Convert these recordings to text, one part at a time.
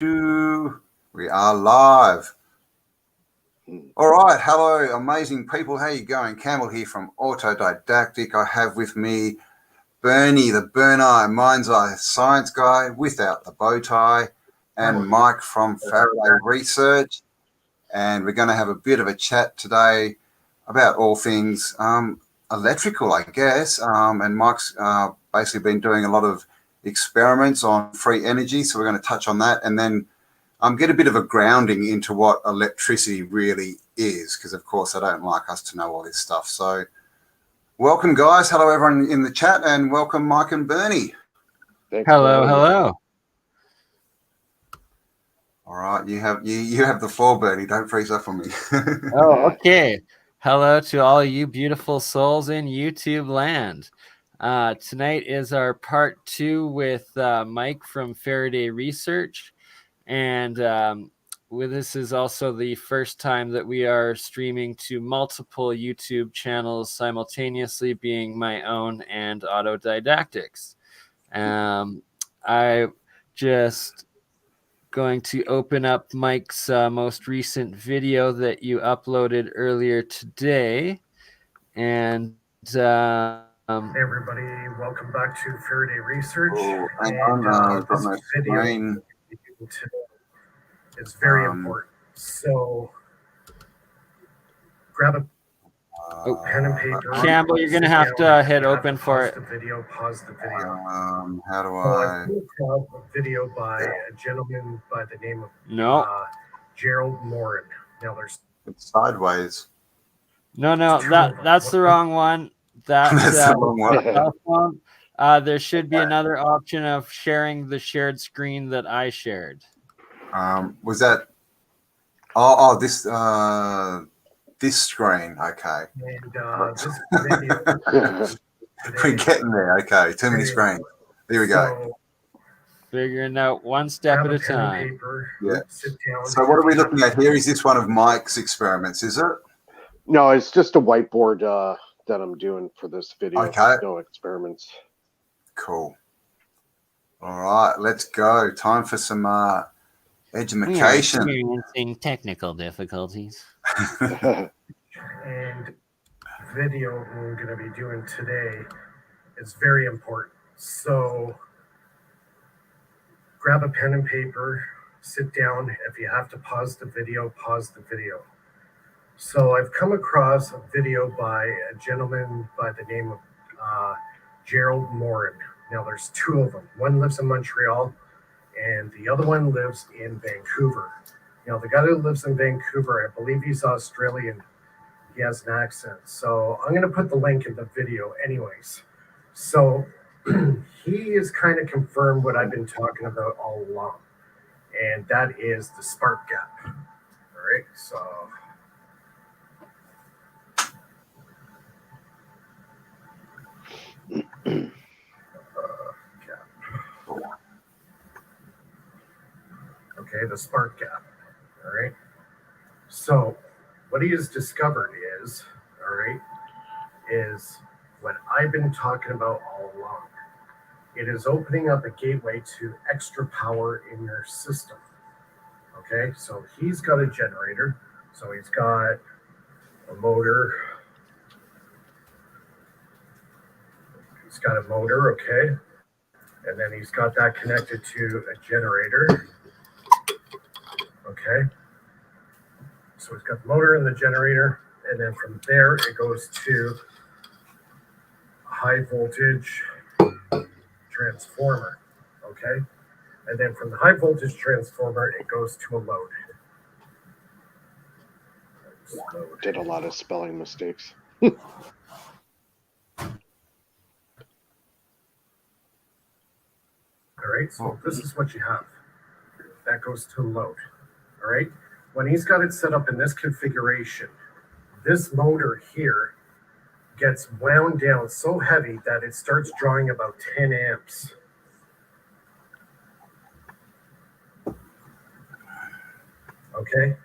We are live. All right. Hello, amazing people. How you going? Cambell here from Autodidactic. I have with me Bernie, the burn-eye, mind's eye science guy without the bow tie, and Mike from Faraday Research. And we're going to have a bit of a chat today about all things electrical, I guess. And Mike's basically been doing a lot of experiments on free energy, so we're going to touch on that, and then get a bit of a grounding into what electricity really is, because of course I don't like us to know all this stuff. So welcome, guys. Hello, everyone in the chat, and welcome, Mike and Bernie. Thanks, hello. All right, you have the floor, Bernie. Don't freeze up on me. Oh, okay. Hello to all you beautiful souls in YouTube land. Tonight is our part 2 with Mike from Faraday Research, and this is also the first time that we are streaming to multiple YouTube channels simultaneously, being my own and Autodidactics. I just going to open up Mike's most recent video that you uploaded earlier today, and hey everybody, welcome back to Faraday Research. It's very important, so grab a pen and paper. Cambell, you're gonna have to hit open for it. Pause the video. How do I? A video by a gentleman by the name of Gerald Morin. Now there's sideways. No, that's the wrong one. That's the wrong one. There should be another option of sharing the shared screen that I shared. Was that? This screen. Okay. And this video. We're getting there. Okay, too many screens. Here we go. Figuring out one step at a time. Paper, yeah. So what are we looking at here? Is this one of Mike's experiments? Is it? No, it's just a whiteboard that I'm doing for this video. Okay. No experiments. Cool. All right, let's go. Time for some education. We are experiencing technical difficulties. And video we're going to be doing today is very important. So grab a pen and paper, sit down. If you have to pause the video, pause the video. So I've come across a video by a gentleman by the name of Gerald Morin. Now there's 2 of them. One lives in Montreal and the other one lives in Vancouver. Now the guy who lives in Vancouver, I believe he's Australian. He has an accent. So I'm going to put the link in the video anyways. So he has kind of confirmed what I've been talking about all along. And that is the spark gap. All right, so okay, the spark gap. All right. So what he has discovered is, all right, is what I've been talking about all along. It is opening up a gateway to extra power in your system. Okay, so he's got a generator. So he's got a motor. He's got a motor, okay. And then he's got that connected to a generator. Okay. So he's got the motor and the generator, and then from there it goes to a high voltage transformer, okay? And then from the high voltage transformer, it goes to a load. Did a lot of spelling mistakes. All right, so this is what you have. That goes to load, all right? When he's got it set up in this configuration, this motor here gets wound down so heavy that it starts drawing about 10 amps. Okay,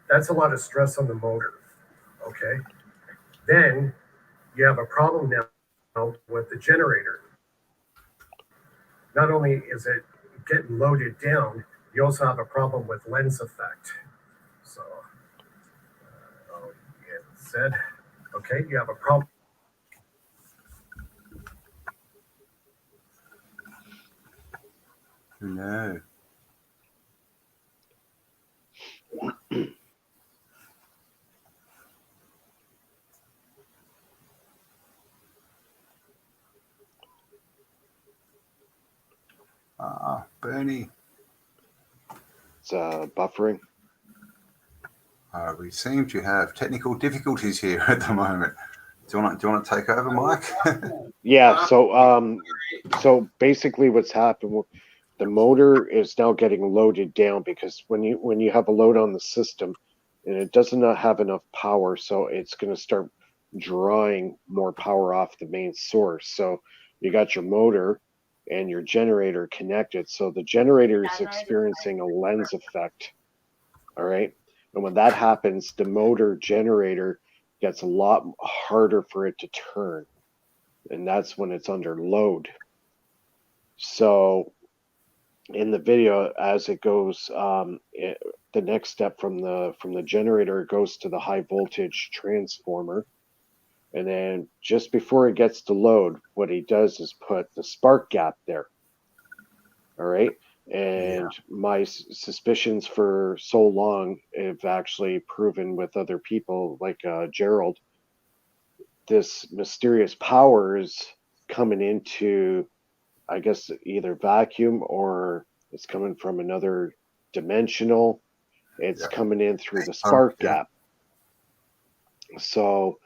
that's a lot of stress on the motor. Okay, then you have a problem now with the generator. Not only is it getting loaded down, You also have a problem with lens effect. So, it said, okay, you have a problem. No. Bernie. It's buffering. We seem to have technical difficulties here at the moment. Do you want to take over, Mike? Yeah. So basically, what's happened? The motor is now getting loaded down because when you have a load on the system, and it does not have enough power, so it's going to start drawing more power off the main source. So you got your motor and your generator connected. So the generator is experiencing a lens effect. All right. And when that happens, the motor generator gets a lot harder for it to turn. And that's when it's under load. So in the video, as it goes, the next step from the generator goes to the high voltage transformer. And then just before it gets to load, what he does is put the spark gap there. All right. And my suspicions for so long have actually proven with other people like Gerald, this mysterious power is coming into, I guess, either vacuum or it's coming from another dimensional. It's coming in through the spark gap. So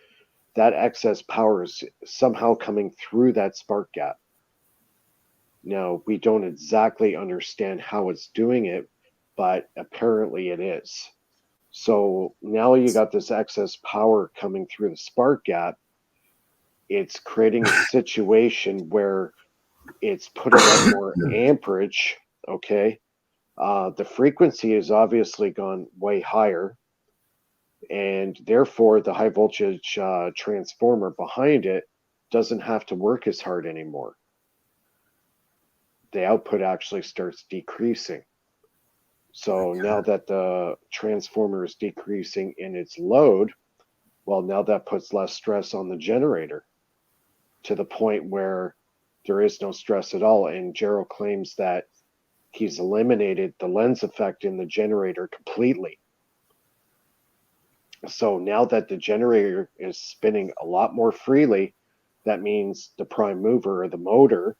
that excess power is somehow coming through that spark gap. Now, we don't exactly understand how it's doing it, but apparently it is. So now you got this excess power coming through the spark gap. It's creating a situation where it's putting up more amperage, okay? The frequency has obviously gone way higher, and therefore the high voltage transformer behind it doesn't have to work as hard anymore. The output actually starts decreasing. So now that the transformer is decreasing in its load, well, now that puts less stress on the generator to the point where there is no stress at all. And Gerald claims that he's eliminated the lens effect in the generator completely. So now that the generator is spinning a lot more freely, that means the prime mover or the motor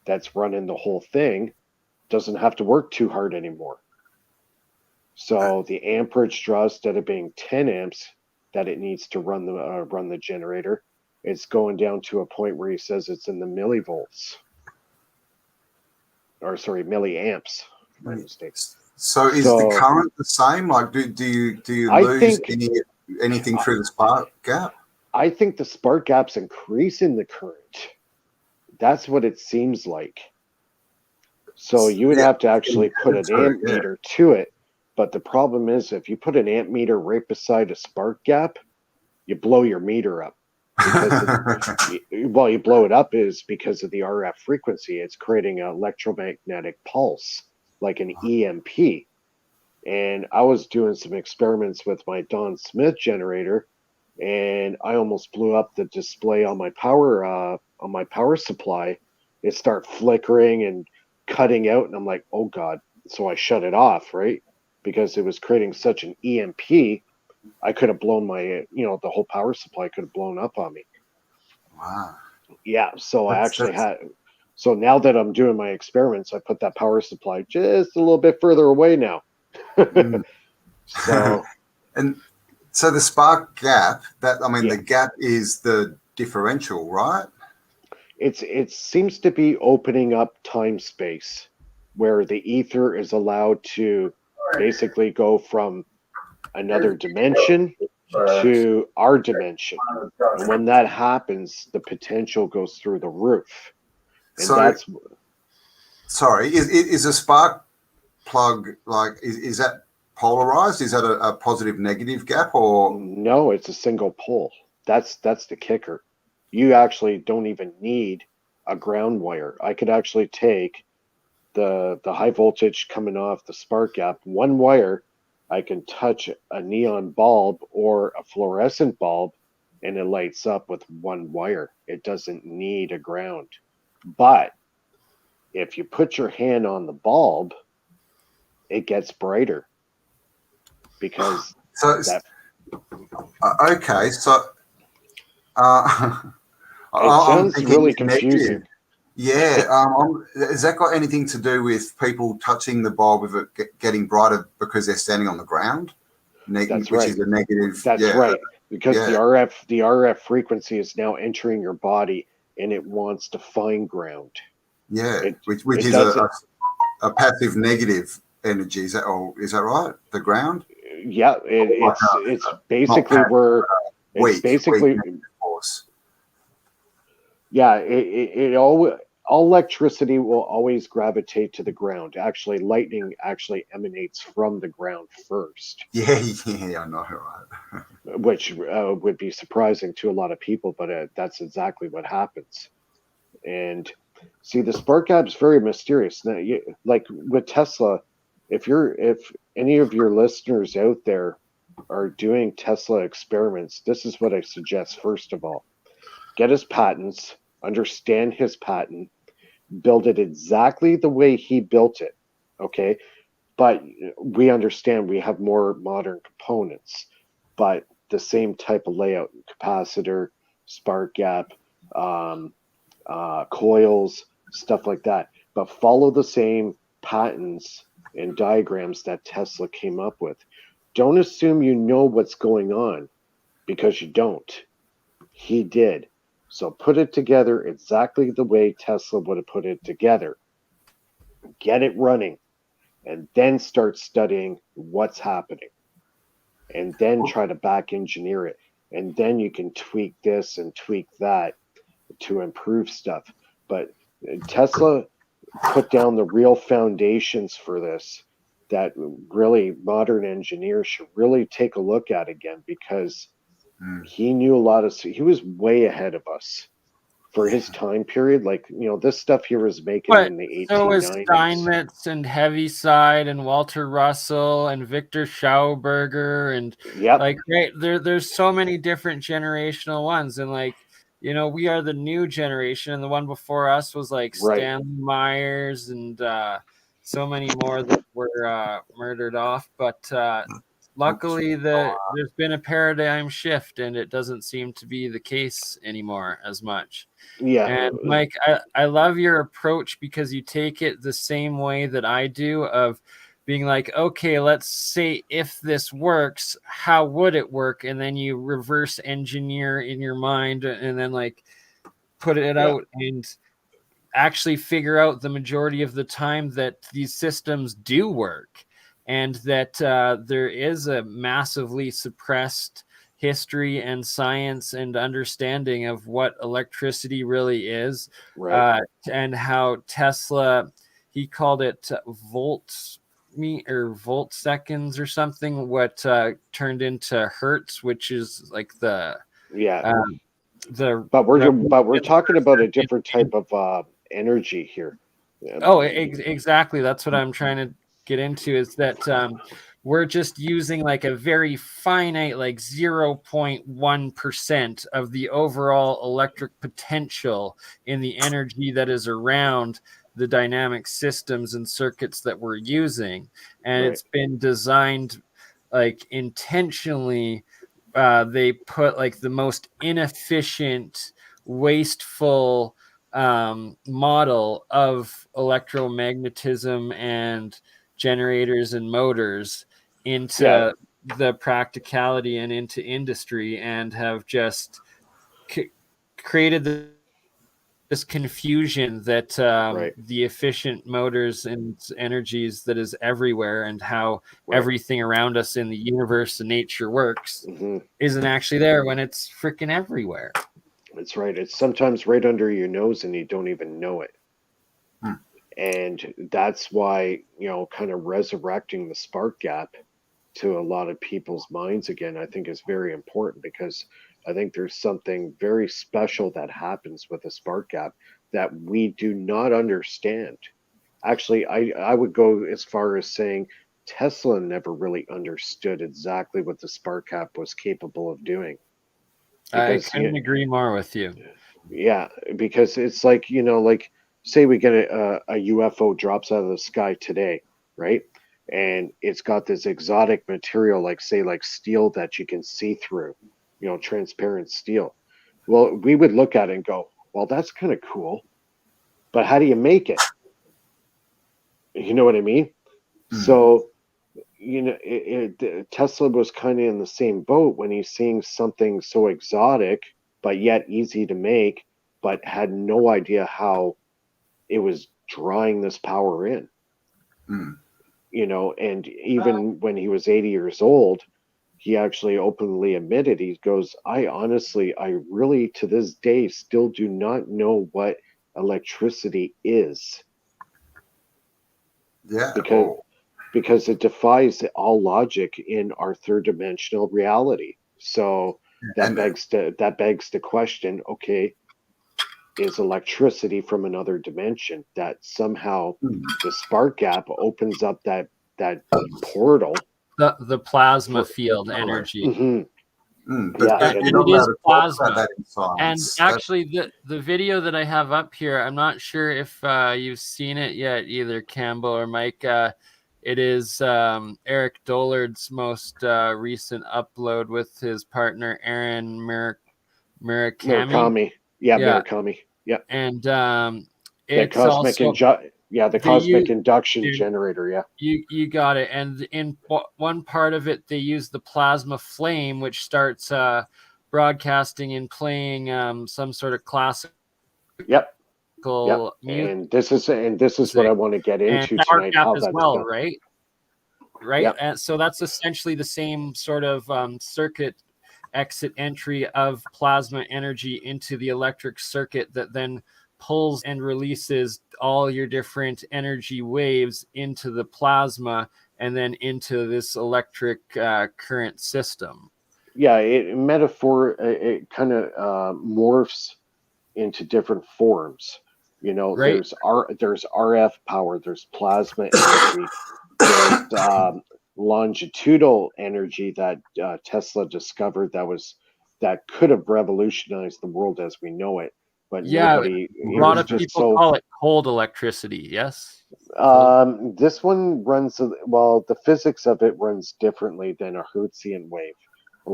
that's running the whole thing doesn't have to work too hard anymore. So the amperage draw, instead of being 10 amps that it needs to run the generator, it's going down to a point where he says it's in the millivolts. Or sorry, milliamps. My mistake. So is the current the same? Like, do you lose anything through the spark gap? I think the spark gap's increasing the current. That's what it seems like. So you would have to actually put an amp meter to it. But the problem is, if you put an amp meter right beside a spark gap, you blow your meter up. Well, you blow it up is because of the RF frequency. It's creating an electromagnetic pulse, like an EMP. And I was doing some experiments with my Don Smith generator, and I almost blew up the display on my power supply. It started flickering and cutting out, and I'm like, oh God. So I shut it off, right? Because it was creating such an EMP. I could have blown my, the whole power supply could have blown up on me. Wow. Yeah. So so now that I'm doing my experiments, I put that power supply just a little bit further away now. So, and so the spark gap, the gap is the differential, right? It seems to be opening up time space where the ether is allowed to basically go from another dimension to our dimension. And when that happens, the potential goes through the roof. And sorry, is a spark plug is that polarized? Is that a positive negative gap or no? It's a single pole. That's the kicker. You actually don't even need a ground wire. I could actually take the high voltage coming off the spark gap, one wire, I can touch a neon bulb or a fluorescent bulb and it lights up with one wire. It doesn't need a ground. But if you put your hand on the bulb, it gets brighter because So, that okay, so I'm sounds thinking really it's negative. confusing. Yeah, has that got anything to do with people touching the bulb with it getting brighter because they're standing on the ground? That's which right. is a negative. That's yeah, right. Because yeah. the RF frequency is now entering your body and it wants to find ground. Yeah, which it is doesn't. a passive negative energy. Is that right? The ground? Yeah, it's basically passive, where it's weak basically negative force. yeah. It all electricity will always gravitate to the ground. Actually, lightning actually emanates from the ground first, Yeah, I know, right? which would be surprising to a lot of people, but that's exactly what happens. And see, the spark gap is very mysterious. Now, like with Tesla, if any of your listeners out there are doing Tesla experiments, this is what I suggest. First of all, get his patents, understand his patent, build it exactly the way he built it. Okay. But we understand we have more modern components, but the same type of layout, capacitor, spark gap, um, coils, stuff like that. But follow the same patterns and diagrams that Tesla came up with. Don't assume you know what's going on because you don't. He did. So put it together exactly the way Tesla would have put it together. Get it running and then start studying what's happening. And then try to back engineer it. And then you can tweak this and tweak that to improve stuff. But Tesla put down the real foundations for this that really modern engineers should really take a look at again because he knew a lot of, he was way ahead of us for his time period. Like, this stuff he was making But in the so is 1890s. Steinmetz and Heaviside and Walter Russell and Victor Schauberger and there's so many different generational ones. And we are the new generation, and the one before us was like Stanley Myers and so many more that were murdered off. But luckily, there's been a paradigm shift, and it doesn't seem to be the case anymore as much. Yeah. And Mike, I love your approach because you take it the same way that I do of being like, okay, let's say if this works, how would it work? And then you reverse engineer in your mind and then put it out and actually figure out the majority of the time that these systems do work and that there is a massively suppressed history and science and understanding of what electricity really is, and how Tesla, he called it volt seconds or something, what turned into hertz, which is like the but we're talking about a different type of energy here. Exactly. That's what I'm trying to get into, is that we're just using like a very finite, like 0.1% of the overall electric potential in the energy that is around the dynamic systems and circuits that we're using. And it's been designed like intentionally. They put like the most inefficient, wasteful model of electromagnetism and generators and motors into the practicality and into industry, and have just created this confusion that the efficient motors and energies that is everywhere, and how everything around us in the universe and nature works isn't actually there when it's freaking everywhere. That's right. It's sometimes right under your nose and you don't even know it. And that's why, kind of resurrecting the spark gap to a lot of people's minds again, I think is very important, because I think there's something very special that happens with a spark gap that we do not understand. Actually, I would go as far as saying Tesla never really understood exactly what the spark gap was capable of doing. I couldn't agree more with you. Yeah, because it's like, like say we get a UFO drops out of the sky today, right? And it's got this exotic material, like say like steel that you can see through, transparent steel. Well, we would look at it and go, well, that's kind of cool, but how do you make it? You know what I mean? So, Tesla was kind of in the same boat when he's seeing something so exotic, but yet easy to make, but had no idea how it was drawing this power in. And even when he was 80 years old, he actually openly admitted, he goes, I really to this day still do not know what electricity is. Yeah. Because it defies all logic in our third dimensional reality. So that begs the question, okay, is electricity from another dimension that somehow the spark gap opens up that portal, the plasma field energy. Yeah, it is plasma. And actually, the video that I have up here, I'm not sure if you've seen it yet, either Cambell or Mike. It is Eric Dollard's most recent upload with his partner Aaron Murakami. Yeah, Murakami. Yeah. And the cosmic induction generator. Yeah. You got it. And in one part of it, they use the plasma flame, which starts broadcasting and playing some sort of classical. Yep. And this is what I want to get into tonight. How as well, done. Right. Yep. And so that's essentially the same sort of circuit exit entry of plasma energy into the electric circuit that then pulls and releases all your different energy waves into the plasma and then into this electric current system. Yeah, it kind of morphs into different forms. Right? There's RF power, there's plasma energy, there's longitudinal energy that Tesla discovered that could have revolutionized the world as we know it. But a lot of people call it cold electricity. Yes. This one runs the physics of it runs differently than a Hertzian wave. A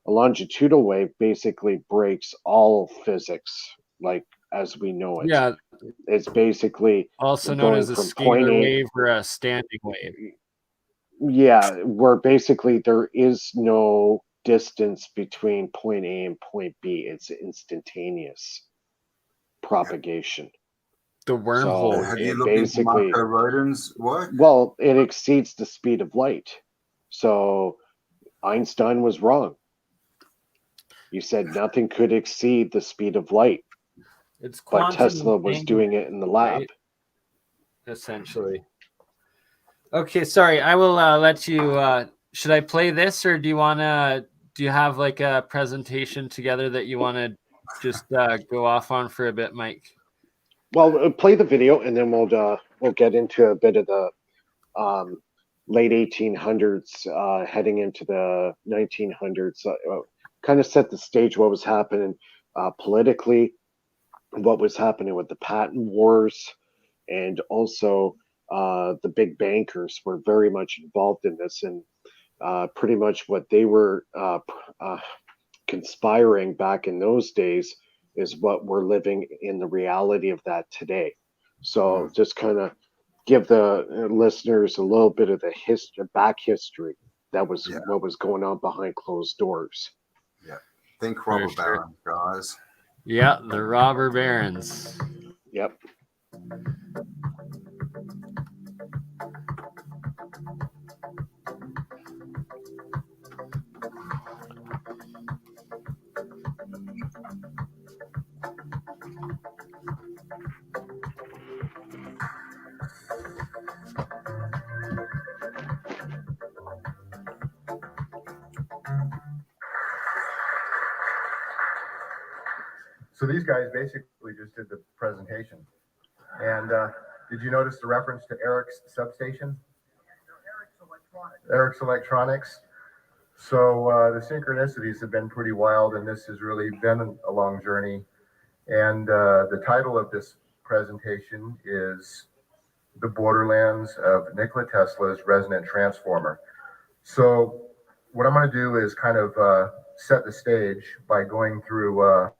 longitudinal wave basically breaks all physics, like as we know it. Yeah. It's basically also known as a scalar wave or a standing wave. Yeah, where basically there is no distance between point A and point B. It's instantaneous propagation. The wormhole. So have you looked into Marco Rodin's work? Well, it exceeds the speed of light. So Einstein was wrong. He said nothing could exceed the speed of light. But Tesla was doing it in the lab. Right? Essentially. Okay, sorry. I will let you. Should I play this, or do you have like a presentation together that you want to just go off on for a bit, Mike? Well, play the video, and then we'll get into a bit of the late 1800s, heading into the 1900s. Kind of set the stage what was happening politically, what was happening with the patent wars, and also the big bankers were very much involved in this, and pretty much what they were conspiring back in those days is what we're living in the reality of that today. So just kind of give the listeners a little bit of the back history that was what was going on behind closed doors. Yeah, think robber barons, guys. Yeah, the robber barons. Yep. So these guys basically just did the presentation. And did you notice the reference to Eric's substation? Eric's Electronics. So the synchronicities have been pretty wild, and this has really been a long journey. And the title of this presentation is The Borderlands of Nikola Tesla's Resonant Transformer. So what I'm going to do is kind of set the stage by going through a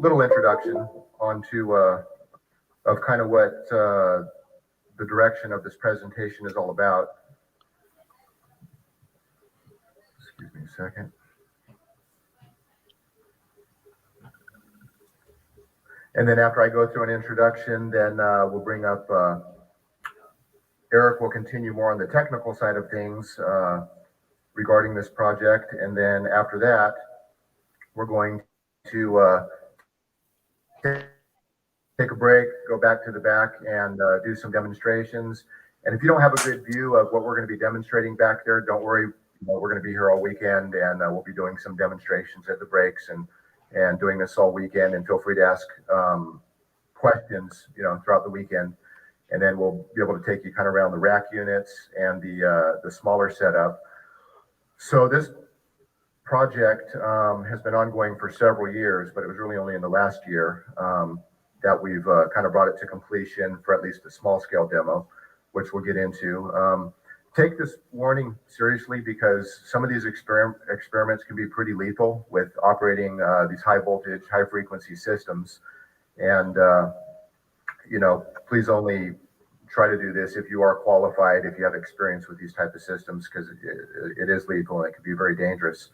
little introduction onto of kind of what the direction of this presentation is all about. Excuse me a second. And then after I go through an introduction, then we'll bring up, Eric will continue more on the technical side of things regarding this project. And then after that, we're going to take a break, go back to the back and do some demonstrations. And if you don't have a good view of what we're going to be demonstrating back there, don't worry. We're going to be here all weekend, and we'll be doing some demonstrations at the breaks and doing this all weekend. And feel free to ask questions, throughout the weekend. And then we'll be able to take you kind of around the rack units and the smaller setup. So this project has been ongoing for several years, but it was really only in the last year that we've kind of brought it to completion for at least a small scale demo, which we'll get into. Take this warning seriously, because some of these experiments can be pretty lethal with operating these high voltage, high frequency systems. And, please only try to do this if you are qualified, if you have experience with these type of systems, because it is lethal and it can be very dangerous.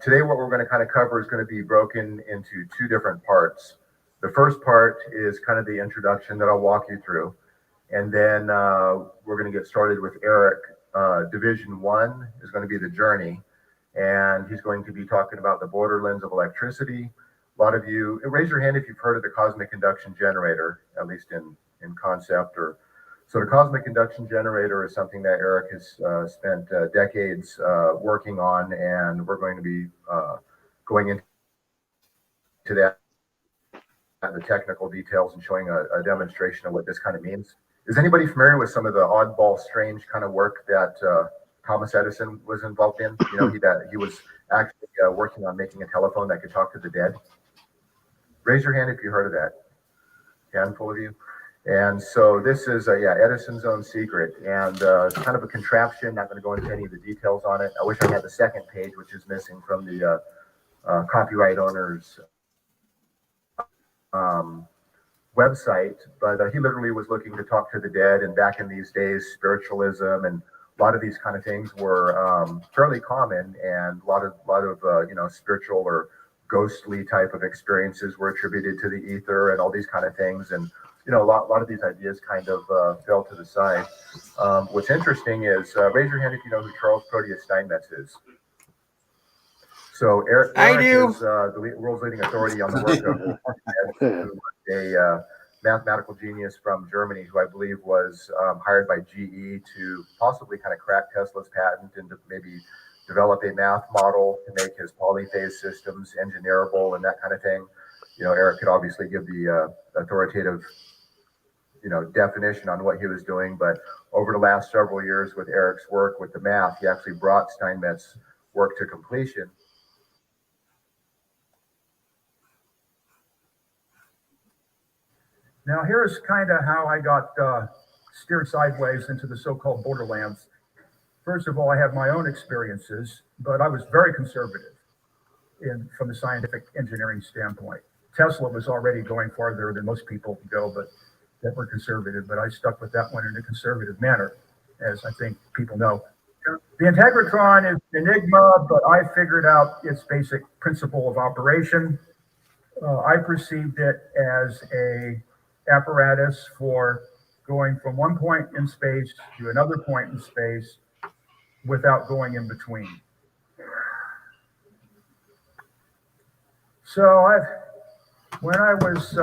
Today, what we're going to kind of cover is going to be broken into two different parts. The first part is kind of the introduction that I'll walk you through. And then we're going to get started with Eric. Division 1 is going to be the journey. And he's going to be talking about the borderlands of electricity. A lot of you, raise your hand if you've heard of the cosmic induction generator, at least in concept. So the cosmic induction generator is something that Eric has spent decades working on. And we're going to be going into that, the technical details, and showing a demonstration of what this kind of means. Is anybody familiar with some of the oddball, strange kind of work that Thomas Edison was involved in? He was actually working on making a telephone that could talk to the dead. Raise your hand if you heard of that. Handful of you. And so this is Edison's own secret, and it's kind of a contraption. Not going to go into any of the details on it. I wish I had the second page, which is missing from the copyright owner's website, but he literally was looking to talk to the dead. And back in these days, spiritualism and a lot of these kind of things were fairly common, and a lot of spiritual or ghostly type of experiences were attributed to the ether and all these kind of things. And a lot of these ideas kind of fell to the side. What's interesting is raise your hand if you know who Charles Proteus Steinmetz is. So Eric is the world's leading authority on the work of a mathematical genius from Germany, who I believe was hired by GE to possibly kind of crack Tesla's patent and to maybe develop a math model to make his polyphase systems engineerable and that kind of thing. Eric could obviously give the authoritative definition on what he was doing, but over the last several years with Eric's work with the math, he actually brought Steinmetz's work to completion. Now, here's kind of how I got steered sideways into the so-called borderlands. First of all, I have my own experiences, but I was very conservative from the scientific engineering standpoint. Tesla was already going farther than most people go, but that were conservative. But I stuck with that one in a conservative manner, as I think people know. The integratron is an enigma, but I figured out its basic principle of operation. I perceived it as a apparatus for going from one point in space to another point in space without going in between. So when I was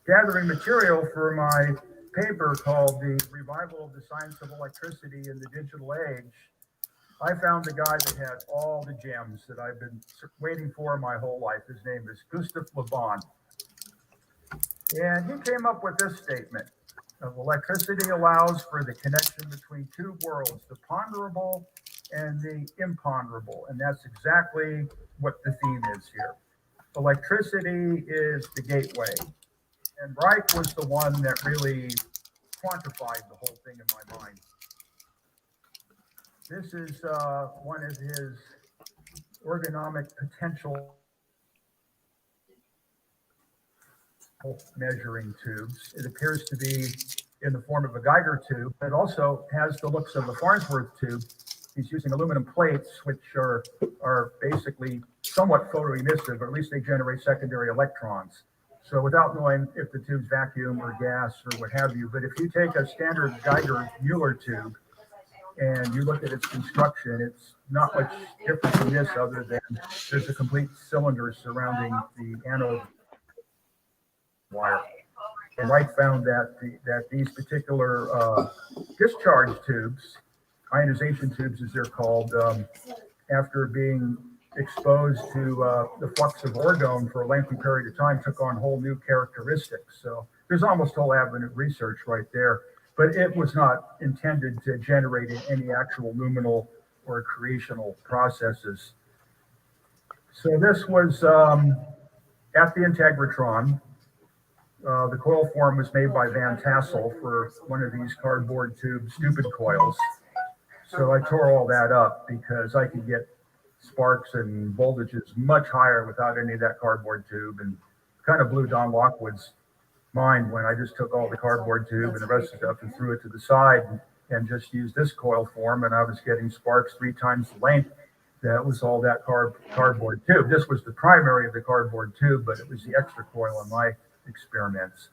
gathering material for my paper called The Revival of the Science of Electricity in the Digital Age, I found the guy that had all the gems that I've been waiting for my whole life. His name is Gustav Le Bon. And he came up with this statement of electricity allows for the connection between two worlds, the ponderable and the imponderable. And that's exactly what the theme is here. Electricity is the gateway. And Reich was the one that really quantified the whole thing in my mind. This is one of his ergonomic potential measuring tubes. It appears to be in the form of a Geiger tube. It also has the looks of a Farnsworth tube. He's using aluminum plates, which are basically somewhat photoemissive, or at least they generate secondary electrons. So without knowing if the tube's vacuum or gas or what have you, but if you take a standard Geiger Mueller tube and you look at its construction, it's not much different from this other than there's a complete cylinder surrounding the anode wire. And Wright found that these particular discharge tubes, ionization tubes as they're called, after being exposed to the flux of orgone for a lengthy period of time, took on whole new characteristics. So there's almost whole avenue of research right there, but it was not intended to generate any actual luminal or creational processes. So this was at the Integratron. The coil form was made by Van Tassel for one of these cardboard tube stupid coils. So I tore all that up because I could get sparks and voltages much higher without any of that cardboard tube, and kind of blew Don Lockwood's mind when I just took all the cardboard tube and the rest of the stuff and threw it to the side and just used this coil form, and I was getting sparks 3 times the length. That was all that cardboard tube. This was the primary of the cardboard tube, but it was the extra coil in my experiments.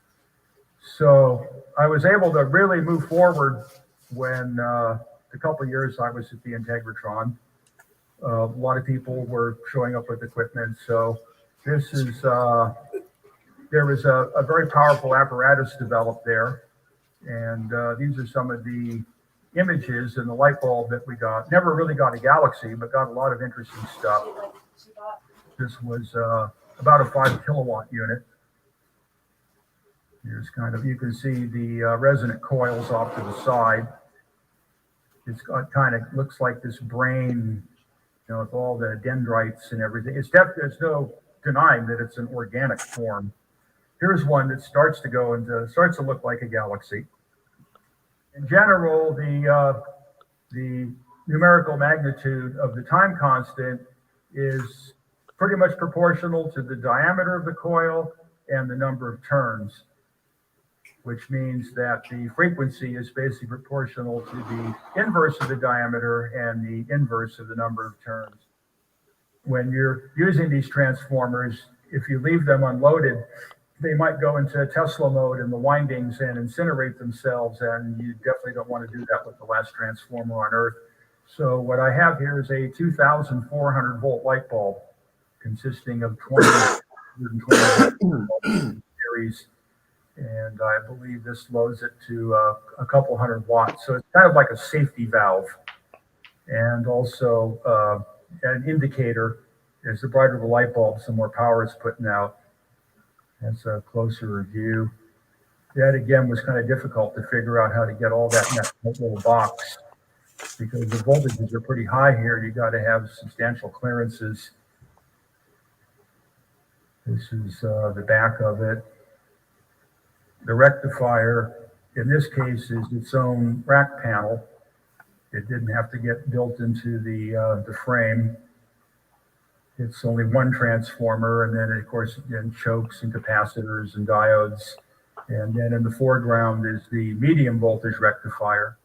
So I was able to really move forward when the couple of years I was at the Integratron. A lot of people were showing up with equipment. So this is, there was a very powerful apparatus developed there. And these are some of the images and the light bulb that we got. Never really got a galaxy, but got a lot of interesting stuff. This was about a 5 kilowatt unit. Here's kind of, you can see the resonant coils off to the side. It's got kind of, looks like this brain, you know, with all the dendrites and everything. It's there's no denying that it's an organic form. Here's one that starts to go into, starts to look like a galaxy. In general, the numerical magnitude of the time constant is pretty much proportional to the diameter of the coil and the number of turns, which means that the frequency is basically proportional to the inverse of the diameter and the inverse of the number of turns. When you're using these transformers, if you leave them unloaded, they might go into Tesla mode in the windings and incinerate themselves, and you definitely don't want to do that with the last transformer on Earth. So what I have here is a 2,400 volt light bulb consisting of 120 series. And I believe this loads it to a couple hundred watts. So it's kind of like a safety valve. And also an indicator. As the brighter the light bulb, the more power it's putting out. That's a closer review. That again was kind of difficult to figure out how to get all that in that little box, because the voltages are pretty high here. You got to have substantial clearances. This is the back of it. The rectifier, in this case, is its own rack panel. It didn't have to get built into the frame. It's only one transformer, and then, of course, again, chokes and capacitors and diodes. And then in the foreground is the medium voltage rectifier.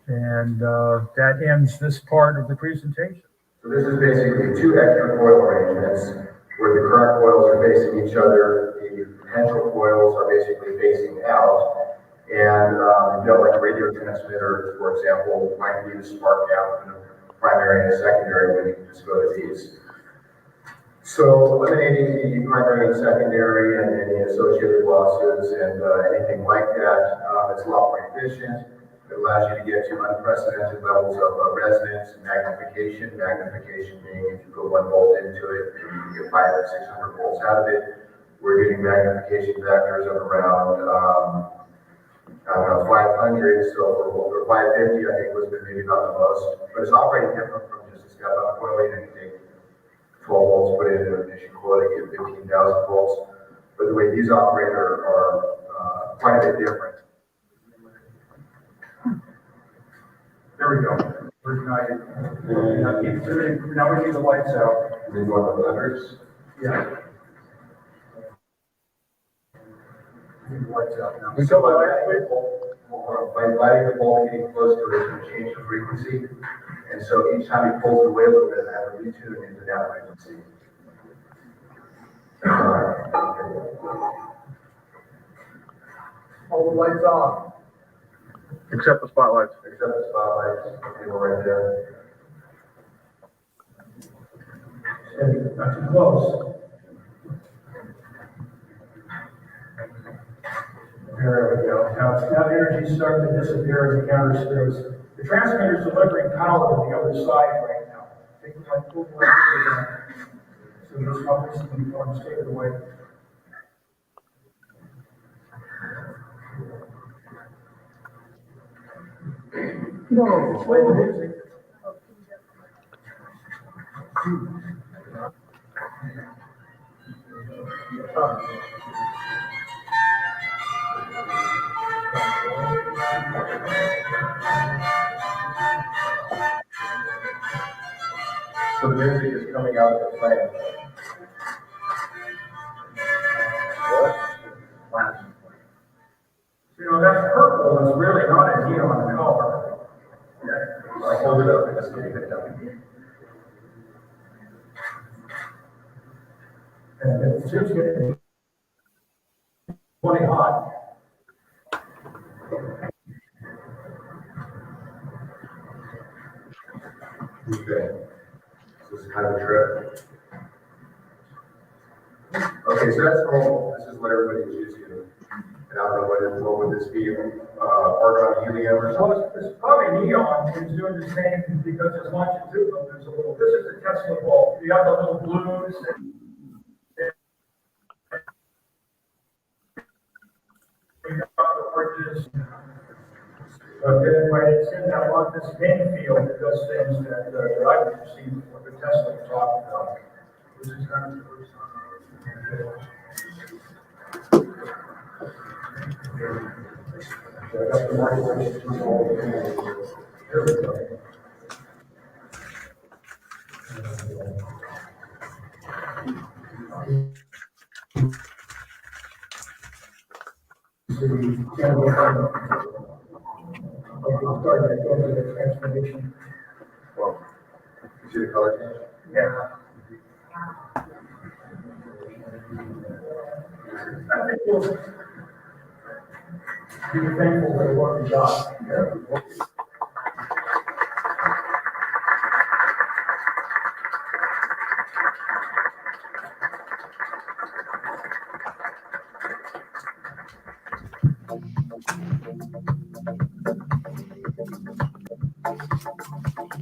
And that ends this part of the presentation. So this is basically 2 extra coil arrangements where the current coils are facing each other. The potential coils are basically facing out. And you know, like a radio transmitter, for example, might need a spark gap in a primary and a secondary when you can just go to these. So eliminating the primary and secondary and any associated losses and anything like that, it's a lot more efficient. It allows you to get to unprecedented levels of resonance and magnification. Magnification being if you put 1 volt into it, you can get 500 or 600 volts out of it. we're getting magnification factors of around, I don't know, 500, so or 550, I think was maybe not the most, but it's operating different from just a step-up coil. You take 12 volts, put it into an ignition coil, you get 15,000 volts. But the way these operate are quite a bit different. There we go. Reignited. Now we need the lights out. And then you want the hundreds? Yeah. Need the lights out now. So by lighting the bulb getting close to it, it's going to change the frequency. And so each time he pulls it away a little bit, I have to retune into that frequency. all the lights off. Except the spotlights. Except the spotlights. Okay, we're right there. Steady, not too close. There we go. Now the energy is starting to disappear in the counter space. The transmitter is delivering power to the other side right now. Take my full light so this obviously becomes taken away. No, play the music. So the music is coming out of the flame. What? You know, that purple is really not a neon color. Yeah. I hold it up and just getting it done. And it seems getting plenty hot. Okay. So this is kind of a trip. Okay, so that's normal. This is what everybody's used to. And I don't know what would this be, argon helium or something? Well, it's probably neon. It's doing the same because it's longitudinal. There's a little, this is the Tesla bulb. You have the little blues and you got the oranges. But then when it's in that on this main field, it does things that I've never seen before. The Tesla talked about. This is kind of the first time. Here we go. Transformation. Well, you see the color change? Yeah. I think we'll be thankful for what we got.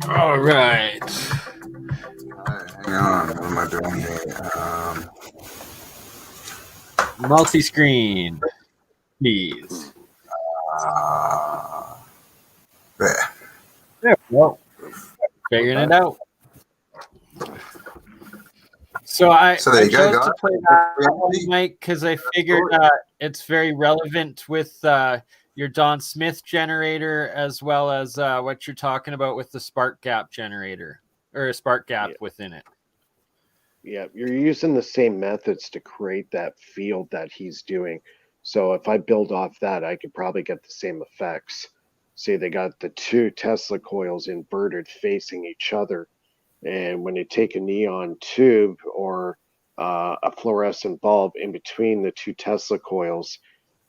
All right. Hang on, what am I doing here? Multi-screen, please. There. There we go. Figuring it out. So there you go, chose guys. to play that one, Mike, because I figured it's very relevant with your Don Smith generator, as well as what you're talking about with the spark gap generator, or a spark gap within it. Yeah, you're using the same methods to create that field that he's doing. So if I build off that, I could probably get the same effects. See, they got the two Tesla coils inverted facing each other. And when you take a neon tube or a fluorescent bulb in between the two Tesla coils,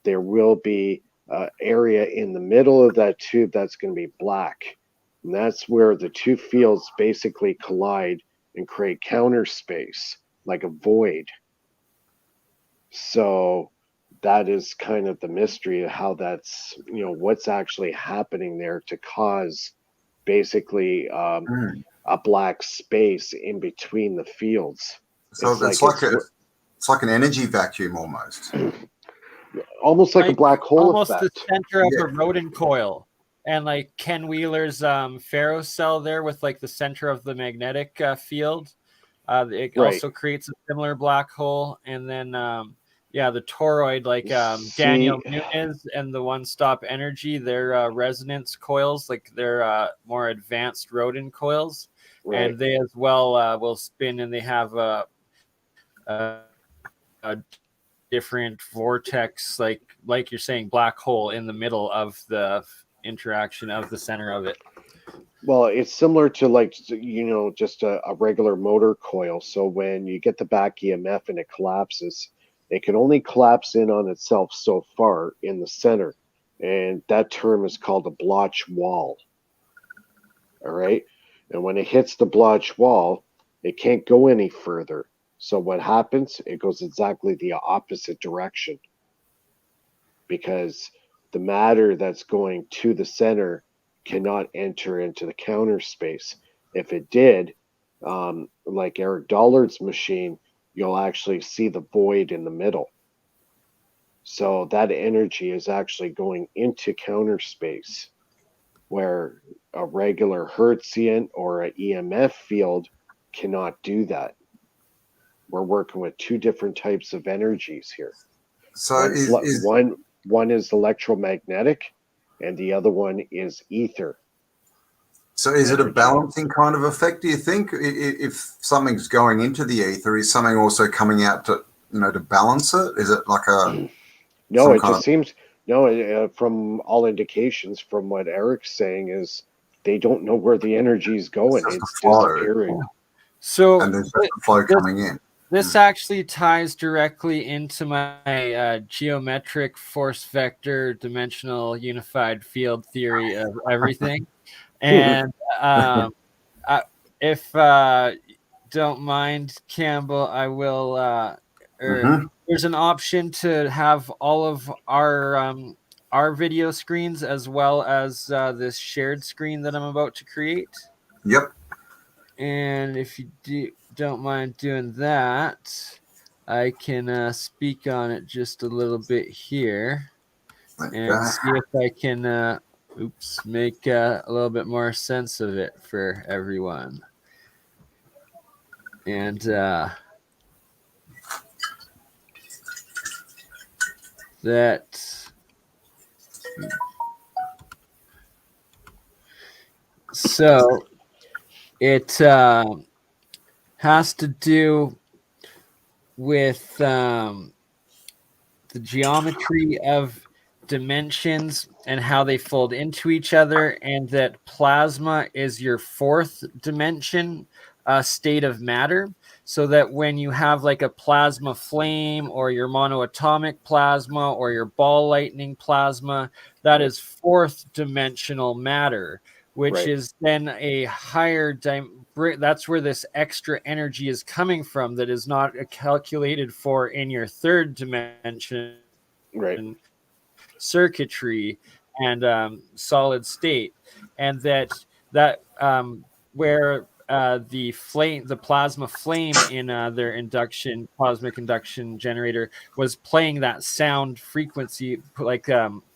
there will be an area in the middle of that tube that's going to be black. And that's where the two fields basically collide and create counter space, like a void. So that is kind of the mystery of how that's, what's actually happening there to cause basically a black space in between the fields. So it's It's like an energy vacuum almost. Almost like a black hole almost effect. the center of Yeah. a rodent coil. And like Ken Wheeler's ferrocell there with like the center of the magnetic field. It also creates a similar black hole. And then, the toroid, like Daniel Nunes and the One Stop Energy, their resonance coils, like they're more advanced rodent coils. Right. And they as well will spin, and they have a different vortex, like you're saying, black hole in the middle of the interaction of the center of it. Well, it's similar to just a regular motor coil. So when you get the back EMF and it collapses, it can only collapse in on itself so far in the center. And that term is called a blotch wall. All right. And when it hits the blotch wall, it can't go any further. So what happens? It goes exactly the opposite direction, because the matter that's going to the center cannot enter into the counter space. If it did, like Eric Dollard's machine, you'll actually see the void in the middle. So that energy is actually going into counter space, where a regular Hertzian or an EMF field cannot do that. We're working with two different types of energies here. So one is electromagnetic, and the other one is ether. So is it a balancing kind of effect, do you think? If something's going into the ether, is something also coming out to balance it? Is it like a... No, it just seems... No, from all indications, from what Eric's saying, is they don't know where the energy is going. It's disappearing. So, and there's the flow coming in. This actually ties directly into my geometric force vector dimensional unified field theory of everything. And if don't mind, Campbell, I will... There's an option to have all of our video screens as well as this shared screen that I'm about to create. Yep. And if you don't mind doing that, I can speak on it just a little bit here and see if I can make a little bit more sense of it for everyone. And so it has to do with the geometry of dimensions and how they fold into each other, and that plasma is your fourth dimension state of matter, so that when you have like a plasma flame or your monoatomic plasma or your ball lightning plasma, that is fourth dimensional matter, which is then a higher that's where this extra energy is coming from that is not calculated for in your third dimension circuitry and solid state. And that where the plasma flame in their cosmic induction generator was playing that sound frequency, like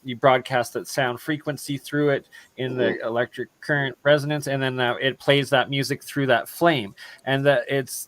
you broadcast that sound frequency through it in the electric current resonance, and then it plays that music through that flame. And that it's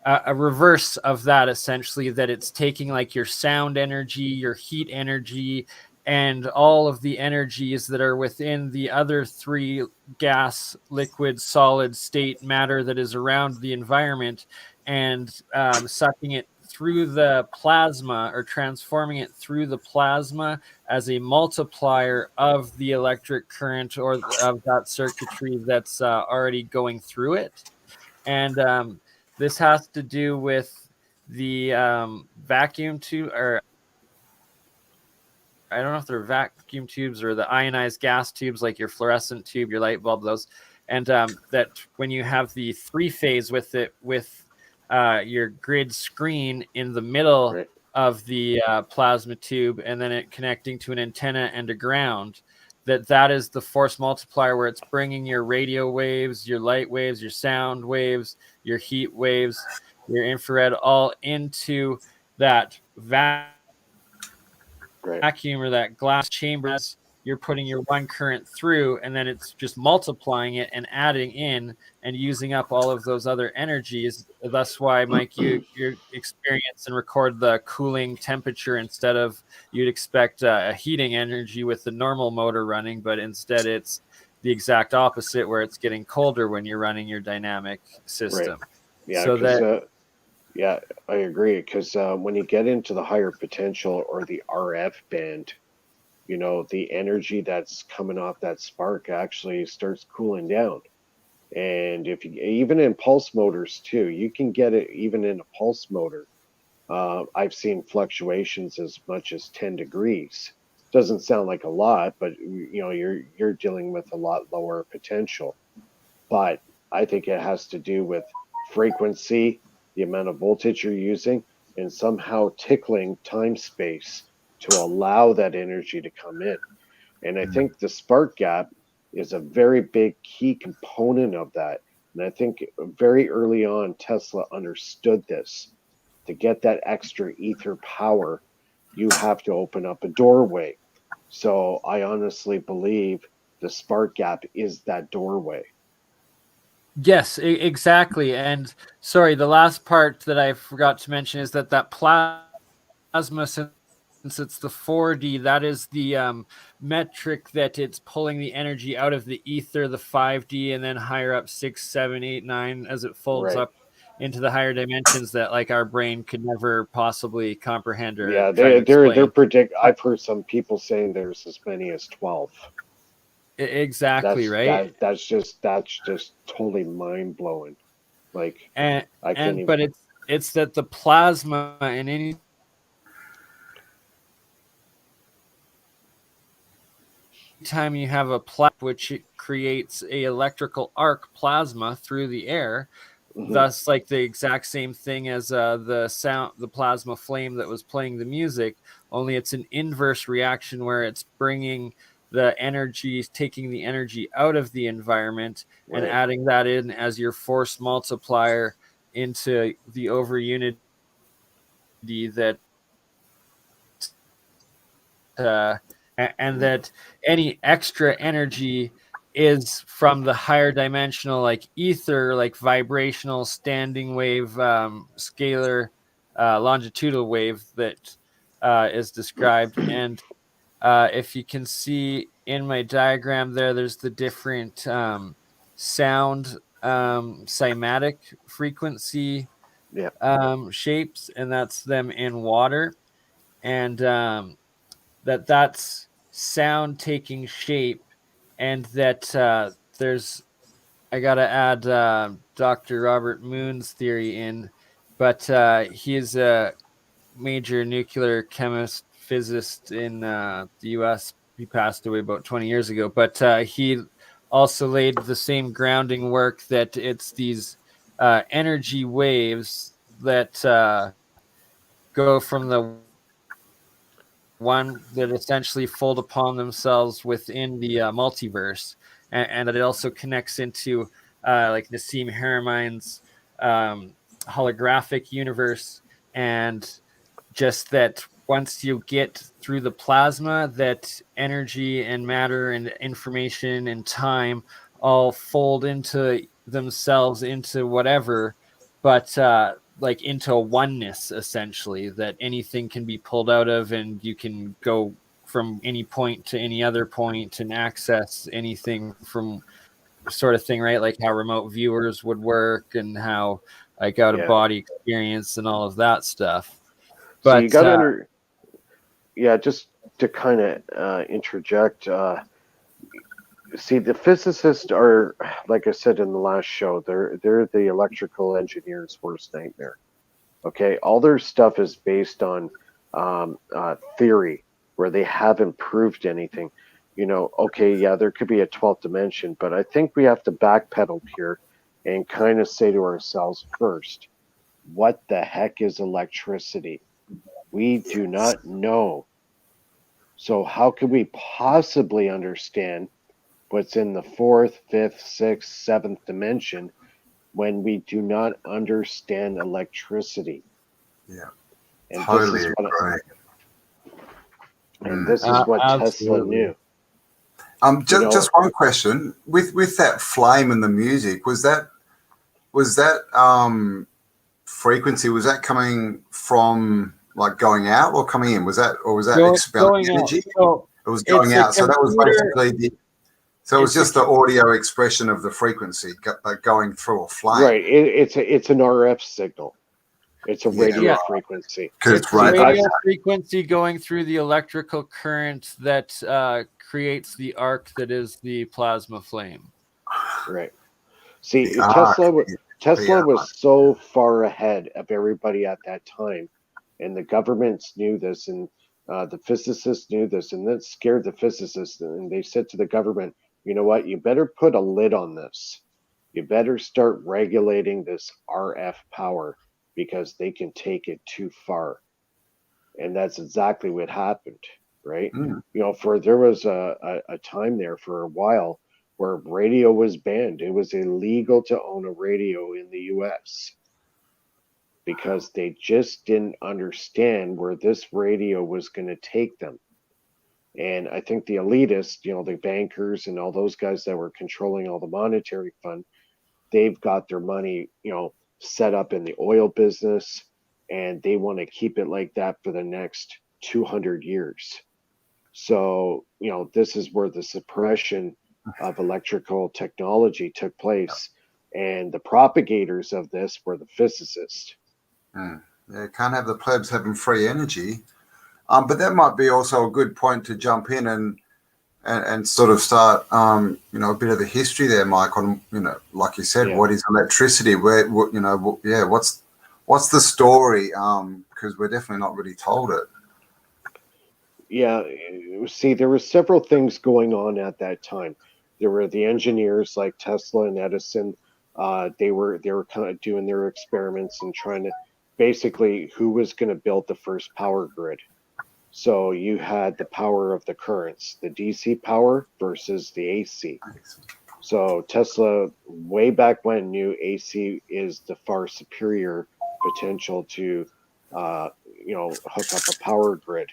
a reverse of that, essentially, that it's taking like your sound energy, your heat energy, and all of the energies that are within the other three gas, liquid, solid state matter that is around the environment, and sucking it through the plasma or transforming it through the plasma as a multiplier of the electric current or of that circuitry that's already going through it. And this has to do with the vacuum tube, or I don't know if they're vacuum tubes or the ionized gas tubes, like your fluorescent tube, your light bulb, those. And that when you have the three-phase with your grid screen in the middle of the plasma tube, and then it connecting to an antenna and a ground, that is the force multiplier, where it's bringing your radio waves, your light waves, your sound waves, your heat waves, your infrared, all into that vacuum or that glass chamber. You're putting your one current through, and then it's just multiplying it and adding in and using up all of those other energies. That's why, Mike, you experience and record the cooling temperature instead of you'd expect a heating energy with the normal motor running, but instead it's the exact opposite, where it's getting colder when you're running your dynamic system. Right. Yeah, So that yeah, I agree. Because when you get into the higher potential or the RF band, you know, the energy that's coming off that spark actually starts cooling down. And if you, even in pulse motors too, you can get it even in a pulse motor. I've seen fluctuations as much as 10 degrees. Doesn't sound like a lot, but you know, you're dealing with a lot lower potential. But I think it has to do with frequency, the amount of voltage you're using, and somehow tickling time space to allow that energy to come in. And I think the spark gap is a very big key component of that. And I think very early on, Tesla understood this. To get that extra ether power, you have to open up a doorway. So I honestly believe the spark gap is that doorway. Yes, exactly. And sorry, the last part that I forgot to mention is that plasma, since it's the 4D, that is the metric that it's pulling the energy out of the ether, the 5D, and then higher up 6, 7, 8, 9 as it folds Right. up into the higher dimensions that like our brain could never possibly comprehend or Yeah, try to they're explain. predict. I've heard some people saying there's as many as 12. Exactly, right? That's just totally mind blowing. Like I can't even. But it's that the plasma in any time you have a plasma, which it creates a electrical arc plasma through the air, thus like the exact same thing as the plasma flame that was playing the music, only it's an inverse reaction where it's bringing the energy, taking the energy out of the environment and Right. adding that in as your force multiplier into the over unity that and that any extra energy is from the higher dimensional, like ether, like vibrational standing wave, scalar, longitudinal wave that is described. And if you can see in my diagram there's the different sound cymatic frequency Yeah. shapes, and that's them in water. And that's sound taking shape, and that there's I gotta add Dr. Robert Moon's theory in, but he's a major nuclear chemist physicist in the U.S. He passed away about 20 years ago, but he also laid the same grounding work that it's these energy waves that go from the one that essentially fold upon themselves within the multiverse, and that it also connects into like Nassim Haramein's holographic universe, and just that once you get through the plasma, that energy and matter and information and time all fold into themselves into whatever, but like into a oneness, essentially, that anything can be pulled out of, and you can go from any point to any other point and access anything from sort of thing, right? Like how remote viewers would work and how like out of body experience and all of that stuff. So But you got to just to kind of interject. See, the physicists are, like I said in the last show, they're the electrical engineer's worst nightmare. Okay, all their stuff is based on theory, where they haven't proved anything. You know, okay, yeah, there could be a 12th dimension, but I think we have to backpedal here and kind of say to ourselves first, what the heck is electricity? We do not know. So how could we possibly understand what's in the 4th, 5th, 6th, 7th dimension when we do not understand electricity. Yeah, And totally this is what agree. and this is what Tesla knew. Just one question with that flame and the music, was that frequency, was that coming from like going out or coming in? Was that expelling energy? So it was going out. So that was basically it was just the audio expression of the frequency going through a flame. Right. It's an RF signal. It's a radio frequency. It's radio frequency going through the electrical current that creates the arc that is the plasma flame. Right. See, Tesla was so far ahead of everybody at that time, and the governments knew this, and the physicists knew this, and that scared the physicists, and they said to the government, you know what, you better put a lid on this. You better start regulating this RF power because they can take it too far. And that's exactly what happened, right? There was a time there for a while where radio was banned. It was illegal to own a radio in the US because they just didn't understand where this radio was going to take them. And I think the elitists, the bankers and all those guys that were controlling all the monetary fund, they've got their money, set up in the oil business, and they want to keep it like that for the next 200 years. So, this is where the suppression of electrical technology took place. And the propagators of this were the physicists. Yeah, can't have the plebs having free energy. But that might be also a good point to jump in and sort of start, a bit of the history there, Mike, on, like you said, what is electricity? What's the story? Because we're definitely not really told it. Yeah, see, there were several things going on at that time. There were the engineers like Tesla and Edison. They were kind of doing their experiments and trying to basically who was going to build the first power grid. So you had the power of the currents, the DC power versus the AC. So Tesla, way back when, knew AC is the far superior potential to, hook up a power grid.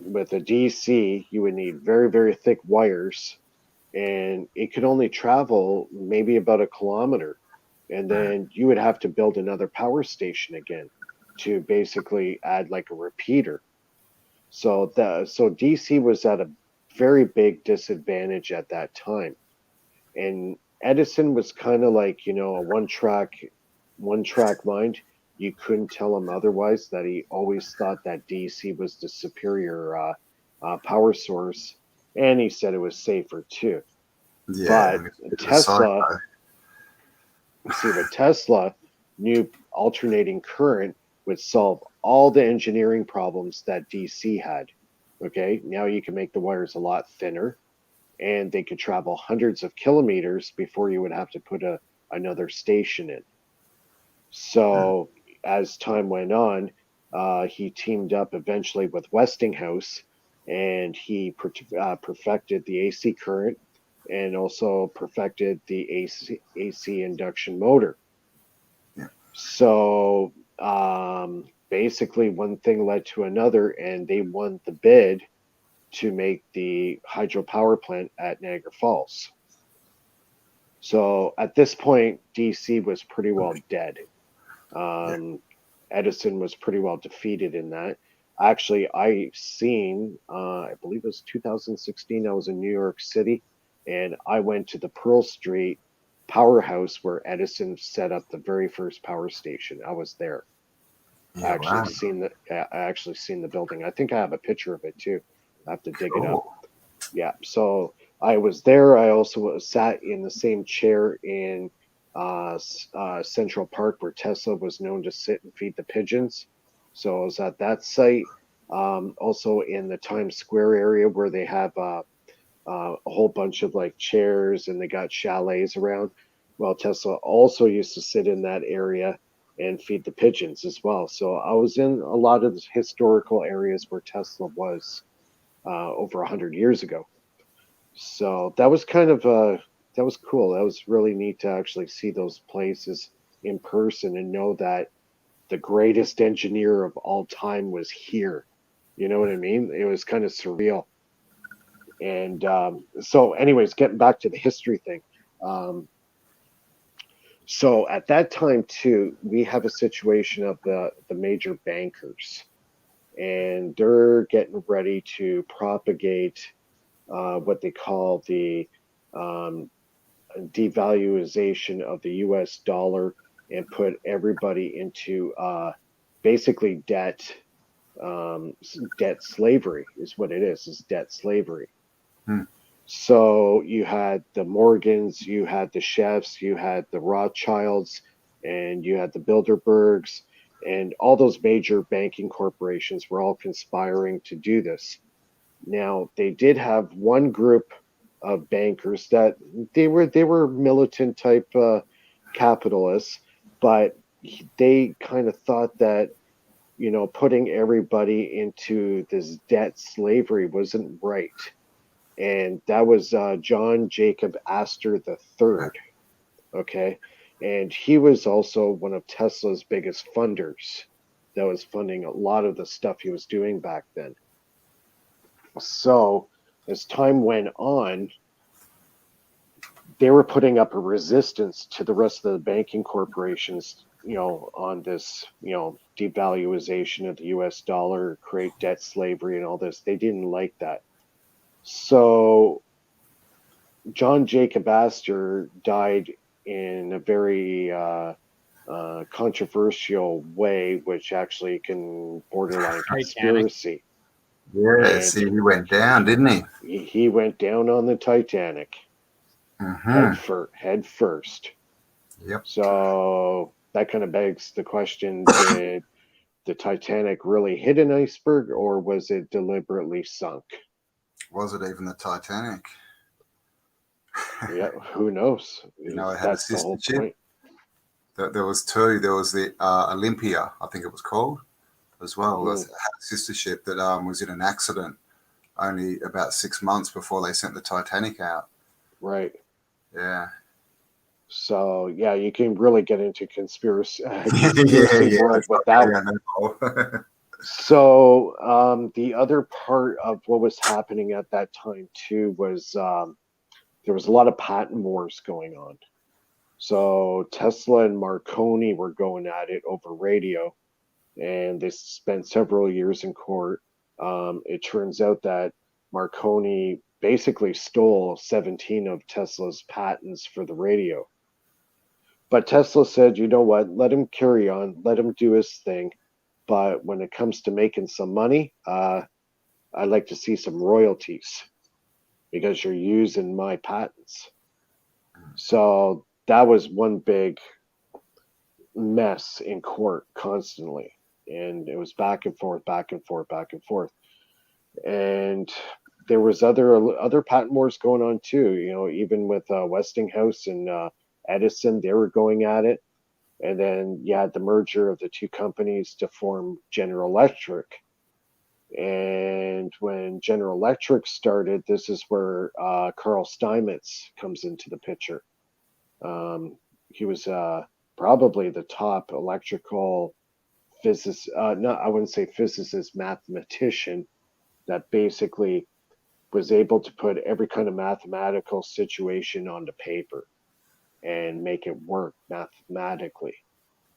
With a DC, you would need very, very thick wires, and it could only travel maybe about 1 kilometer. And then you would have to build another power station again to basically add like a repeater. So DC was at a very big disadvantage at that time. And Edison was kind of like, a one track mind. You couldn't tell him otherwise, that he always thought that DC was the superior power source, and he said it was safer too. Yeah, but Tesla knew alternating current would solve all the engineering problems that DC had. Okay, now you can make the wires a lot thinner, and they could travel hundreds of kilometers before you would have to put another station in. So as time went on, he teamed up eventually with Westinghouse, and he perfected the AC current and also perfected the AC induction motor. Yeah. So basically one thing led to another, and they won the bid to make the hydropower plant at Niagara Falls. So at this point, DC was pretty well dead. Edison was pretty well defeated in that. Actually, I believe it was 2016, I was in New York City, and I went to the Pearl Street powerhouse where Edison set up the very first power station. I was there. I actually seen the building. I think I have a picture of it too. I have to dig it up. Yeah, so I was there. I also sat in the same chair in Central Park where Tesla was known to sit and feed the pigeons. So I was at that site. Also in the Times Square area where they have a whole bunch of like chairs and they got chalets around. Well, Tesla also used to sit in that area and feed the pigeons as well. So I was in a lot of the historical areas where Tesla was over 100 years ago. So that was kind of was cool. That was really neat to actually see those places in person and know that the greatest engineer of all time was here. You know what I mean? It was kind of surreal. And so, anyways, getting back to the history thing. So at that time too, we have a situation of the major bankers, and they're getting ready to propagate what they call the devaluation of the U.S. dollar and put everybody into basically debt. Debt slavery is what it is debt slavery. So you had the Morgans, you had the Chefs, you had the Rothschilds, and you had the Bilderbergs, and all those major banking corporations were all conspiring to do this. Now, they did have one group of bankers that they were militant type capitalists, but they kind of thought that, you know, putting everybody into this debt slavery wasn't right. And that was John Jacob Astor III. Okay. And he was also one of Tesla's biggest funders that was funding a lot of the stuff he was doing back then. So as time went on, they were putting up a resistance to the rest of the banking corporations, you know, on this, you know, devaluation of the US dollar, create debt slavery and all this. They didn't like that. So John Jacob Astor died in a very controversial way, which actually can borderline conspiracy. Yeah, see, he went down, didn't he? He went down on the Titanic. Head first. Yep. So that kind of begs the question, did the Titanic really hit an iceberg, or was it deliberately sunk? Was it even the Titanic? Yeah, who knows? You know, it had That's a sister ship. point. There was two. There was the Olympia, I think it was called, as well. It had a sister ship that was in an accident only about 6 months before they sent the Titanic out. Right. Yeah. So yeah, you can really get into conspiracy world with that one. So the other part of what was happening at that time too was there was a lot of patent wars going on. So Tesla and Marconi were going at it over radio, and they spent several years in court. It turns out that Marconi basically stole 17 of Tesla's patents for the radio. But Tesla said, you know what, let him carry on, let him do his thing. But when it comes to making some money, I'd like to see some royalties because you're using my patents. So that was one big mess in court constantly. And it was back and forth, back and forth, back and forth. And there was other patent wars going on too, you know, even with Westinghouse and Edison, they were going at it. And then you had the merger of the two companies to form General Electric. And when General Electric started, this is where Carl Steinmetz comes into the picture. He was probably the top electrical physicist, I wouldn't say physicist, mathematician that basically was able to put every kind of mathematical situation onto paper and make it work mathematically.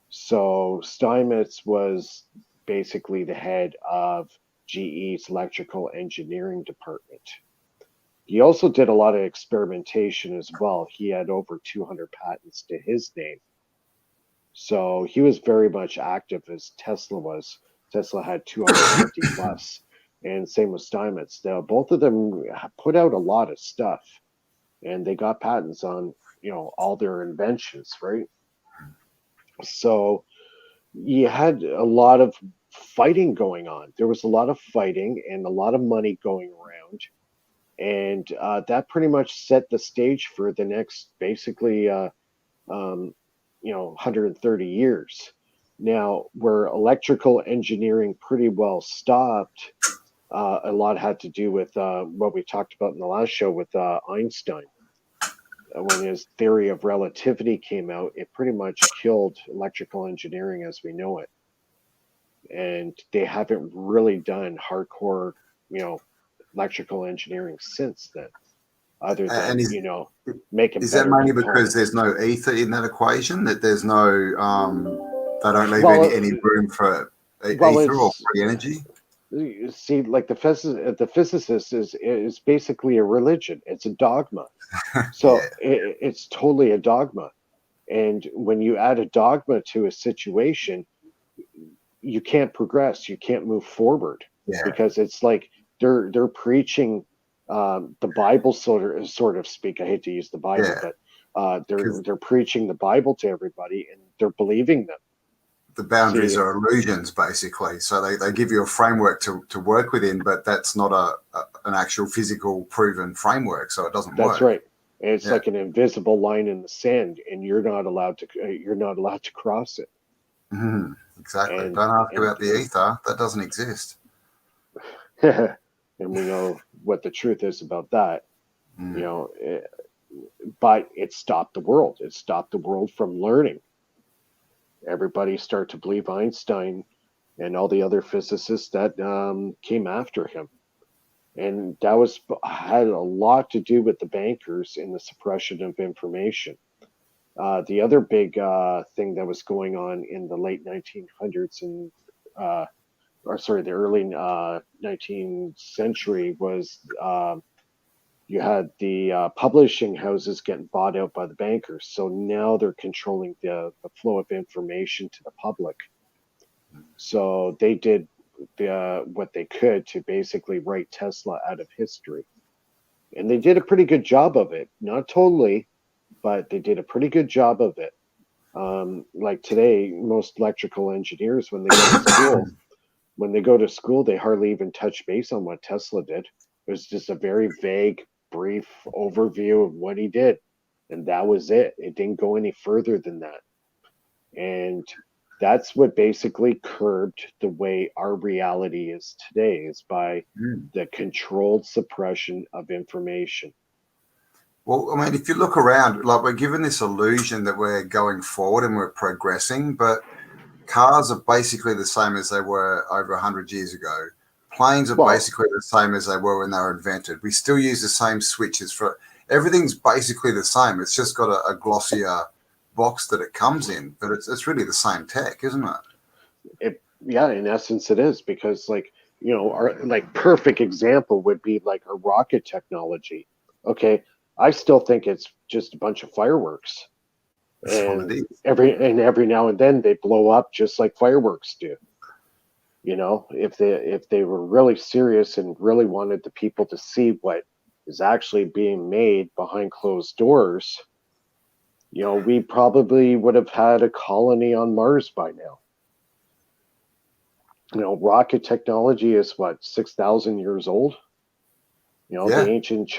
So Steinmetz was basically the head of GE's electrical engineering department. He also did a lot of experimentation as well. He had over 200 patents to his name. So he was very much active as Tesla was. Tesla had 250 plus, and same with Steinmetz. Now, both of them put out a lot of stuff, and they got patents on, you know, all their inventions, right? So you had a lot of fighting going on. There was a lot of fighting and a lot of money going around. And that pretty much set the stage for the next basically, 130 years. Now, where electrical engineering pretty well stopped, a lot had to do with what we talked about in the last show with Einstein. when his theory of relativity came out, it pretty much killed electrical engineering as we know it. And they haven't really done hardcore, electrical engineering since then, other than, making is better that mainly components. because there's no ether in that equation, that there's no, they don't leave any room for ether or free energy? You see, like the physicist is basically a religion. It's a dogma. So it's totally a dogma. And when you add a dogma to a situation, you can't progress. You can't move forward because it's like they're preaching the Bible, sort of speak. I hate to use the Bible, but they're preaching the Bible to everybody, and they're believing them. The boundaries are illusions, basically. So they give you a framework to work within, but that's not an actual physical proven framework, so it doesn't work. That's right. And it's like an invisible line in the sand, and you're not allowed to cross it. Mm-hmm. Exactly. Don't ask about the ether. That doesn't exist. And we know what the truth is about that. But it stopped the world. It stopped the world from learning. Everybody started to believe Einstein and all the other physicists that came after him. And that had a lot to do with the bankers and the suppression of information. The other big thing that was going on in the late 1900s and the early 19th century was you had the publishing houses getting bought out by the bankers. So now they're controlling the flow of information to the public. So they did what they could to basically write Tesla out of history. And they did a pretty good job of it. Not totally, but they did a pretty good job of it. Like today, most electrical engineers, when they go to school, they hardly even touch base on what Tesla did. It was just a very vague, brief overview of what he did. And that was it. It didn't go any further than that. And that's what basically curbed the way our reality is today, is by the controlled suppression of information. Well, I mean, if you look around, like, we're given this illusion that we're going forward and we're progressing, but cars are basically the same as they were over 100 years ago. Planes are basically the same as they were when they were invented. We still use the same switches for everything's basically the same. It's just got a glossier box that it comes in, but it's really the same tech, isn't it? In essence it is, because our perfect example would be like our rocket technology. Okay, I still think it's just a bunch of fireworks, and every now and then they blow up just like fireworks do. If they were really serious and really wanted the people to see what is actually being made behind closed doors, we probably would have had a colony on Mars by now. Rocket technology is 6,000 years old. The ancient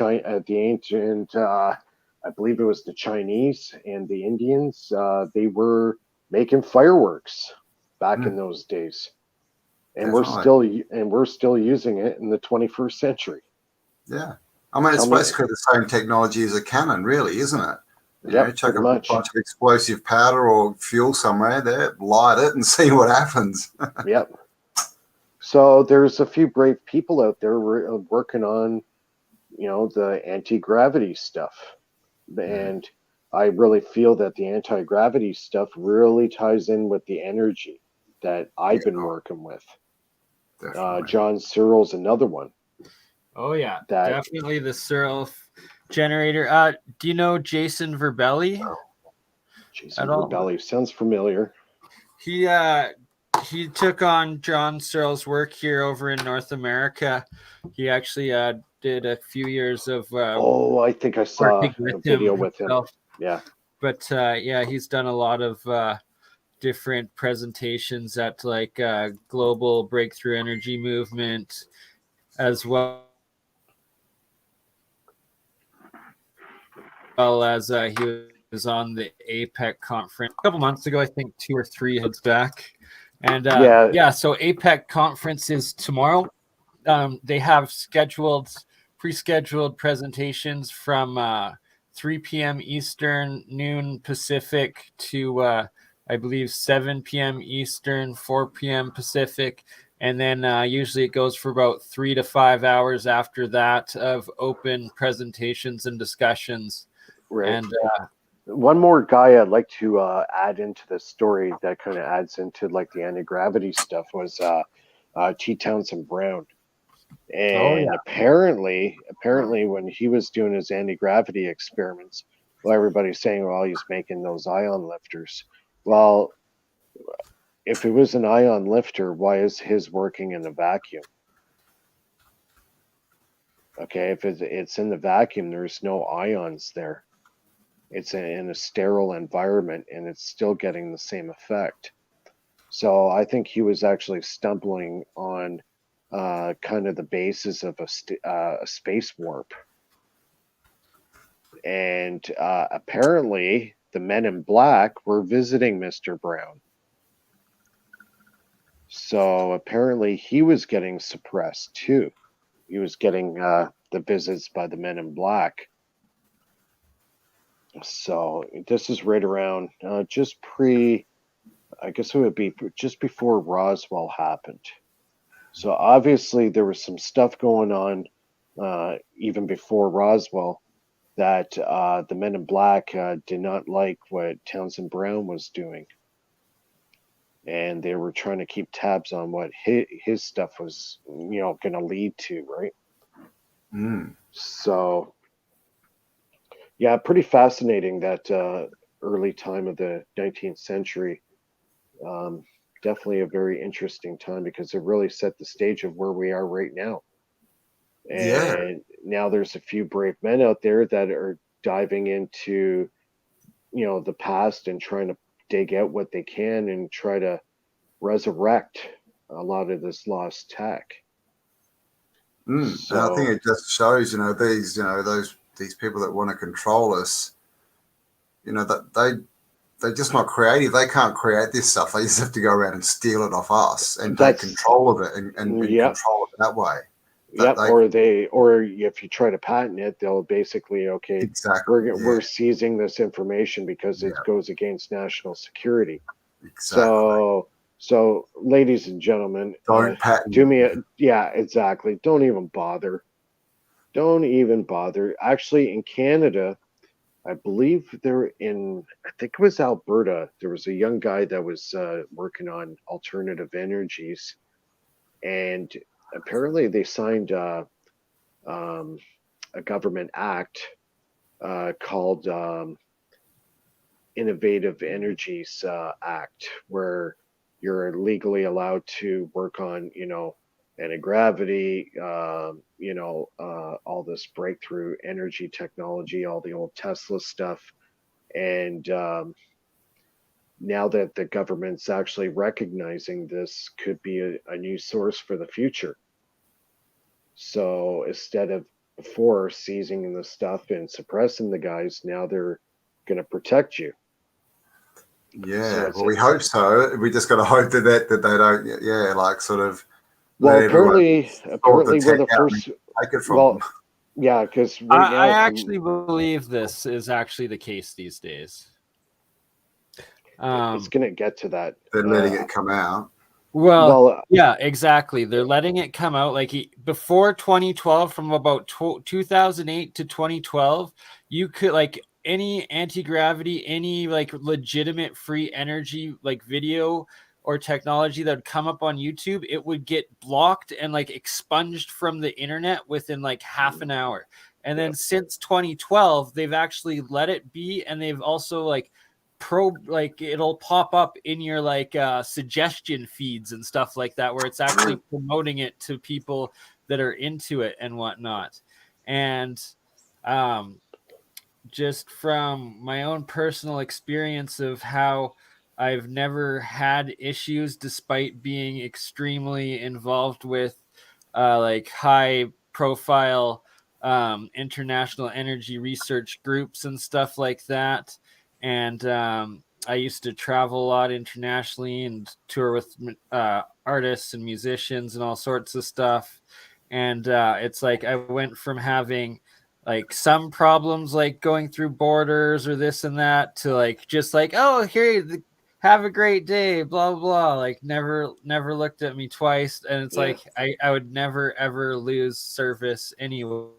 I believe it was the Chinese and the Indians, they were making fireworks back in those days. And we're still using it in the 21st century. Yeah. I mean, it's basically the same technology as a cannon, really, isn't it? Chuck a bunch of explosive powder or fuel somewhere there, light it, and see what happens. Yep. So there's a few brave people out there working on, the anti-gravity stuff. And I really feel that the anti-gravity stuff really ties in with the energy that I've been working with. John Searle's another one. Oh yeah, definitely the Searle generator. Do you know Jason Verbelli? Jason Verbelli sounds familiar. He took on John Searle's work here over in North America. He actually did a few years of I think I saw a video with him. Yeah. But he's done a lot of different presentations at Global Breakthrough Energy Movement as well as he was on the APEC conference a couple months ago, I think 2 or 3 heads back. And so APEC conference is tomorrow. They have pre-scheduled presentations from 3 p.m. Eastern, noon Pacific to I believe 7 p.m. Eastern, 4 p.m. Pacific. And then usually it goes for about 3 to 5 hours after that of open presentations and discussions. Right. And one more guy I'd like to add into the story that kind of adds into like the anti-gravity stuff was T. Townsend Brown. And apparently when he was doing his anti-gravity experiments, well, everybody's saying, well, he's making those ion lifters. Well, if it was an ion lifter, why is his working in a vacuum? Okay, if it's in the vacuum, there's no ions there. It's in a sterile environment, and it's still getting the same effect. So I think he was actually stumbling on kind of the basis of a space warp. And apparently the men in black were visiting Mr. Brown. So apparently he was getting suppressed too. He was getting the visits by the men in black. So this is right around just I guess it would be just before Roswell happened. So obviously there was some stuff going on even before Roswell that the men in black did not like what Townsend Brown was doing. And they were trying to keep tabs on what his stuff was, going to lead to, right? So, yeah, pretty fascinating that early time of the 19th century. Definitely a very interesting time because it really set the stage of where we are right now. And now there's a few brave men out there that are diving into, the past and trying to dig out what they can and try to resurrect a lot of this lost tech. So, I think it just shows, these people that want to control us, that they're just not creative. They can't create this stuff. They just have to go around and steal it off us and take control of it and control it that way. Or if you try to patent it, they'll basically, we're seizing this information because it goes against national security. Exactly. So ladies and gentlemen, don't patent. Exactly. Don't even bother. Actually, in Canada, I believe I think it was Alberta, there was a young guy that was working on alternative energies, and apparently they signed a government act called Innovative Energies Act, where you're legally allowed to work on, anti-gravity, all this breakthrough energy technology, all the old Tesla stuff. And now that the government's actually recognizing this could be a new source for the future. So instead of before seizing the stuff and suppressing the guys, now they're going to protect you. Yeah, well, we hope so. We just got to hope that they don't, like sort of. Well, apparently we're the first. Take it from them. Yeah, because right now I actually believe this is actually the case these days. It's going to get to that. They're letting it come out. Well, yeah, exactly. They're letting it come out. Like before 2012, from about 2008 to 2012, you could any anti-gravity, any legitimate free energy video or technology that would come up on YouTube, it would get blocked and expunged from the internet within half an hour. And then since 2012, they've actually let it be, and they've also it'll pop up in your suggestion feeds and stuff like that, where it's actually promoting it to people that are into it and whatnot. And just from my own personal experience of how I've never had issues despite being extremely involved with high profile international energy research groups and stuff like that. And I used to travel a lot internationally and tour with artists and musicians and all sorts of stuff. And it's I went from having like some problems like going through borders or this and that to like just like, oh, here, have a great day, blah blah. Like never looked at me twice, and it's like I would never ever lose service anywhere.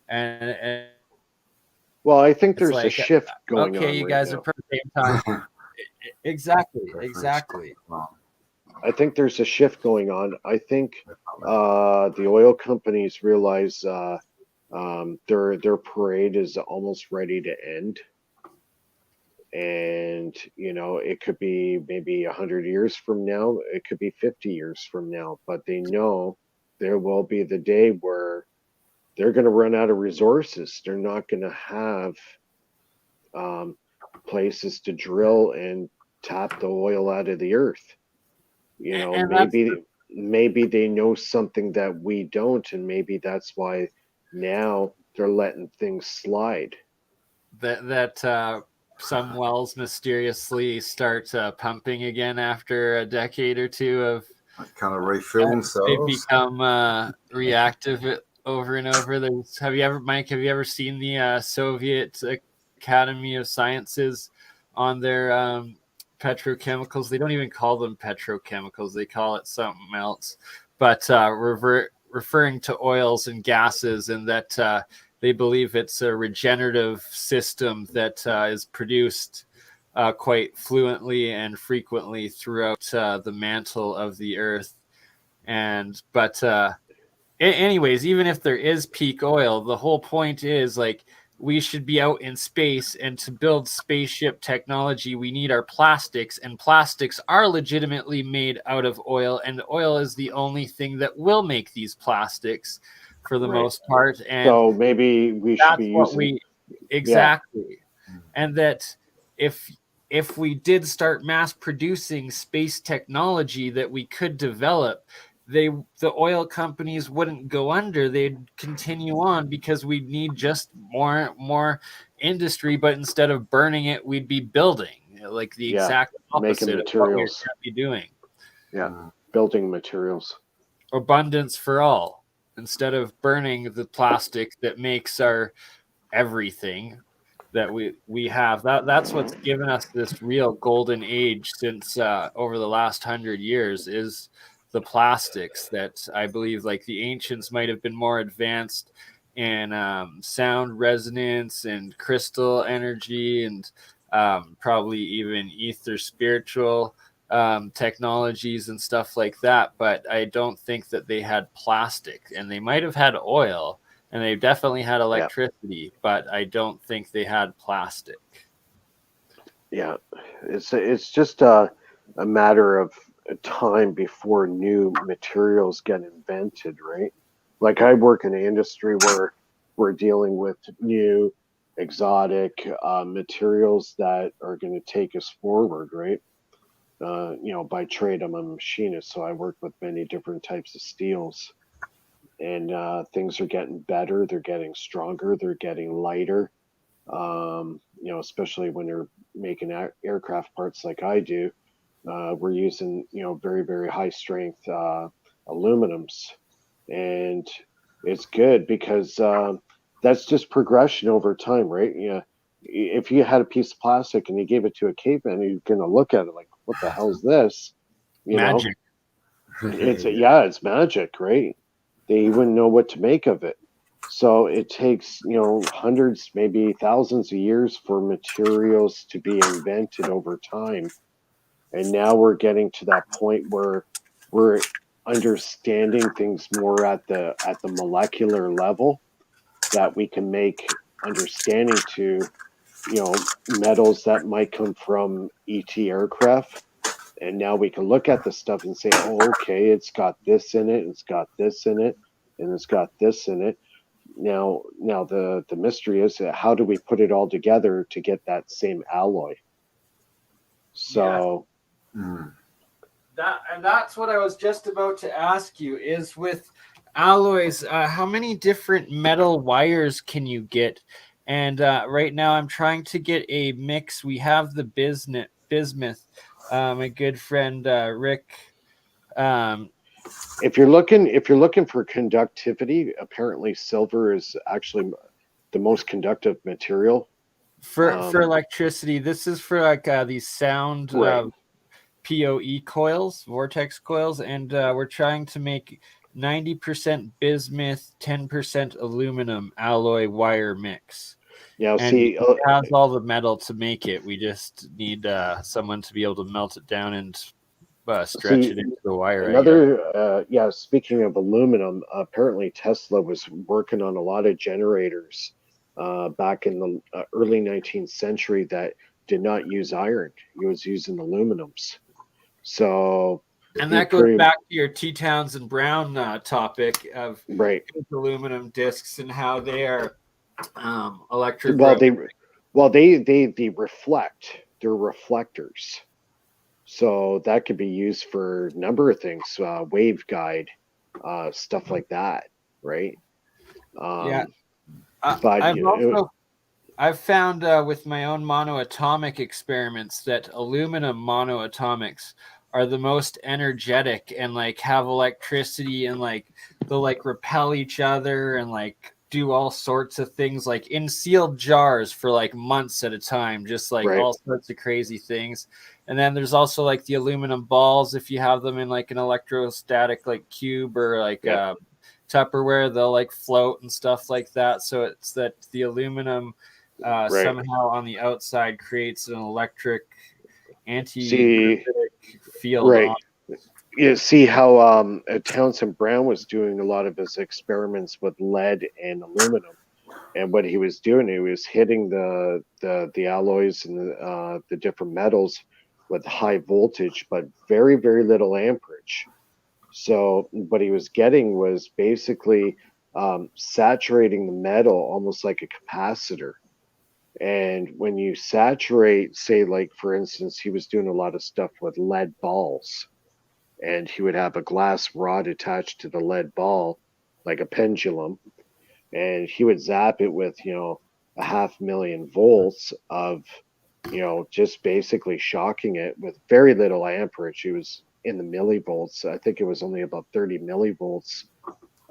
And well, I think it's there's a like, shift going okay, on you right guys now. are perfect same time. Exactly. I think there's a shift going on. I think the oil companies realize their parade is almost ready to end, and you know it could be maybe 100 years from now, it could be 50 years from now, but they know there will be the day where they're going to run out of resources. They're not going to have places to drill and tap the oil out of the earth. You know, And maybe they know something that we don't, and maybe that's why now they're letting things slide. That some wells mysteriously start pumping again after a decade or two of kind of refill they themselves. become reactive over and over. Have you ever seen the Soviet Academy of Sciences on their petrochemicals? They don't even call them petrochemicals, they call it something else, but referring to oils and gases, and that they believe it's a regenerative system that is produced quite fluently and frequently throughout the mantle of the earth. But anyways, even if there is peak oil, the whole point is like we should be out in space, and to build spaceship technology, we need our plastics, and plastics are legitimately made out of oil, and oil is the only thing that will make these plastics for the most part. And so maybe we should be using exactly. And that if we did start mass producing space technology that we could develop, the oil companies wouldn't go under. They'd continue on, because we need just more industry, but instead of burning it, we'd be building, like the exact opposite of what we're currently doing. Building materials. Abundance for all, instead of burning the plastic that makes our everything that we have. That's what's given us this real golden age since over the last 100 years is the plastics. That I believe like the ancients might have been more advanced in sound resonance and crystal energy, and probably even ether spiritual technologies and stuff like that, but I don't think that they had plastic. And they might have had oil, and they definitely had electricity, but I don't think they had plastic. Yeah, it's just a matter of time before new materials get invented, right? Like I work in an industry where we're dealing with new exotic materials that are going to take us forward, right? You know, by trade, I'm a machinist, so I work with many different types of steels, and things are getting better. They're getting stronger. They're getting lighter. You know, especially when you're making aircraft parts like I do, we're using, you know, very, very high strength aluminums, and it's good because that's just progression over time, right? Yeah. If you had a piece of plastic and you gave it to a caveman, you're going to look at it like, what the hell's this? You magic. Know, it's magic, right? They wouldn't know what to make of it. So it takes, you know, hundreds, maybe thousands of years for materials to be invented over time. And now we're getting to that point where we're understanding things more at the molecular level, that we can make understanding to, you know, metals that might come from ET aircraft. And now we can look at the stuff and say, oh, okay, it's got this in it, it's got this in it, and it's got this in it. Now the mystery is, how do we put it all together to get that same alloy? So that's what I was just about to ask you, is with alloys, how many different metal wires can you get? And right now I'm trying to get a mix. We have the bismuth. My good friend Rick If you're looking for conductivity, apparently silver is actually the most conductive material. For electricity, this is for like these sound Right. PoE coils, vortex coils, and we're trying to make 90% bismuth, 10% aluminum alloy wire mix. Yeah, And see, it has all the metal to make it. We just need someone to be able to melt it down and stretch it into the wire. Another, speaking of aluminum, apparently Tesla was working on a lot of generators back in the early 19th century that did not use iron. He was using aluminums. So, and that goes back to your T. Townsend Brown topic of right aluminum discs and how they are electric. Well, they reflect. They're reflectors. So that could be used for a number of things, waveguide, stuff like that, right? Yeah. But I've found with my own monoatomic experiments that aluminum monoatomics are the most energetic and like have electricity and like they'll like repel each other and like do all sorts of things like in sealed jars for like months at a time, just like all sorts of crazy things. And then there's also like the aluminum balls, if you have them in like an electrostatic like cube or like Tupperware, they'll like float and stuff like that. So it's that the aluminum somehow on the outside creates an electric field. Right. You see how Townsend Brown was doing a lot of his experiments with lead and aluminum. And what he was doing, he was hitting the alloys and the different metals with high voltage, but very, very little amperage. So what he was getting was basically saturating the metal almost like a capacitor. And when you saturate, say, like, for instance, he was doing a lot of stuff with lead balls. And he would have a glass rod attached to the lead ball, like a pendulum. And he would zap it with, 500,000 volts of, just basically shocking it with very little amperage. He was in the millivolts. I think it was only about 30 millivolts,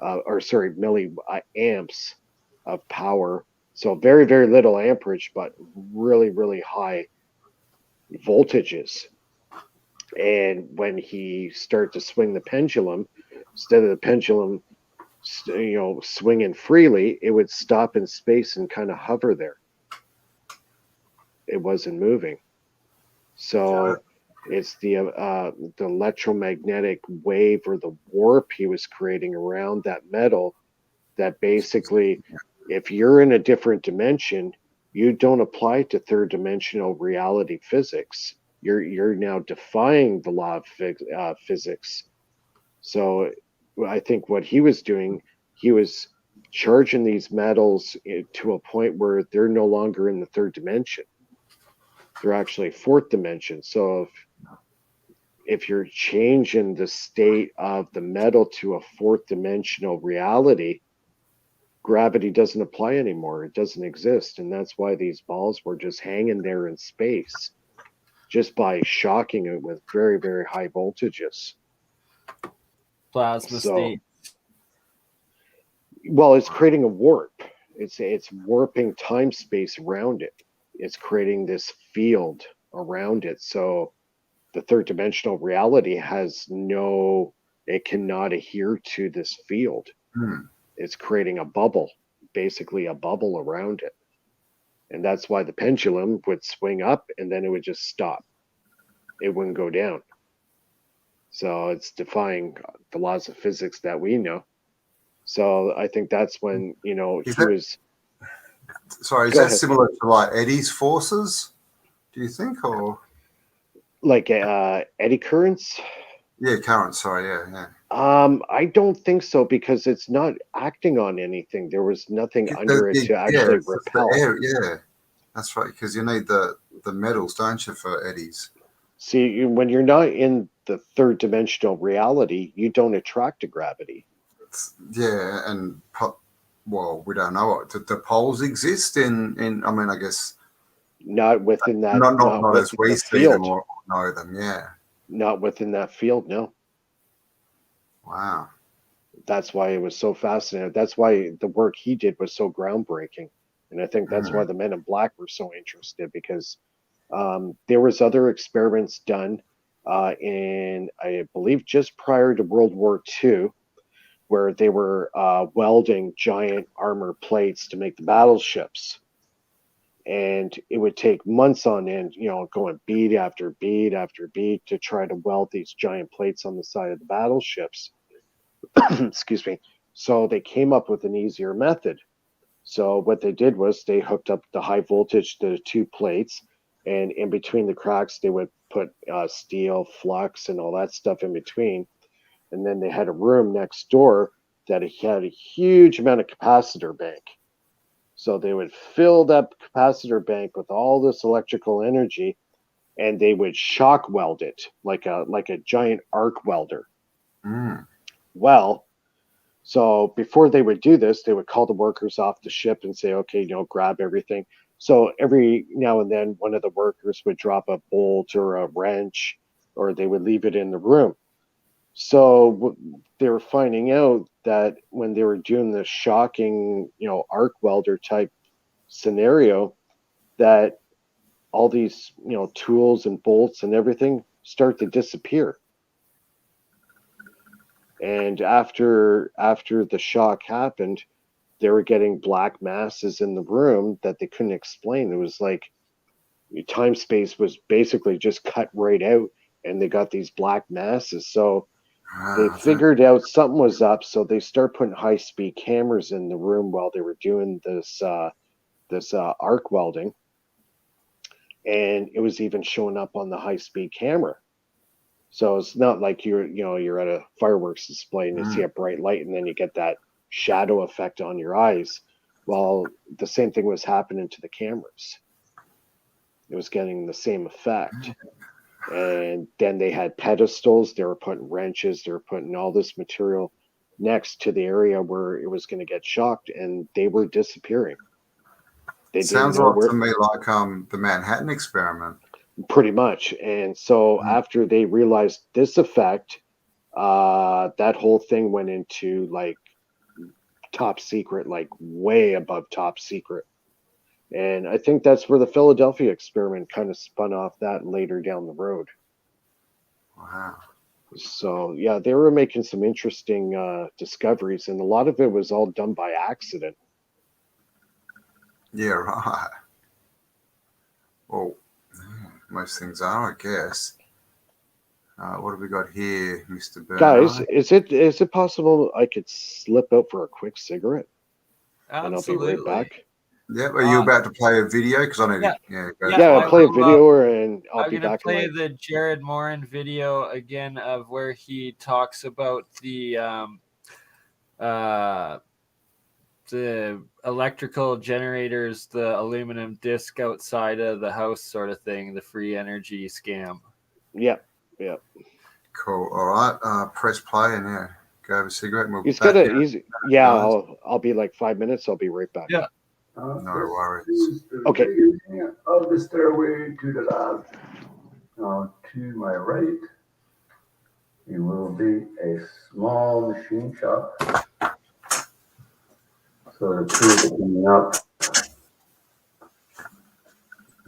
milliamps of power. So very, very little amperage, but really, really high voltages. And when he started to swing the pendulum, instead of the pendulum, swinging freely, it would stop in space and kind of hover there. It wasn't moving. So it's the electromagnetic wave or the warp he was creating around that metal that basically, if you're in a different dimension, you don't apply to third dimensional reality physics. You're now defying the law of physics. So I think what he was doing, he was charging these metals to a point where they're no longer in the third dimension. They're actually fourth dimension. So if you're changing the state of the metal to a fourth dimensional reality, gravity doesn't apply anymore. It doesn't exist. And that's why these balls were just hanging there in space, just by shocking it with very, very high voltages. Plasma state. Well, it's creating a warp. It's warping time space around it. It's creating this field around it. So the third dimensional reality it cannot adhere to this field. It's creating a bubble, basically a bubble around it. And that's why the pendulum would swing up and then it would just stop. It wouldn't go down. So it's defying the laws of physics that we know. So I think that's when, Sorry, is that similar to like Eddy's forces, do you think? Or like eddy currents? Yeah, currents, sorry, yeah. I don't think so, because it's not acting on anything. There was nothing under it to actually repel. Yeah, that's right, because you need the metals, don't you, for eddies? See, when you're not in the third dimensional reality, you don't attract to gravity. Yeah, and we don't know what the poles exist in. I mean, I guess not within that. Not as we see them or know them. Yeah, not within that field. No. Wow. That's why it was so fascinating. That's why the work he did was so groundbreaking. And I think that's why the Men in Black were so interested, because there was other experiments done in, I believe, just prior to World War II, where they were welding giant armor plates to make the battleships. And it would take months on end, going bead after bead after bead to try to weld these giant plates on the side of the battleships. Excuse me. So they came up with an easier method. So what they did was they hooked up the high voltage to the two plates, and in between the cracks, they would put steel, flux, and all that stuff in between. And then they had a room next door that had a huge amount of capacitor bank. So they would fill that capacitor bank with all this electrical energy, and they would shock weld it like a giant arc welder. Well, so before they would do this, they would call the workers off the ship and say, okay, grab everything. So every now and then, one of the workers would drop a bolt or a wrench, or they would leave it in the room. So they were finding out that when they were doing the shocking, arc welder type scenario, that all these, tools and bolts and everything start to disappear. And after the shock happened, they were getting black masses in the room that they couldn't explain. It was like time space was basically just cut right out, and they got these black masses. So they figured out something was up. So they start putting high speed cameras in the room while they were doing this arc welding, and it was even showing up on the high speed camera. So it's not like you're at a fireworks display and you see a bright light and then you get that shadow effect on your eyes. Well, the same thing was happening to the cameras. It was getting the same effect. And then they had pedestals. They were putting wrenches. They were putting all this material next to the area where it was going to get shocked, and they were disappearing. They Sounds didn't know like to me like the Manhattan experiment. Pretty much. And so after they realized this effect, that whole thing went into like top secret, like way above top secret. And I think that's where the Philadelphia experiment kind of spun off that later down the road. Wow. So yeah, they were making some interesting discoveries, and a lot of it was all done by accident. Yeah, right. Well, most things are, I guess. What have we got here, Mr. Bermie? Guys, is it possible I could slip out for a quick cigarette? Absolutely. And I'll be right back. Yeah, are you about to play a video? Because I need to. Yeah, play a video, and I'll be back. I'm going to play the Jared Morin video again of where he talks about the electrical generators, the aluminum disc outside of the house sort of thing, the free energy scam. Yep. Cool. All right. Press play and go have a cigarette. And I'll be like 5 minutes. I'll be right back. Yeah. No worries. Okay. Of the stairway to the lab. Now, to my right, it will be a small machine shop. So the tools are coming up.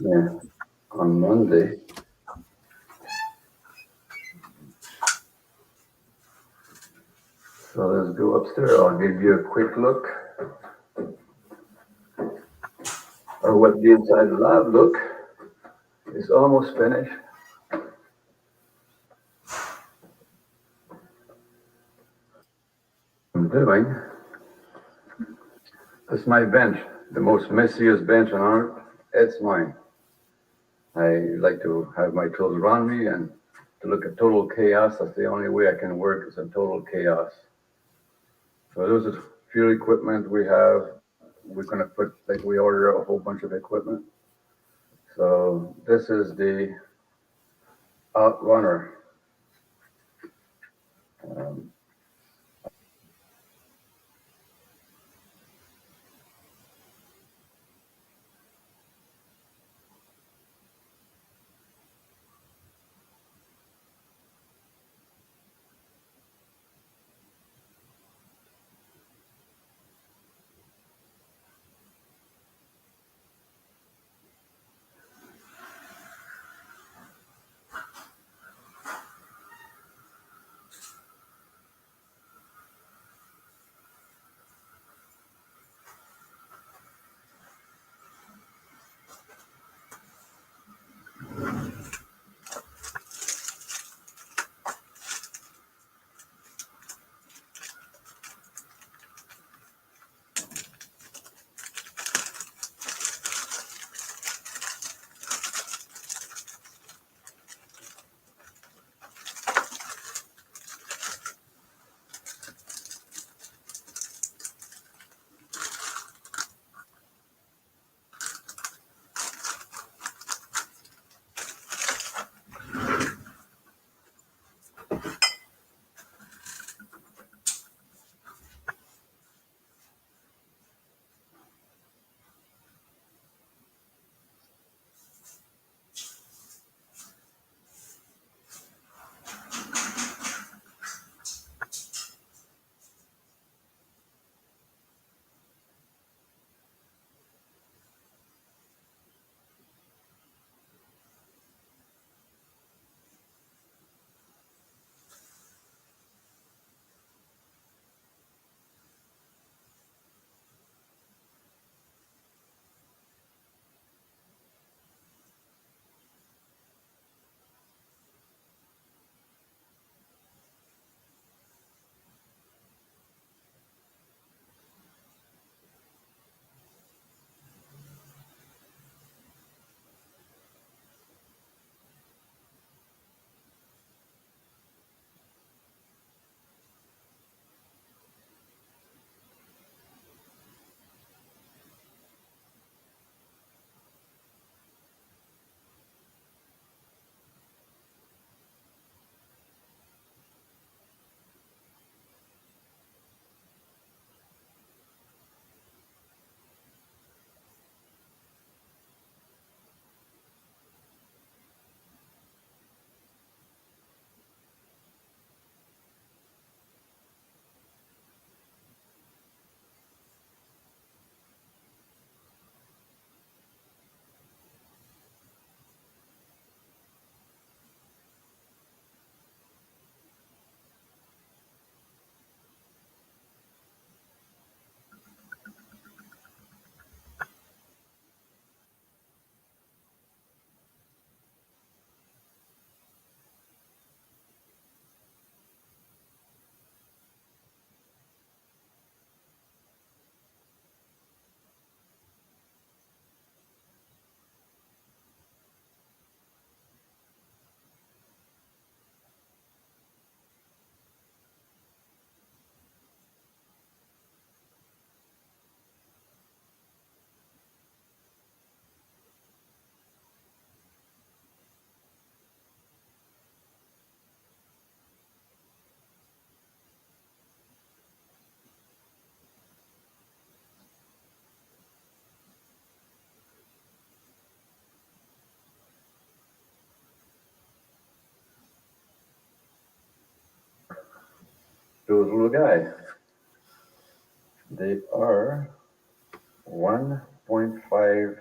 Yeah, on Monday. So let's go upstairs. I'll give you a quick look of what the inside of the lab look. It's almost finished. I'm doing. That's my bench, the most messiest bench on earth. It's mine. I like to have my tools around me and to look at total chaos. That's the only way I can work is in total chaos. So those are a few equipment we have. We're going to put, we order a whole bunch of equipment. So this is the Outrunner. those little guys. They are 1.5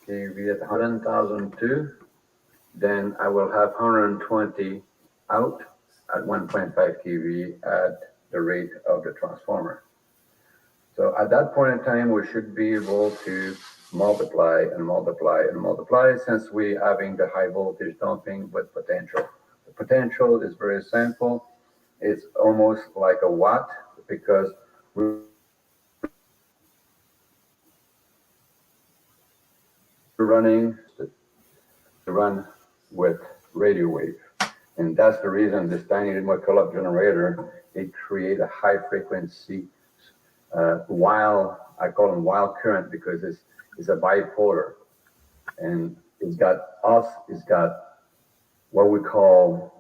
kV at 100,002. Then I will have 120 out at 1.5 kV at the rate of the transformer. So at that point in time, we should be able to multiply and multiply and multiply, since we're having the high voltage dumping with potential. The potential is very simple. It's almost like a watt, because we're running to run with radio wave. And that's the reason this tiny little kilowatt generator, it creates a high frequency I call them wild current, because it's a bipolar. And it's got what we call,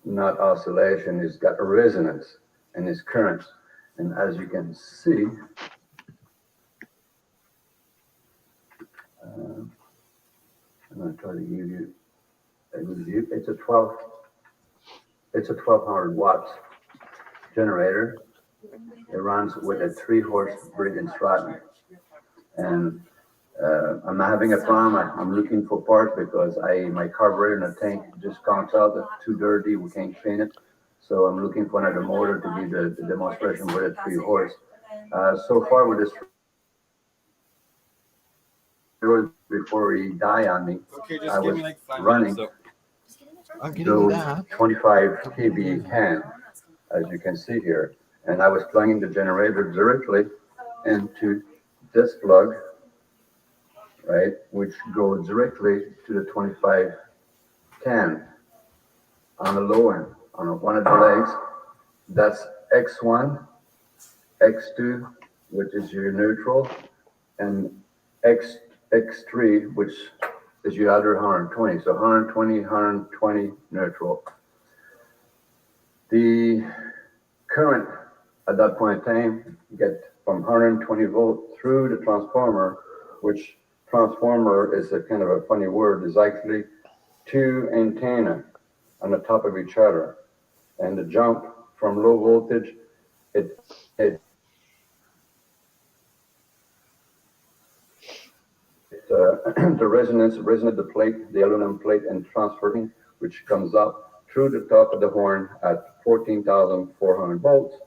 not oscillation, it's got a resonance in its currents. And as you can see, I'm going to try to give you a good view. It's a 1200 watts generator. It runs with a 3-horse Briggs & Stratton. And I'm not having a problem. I'm looking for parts, because my carburetor in the tank just comes out. It's too dirty. We can't clean it. So I'm looking for another motor to give the demonstration with a 3-horse. So far with this, before he die on me, I was running those 25 kV can, as you can see here. And I was plugging the generator directly into this plug, right, which goes directly to the 25 can on the low end, on one of the legs. That's X1, X2, which is your neutral, and X3, which is your other 120. So 120, 120 neutral. The current at that point in time, you get from 120 volt through the transformer, which transformer is a kind of a funny word, is actually 2 antennas on the top of each other. And the jump from low voltage, the resonance, the plate, the aluminum plate, and transferring, which comes up through the top of the horn at 14,400 volts.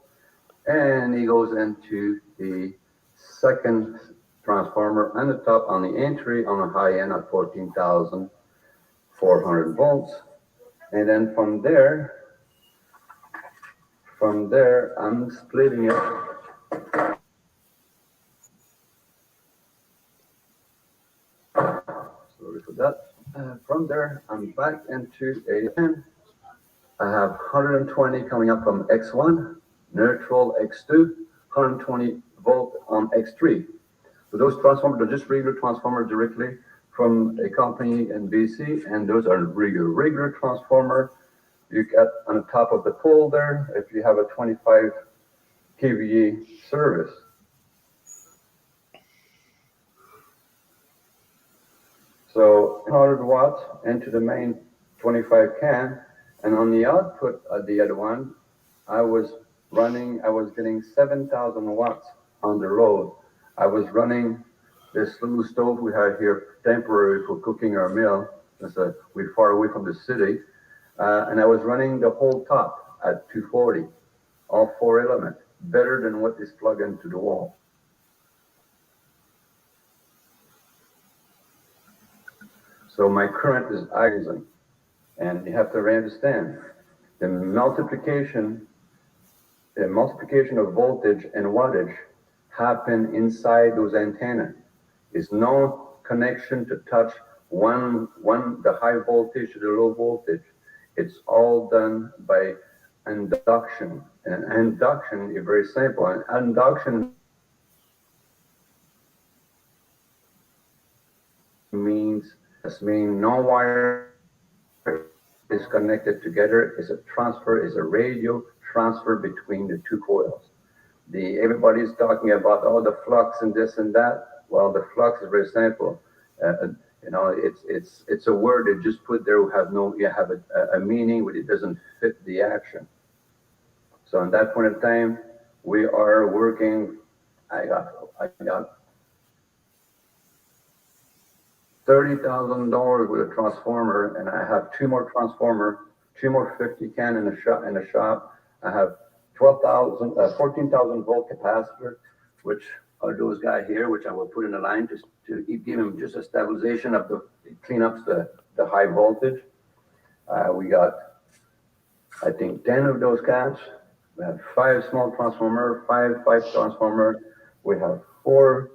And he goes into the second transformer on the top, on the entry, on the high end at 14,400 volts. And then from there, I'm splitting it. Sorry for that. From there, I'm back into I have 120 coming up from X1, neutral X2, 120 volt on X3. So those transformers are just regular transformers directly from a company in BC, and those are regular transformer. You get on the top of the pole there, if you have a 25 kVA service. So 100 watts into the main 25 can, and on the output of the other one, I was getting 7,000 watts on the load. I was running this little stove we have here, temporary for cooking our meal. We're far away from the city. And I was running the whole top at 240, all 4 elements, better than what is plugged into the wall. So my current is rising, and you have to understand the multiplication of voltage and wattage happen inside those antennas. There's no connection to touch the high voltage to the low voltage. It's all done by induction. And induction is very simple. And induction means no wire is connected together. It's a transfer, it's a radio transfer between the two coils. Everybody's talking about the flux and this and that. Well, the flux is very simple. You know, it's a word that just put there have a meaning, but it doesn't fit the action. So at that point in time, we are working. I got $30,000 with a transformer, and I have two more 50 can in the shop. I have 14,000 volt capacitor, which are those guys here, which I will put in the line just to give them just a stabilization of clean up the high voltage. We got, I think, 10 of those cats. We have 5 small transformer, 5 transformer. We have 4,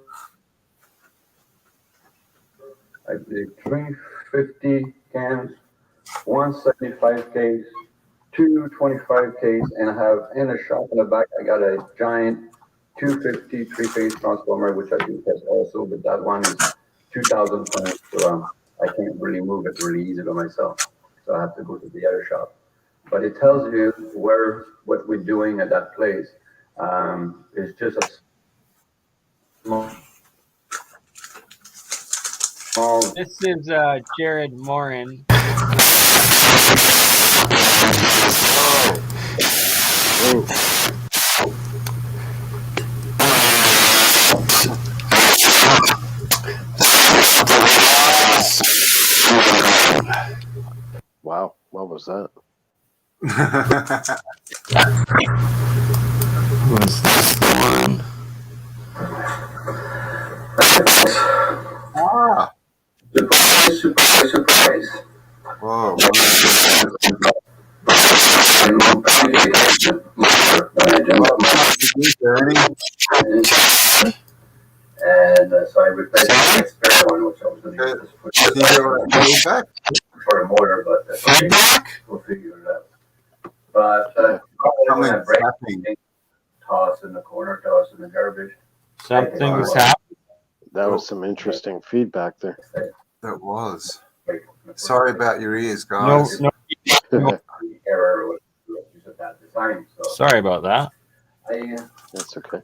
I believe, 350 cans, 175 Ks, 225 Ks, and I have in the shop in the back, I got a giant 250 3-phase transformer, which I do test also, but that one is 2,000 pounds, so I can't really move it really easy by myself. So I have to go to the other shop. But it tells you what we're doing at that place. It's just a small. This is Jared Morin. Wow, what was that? Was this the one? Ah. Surprise. Whoa. And so I replaced the spare one, which I was going to use for a motor, but we'll figure it out. But probably when I break it, toss in the corner, toss in the garbage. Something's happening. That was some interesting feedback there. That was. Sorry about your ears, guys. No. Error was just a bad design. So Sorry about that. That's okay.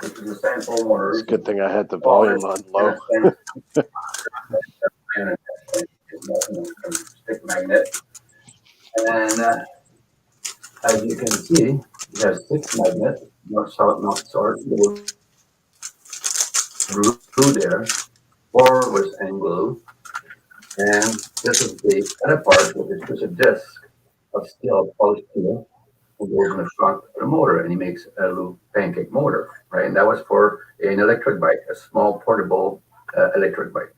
This is a sample motor. It's a good thing I had the volume on low. Stick magnet. And as you can see, there's 6 magnets, not sort, glue there. 4 was end glue. And this is the other part, which is just a disc of steel, polished steel, and goes in the front of the motor, and he makes a little pancake motor, right? And that was for an electric bike, a small portable electric bike.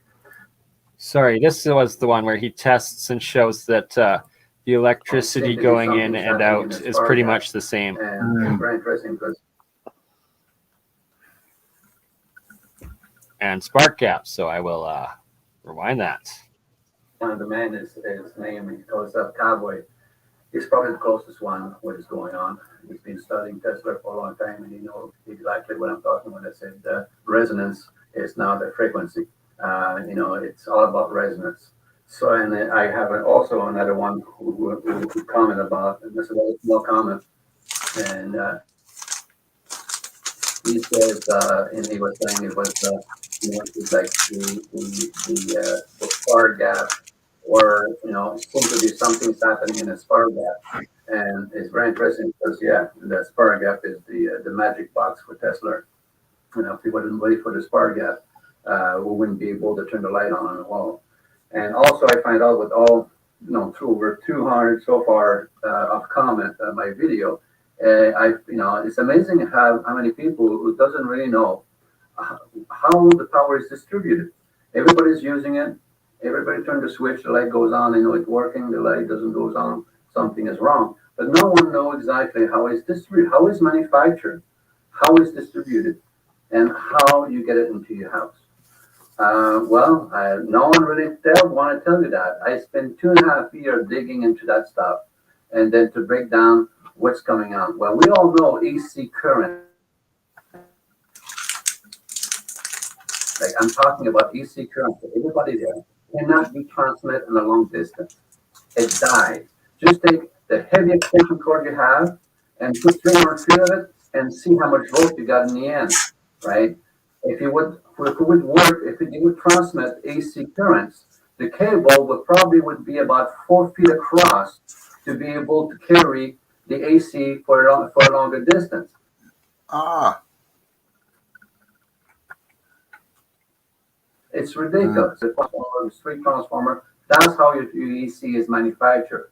Sorry, this was the one where he tests and shows that the electricity going in and out is pretty much the same. And very interesting because and spark gap. So I will rewind that. the man is his name. He calls himself Cowboy. He's probably the closest one what is going on. He's been studying Tesla for a long time, and he knows exactly what I'm talking when I said resonance is now the frequency. It's all about resonance. So, and then I have also another one who comment about, and this is a small comment, and he says, and he was saying it was, it's like the spark gap, or it seems to be something's happening in the spark gap, and it's very interesting because the spark gap is the magic box for Tesla. If we wouldn't wait for the spark gap, we wouldn't be able to turn the light on the wall. And also, I find out with all, through over 200 so far of comment on my video, it's amazing how many people who doesn't really know how the power is distributed. Everybody's using it. Everybody turns the switch, the light goes on, it's working, the light doesn't go on, something is wrong. But no one knows exactly how it's distributed, how it's manufactured, how it's distributed, and how you get it into your house. No one really want to tell you that. I spent 2.5 years digging into that stuff, and then to break down what's coming out. Well, we all know AC current. Like I'm talking about AC current. Everybody there cannot be transmitted in a long distance. It dies. Just take the heavy extension cord you have and put 300 feet of it and see how much volt you got in the end, right? if it would work, if it would transmit AC currents, the cable would be about 4 feet across to be able to carry the AC for a longer distance. Ah. It's ridiculous. A street transformer, that's how your AC is manufactured.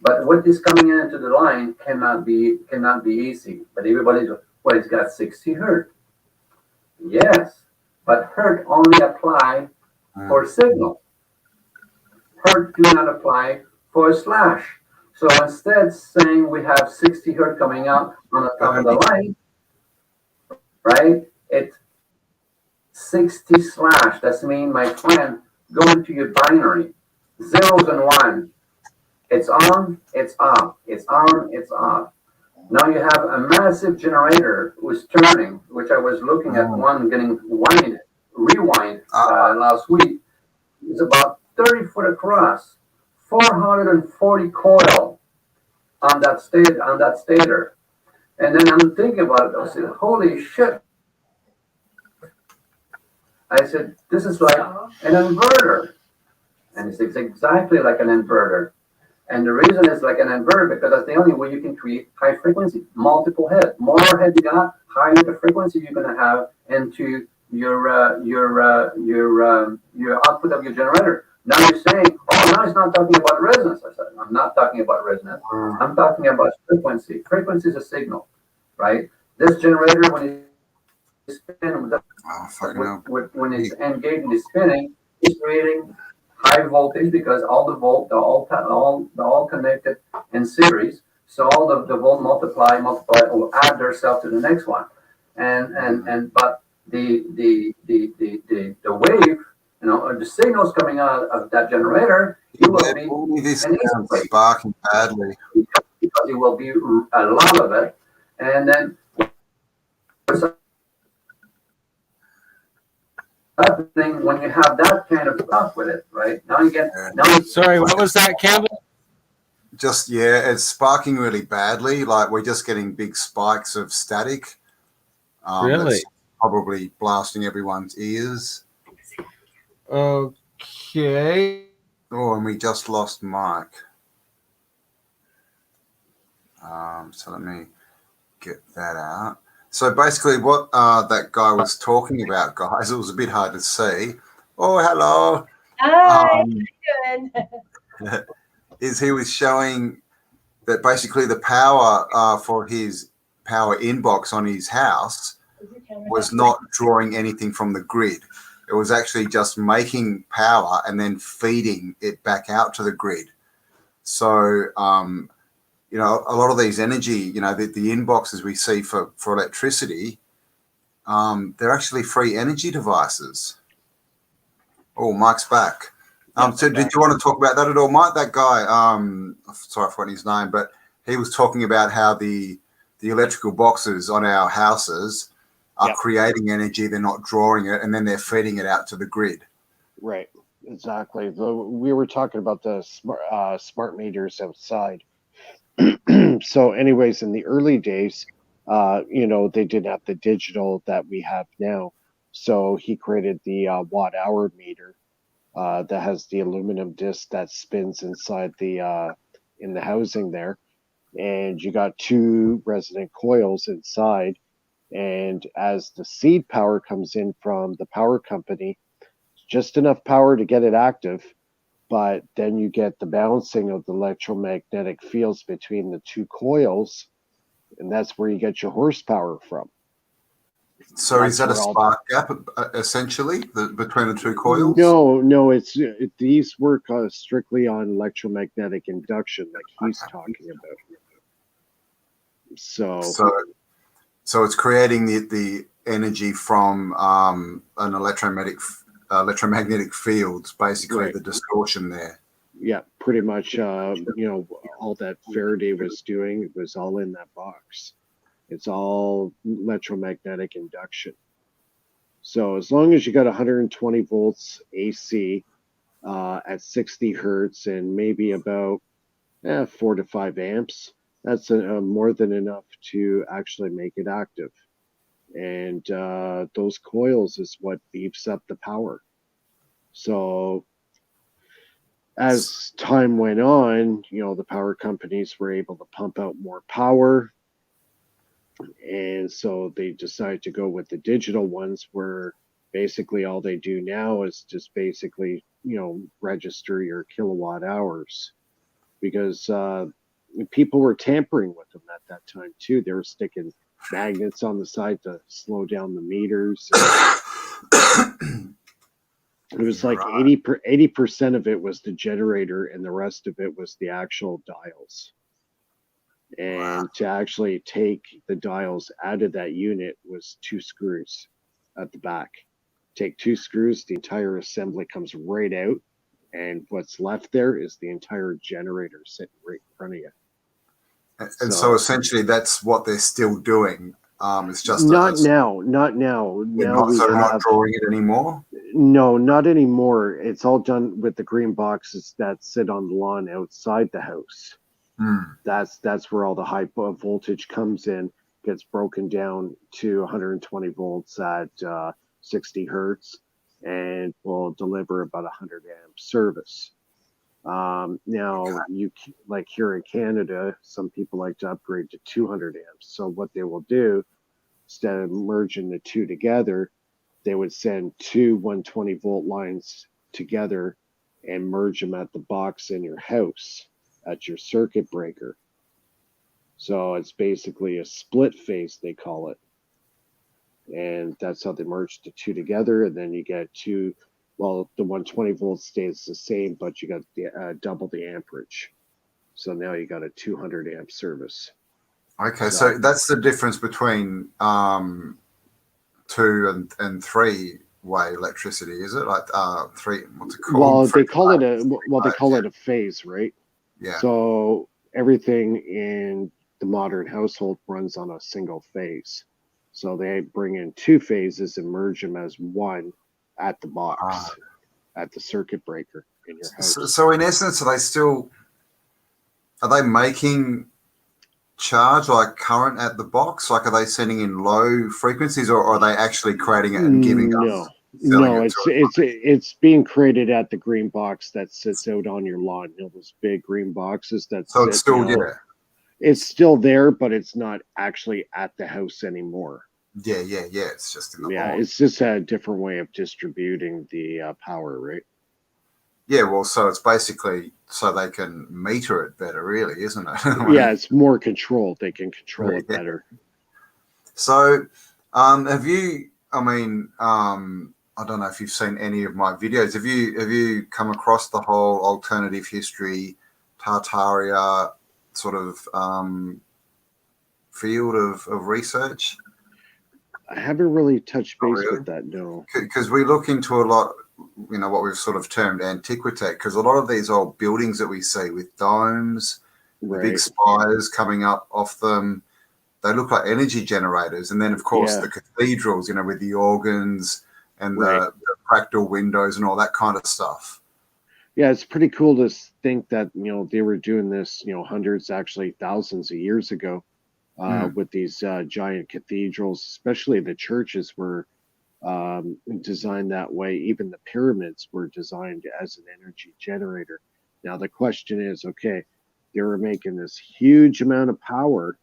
But what is coming into the line cannot be AC. But everybody's, well, it's got 60 hertz. Yes, but hertz only apply for signal. Hertz do not apply for a slash. So instead, saying we have 60 hertz coming out on the top of the line, right? It's 60 slash. That's mean, my friend, go into your binary, zeros and ones. It's on, it's off. It's on, it's off. Now you have a massive generator who's turning, which I was looking at one getting rewind last week. It's about 30 foot across, 440 coil on that stator. And then I'm thinking about it. I said, holy shit. I said, this is like an inverter. And it's exactly like an inverter. And the reason it's like an inverter because that's the only way you can create high frequency, multiple heads. More head you got, higher the frequency you're going to have into your output of your generator. Now you're saying, oh, now it's not talking about resonance. I said, I'm not talking about resonance. I'm talking about frequency. Frequency is a signal, right? This generator, when it's spinning, when it's engaged and it's spinning, it's creating high voltage because all the volt, they're all connected in series. So all the volt multiply will add themselves to the next one. But the wave, or the signals coming out of that generator, it will be this sparking badly because it will be a lot of it, and then happening when you have that kind of stuff with it, right? Now you get. Sorry, what was that, Cambell? Just it's sparking really badly. Like we're just getting big spikes of static. Really? That's probably blasting everyone's ears. Okay. Oh, and we just lost Mike. So let me get that out. So basically what that guy was talking about, guys, it was a bit hard to see. Oh, hello. Hi, how you doing? Is he was showing that basically the power for his power inbox on his house was not drawing anything from the grid. It was actually just making power and then feeding it back out to the grid. So, a lot of these energy, the inboxes we see for electricity, they're actually free energy devices. Oh, Mike's back. So did you want to talk about that at all, Mike? That guy, sorry, I forgot his name, but he was talking about how the electrical boxes on our houses are creating energy, they're not drawing it, and then they're feeding it out to the grid. Right, exactly. We were talking about the smart meters outside. So anyways, in the early days, they didn't have the digital that we have now. So he created the watt hour meter that has the aluminum disc that spins inside in the housing there. And you got 2 resonant coils inside. And as the seed power comes in from the power company, just enough power to get it active, but then you get the balancing of the electromagnetic fields between the 2 coils, and that's where you get your horsepower from. So is that a spark gap, essentially, between the 2 coils? No, these work strictly on electromagnetic induction, like he's talking about. So it's creating the energy from an electromagnetic fields, basically, right. The distortion there. Yeah, pretty much. All that Faraday was doing was all in that box. It's all electromagnetic induction. So as long as you got 120 volts AC at 60 hertz and maybe about 4 to 5 amps, that's more than enough to actually make it active. and those coils is what beefs up the power. So as time went on, the power companies were able to pump out more power, and so they decided to go with the digital ones, where basically all they do now is just basically register your kilowatt hours, because people were tampering with them at that time too. They were sticking magnets on the side to slow down the meters. It was like 80% of it was the generator, and the rest of it was the actual dials. And to actually take the dials out of that unit was 2 screws at the back. Take 2 screws, the entire assembly comes right out, and what's left there is the entire generator sitting right in front of you. And so essentially that's what they're still doing. It's just not now. Now they're not drawing it anymore. No, not anymore. It's all done with the green boxes that sit on the lawn outside the house. That's where all the high voltage comes in, gets broken down to 120 volts at 60 hertz, and will deliver about 100 amp service. Now, like here in Canada, some people like to upgrade to 200 amps. So what they will do, instead of merging the two together, they would send 2 120 volt lines together and merge them at the box in your house at your circuit breaker. So it's basically a split phase, they call it. And that's how they merge the two together. And then you get the 120 volts stays the same, but you got the double the amperage. So now you got a 200 amp service. Okay, so that's the difference between 2 and 3 way electricity, is it? Like 3? What's it called? Well, they call it a phase, right? Yeah. So everything in the modern household runs on a single phase. So they bring in 2 phases and merge them as one at the box, at the circuit breaker in your house. So in essence, are they making charge, like current at the box? Like, are they sending in low frequencies, or are they actually creating it and giving us? No, it's being created at the green box that sits out on your lawn. Those big green boxes that. So it's still there. It's still there, but it's not actually at the house anymore. Yeah. It's just in the lawn. It's just a different way of distributing the power, right? Yeah, well, so it's basically so they can meter it better, really, isn't it? Yeah, it's more controlled. They can control it better. So, have you? I mean, I don't know if you've seen any of my videos. Have you come across the whole alternative history, Tartaria sort of field of research? I haven't really touched base with that, no. Because we look into a lot, what we've sort of termed antiquitech, because a lot of these old buildings that we see with domes, the big spires coming up off them, they look like energy generators. And then, of course, the cathedrals, with the organs and the fractal windows and all that kind of stuff. Yeah, it's pretty cool to think that, they were doing this, hundreds, actually thousands of years ago. With these giant cathedrals, especially the churches were designed that way. Even the pyramids were designed as an energy generator. Now the question is, okay, they were making this huge amount of power,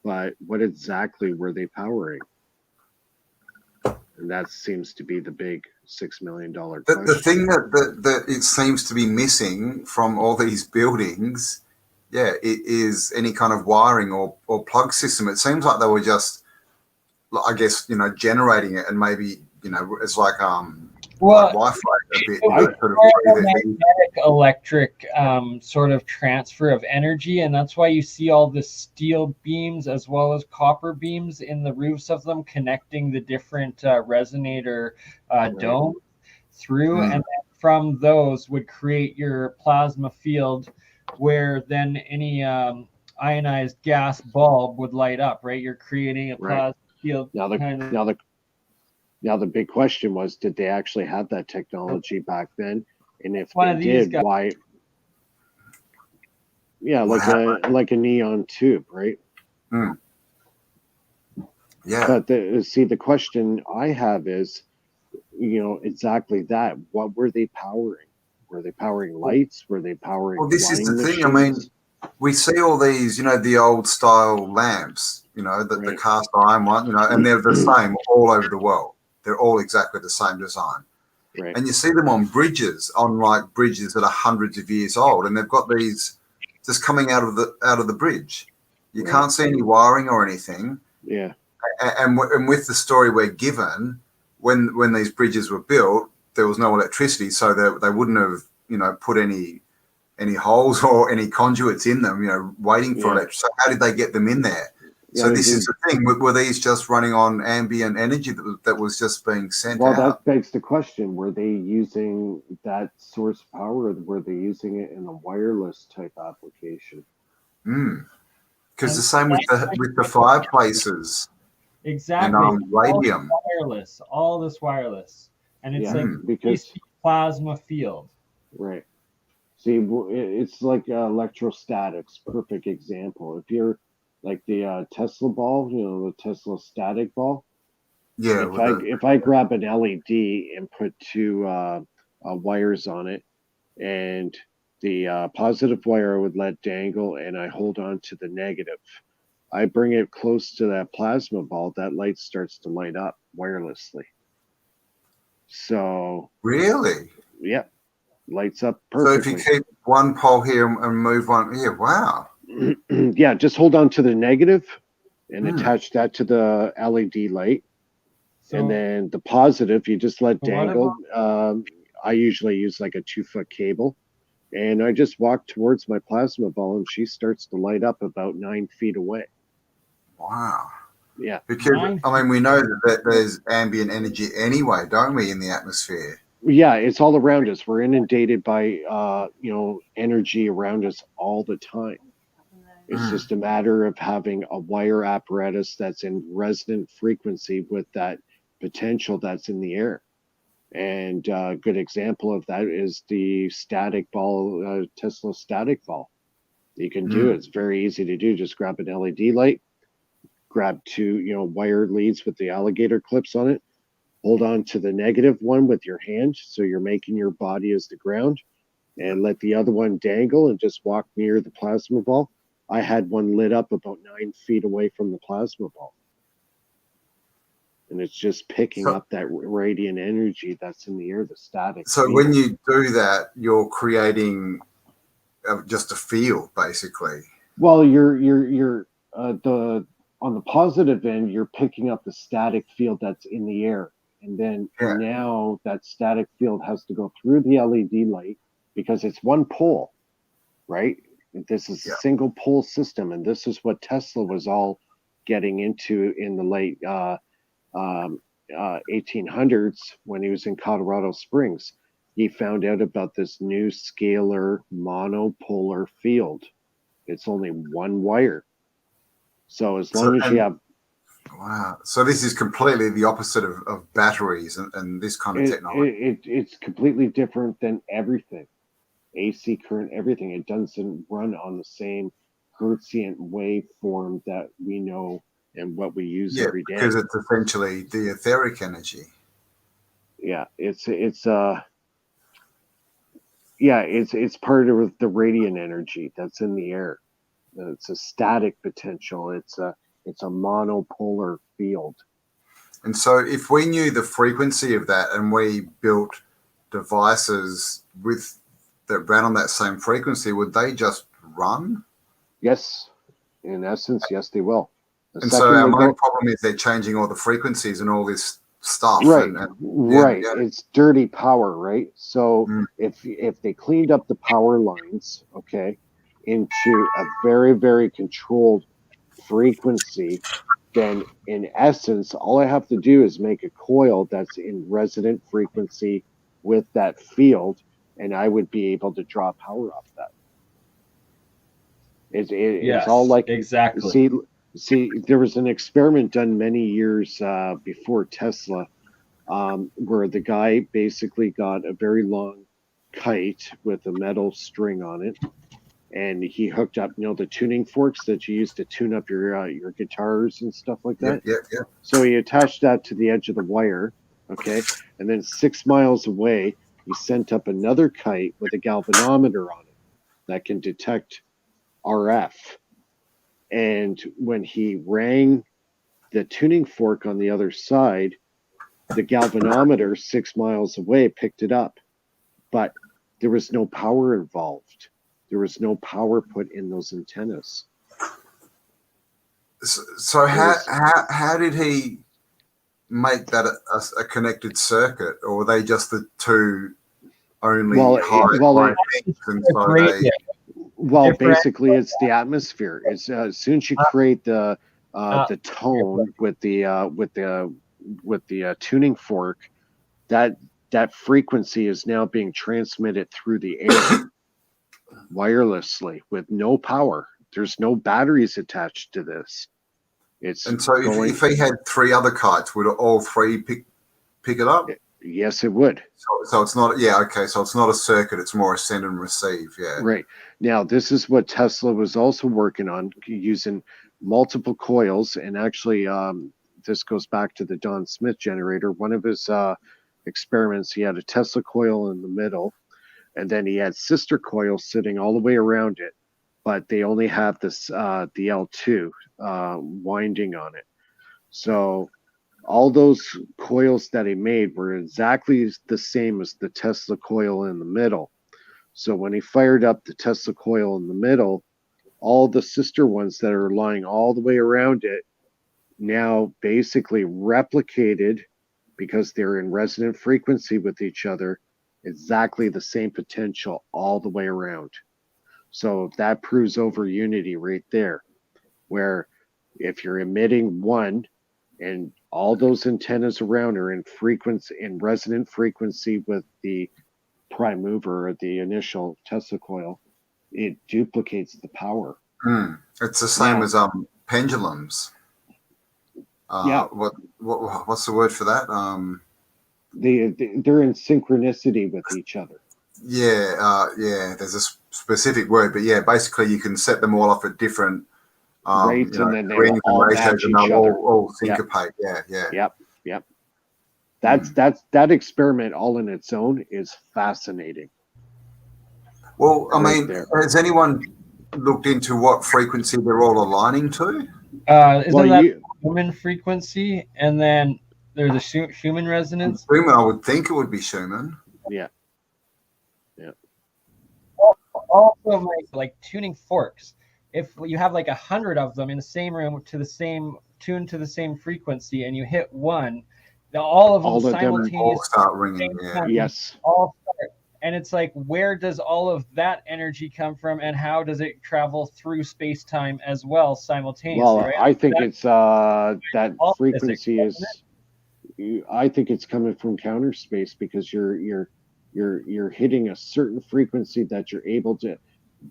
but what exactly were they powering? And that seems to be the big $6 million question. The thing that it seems to be missing from all these buildings, it is any kind of wiring or plug system. It seems like they were just, I guess, generating it, and maybe, it's like like Wi-Fi a bit. Magnetic electric sort of transfer of energy, and that's why you see all the steel beams as well as copper beams in the roofs of them connecting the different resonator dome through, and then from those would create your plasma field, where then any ionized gas bulb would light up, right? You're creating a plasma field. Now the big question was, did they actually have that technology back then? And if they did, why? Yeah, like a neon tube, right? Yeah. But the question I have is, exactly that. What were they powering? Were they powering lights? Were they powering Well, this is flying the thing. machines? We see all these, the old style lamps, the Right. cast iron one, and they're the same all over the world. They're all exactly the same design. Right. And you see them on bridges, bridges that are hundreds of years old, and they've got these just coming out of the bridge. You Right. can't see any wiring or anything. Yeah. And with the story we're given, when these bridges were built, there was no electricity, so they wouldn't have put any holes or any conduits in them, waiting for electricity. So how did they get them in there? Yeah, So this is the thing. Were these just running on ambient energy that was just being sent out? Well, that begs the question: were they using that source power, or were they using it in a wireless type application? Because the same with the fireplaces. Exactly. And radium. All this wireless. And it's because AC plasma field. Right. See, it's like electrostatics. Perfect example. If you're like the Tesla ball, the Tesla static ball. Yeah. If I grab an LED and put two wires on it, and the positive wire I would let dangle, and I hold on to the negative. I bring it close to that plasma ball, that light starts to light up wirelessly. So really, yeah, lights up perfectly. So if you keep one pole here and move one, wow. Yeah, just hold on to the negative and attach that to the LED light, and then the positive you just let dangle. I usually use like a 2-foot cable, and I just walk towards my plasma ball, and she starts to light up about 9 feet away. Wow. Yeah. Because we know that there's ambient energy anyway, don't we, in the atmosphere? Yeah, it's all around us. We're inundated by energy around us all the time. It's just a matter of having a wire apparatus that's in resonant frequency with that potential that's in the air. And a good example of that is the static ball, Tesla static ball. You can do it. It's very easy to do. Just grab an LED light, grab two, wire leads with the alligator clips on it. Hold on to the negative one with your hand, so you're making your body as the ground, and let the other one dangle and just walk near the plasma ball. I had one lit up about 9 feet away from the plasma ball. And it's just picking up that radiant energy that's in the air, the static. So field. when you do that, you're creating just a field, basically. Well, you're on the positive end, you're picking up the static field that's in the air. And then now that static field has to go through the LED light because it's one pole, right? This is a single pole system. And this is what Tesla was all getting into in the late 1800s when he was in Colorado Springs. He found out about this new scalar monopolar field. It's only one wire. So as long as you have... Wow. So this is completely the opposite of batteries and this kind of technology. It's completely different than everything. AC current, everything. It doesn't run on the same Hertzian waveform that we know and what we use every day. Because it's essentially the etheric energy. Yeah, it's part of the radiant energy that's in the air. It's a static potential. It's a monopolar field. And so if we knew the frequency of that and we built devices that ran on that same frequency, would they just run? Yes. In essence, yes, they will. And so our main problem is they're changing all the frequencies and all this stuff. Right. It's dirty power, right? So if they cleaned up the power lines, into a very, very controlled frequency, then in essence, all I have to do is make a coil that's in resonant frequency with that field, and I would be able to draw power off that. It's all like exactly. See, there was an experiment done many years before Tesla, where the guy basically got a very long kite with a metal string on it, and he hooked up, the tuning forks that you use to tune up your guitars and stuff like that. Yeah. So he attached that to the edge of the wire, okay, and then 6 miles away, he sent up another kite with a galvanometer on it that can detect RF. And when he rang the tuning fork on the other side, the galvanometer 6 miles away picked it up, but there was no power involved. There was no power put in those antennas. So how did he make that a connected circuit, or were they just the two only high things? And so basically, it's the atmosphere. It's as soon as you create the tone with the tuning fork, that frequency is now being transmitted through the air wirelessly with no power. There's no batteries attached to this. And so if he had 3 other kites, would all 3 pick it up? Yes, it would. So it's not, so it's not a circuit, it's more a send and receive, Right. Now, this is what Tesla was also working on, using multiple coils, and actually this goes back to the Don Smith generator. One of his experiments, he had a Tesla coil in the middle, and then he had sister coils sitting all the way around it, but they only have this the L2 winding on it. So all those coils that he made were exactly the same as the Tesla coil in the middle. So when he fired up the Tesla coil in the middle, all the sister ones that are lying all the way around it now basically replicated, because they're in resonant frequency with each other, exactly the same potential all the way around. So that proves over unity right there, where if you're emitting one and all those antennas around are in resonant frequency with the prime mover or the initial Tesla coil, it duplicates the power. It's the same as pendulums. What's the word for that? They're in synchronicity with each other. There's a specific word, but basically you can set them all off at different rates, and then they all match each other. All syncopate. Yep. That experiment all in its own is fascinating. Well, I mean, has anyone looked into what frequency they're all aligning to? Isn't that human frequency, and then there's a Schumann resonance? Schumann, I would think it would be Schumann. Yeah. Also, like tuning forks. If you have like 100 of them in the same room tuned to the same frequency, and you hit one, all of them simultaneously all start ringing. Yes. All start. And it's like, where does all of that energy come from, and how does it travel through space-time as well simultaneously? Well, right? I think it's that frequency is. I think it's coming from counter space, because you're hitting a certain frequency that you're able to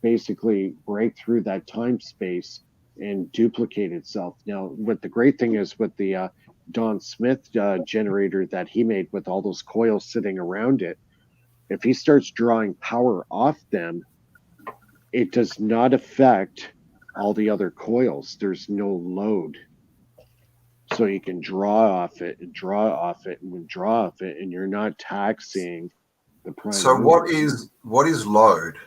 basically break through that time space and duplicate itself. Now, what the great thing is with the Don Smith generator that he made with all those coils sitting around it, if he starts drawing power off them, it does not affect all the other coils. There's no load. So you can draw off it and draw off it and draw off it, and you're not taxing the prime. So what is load?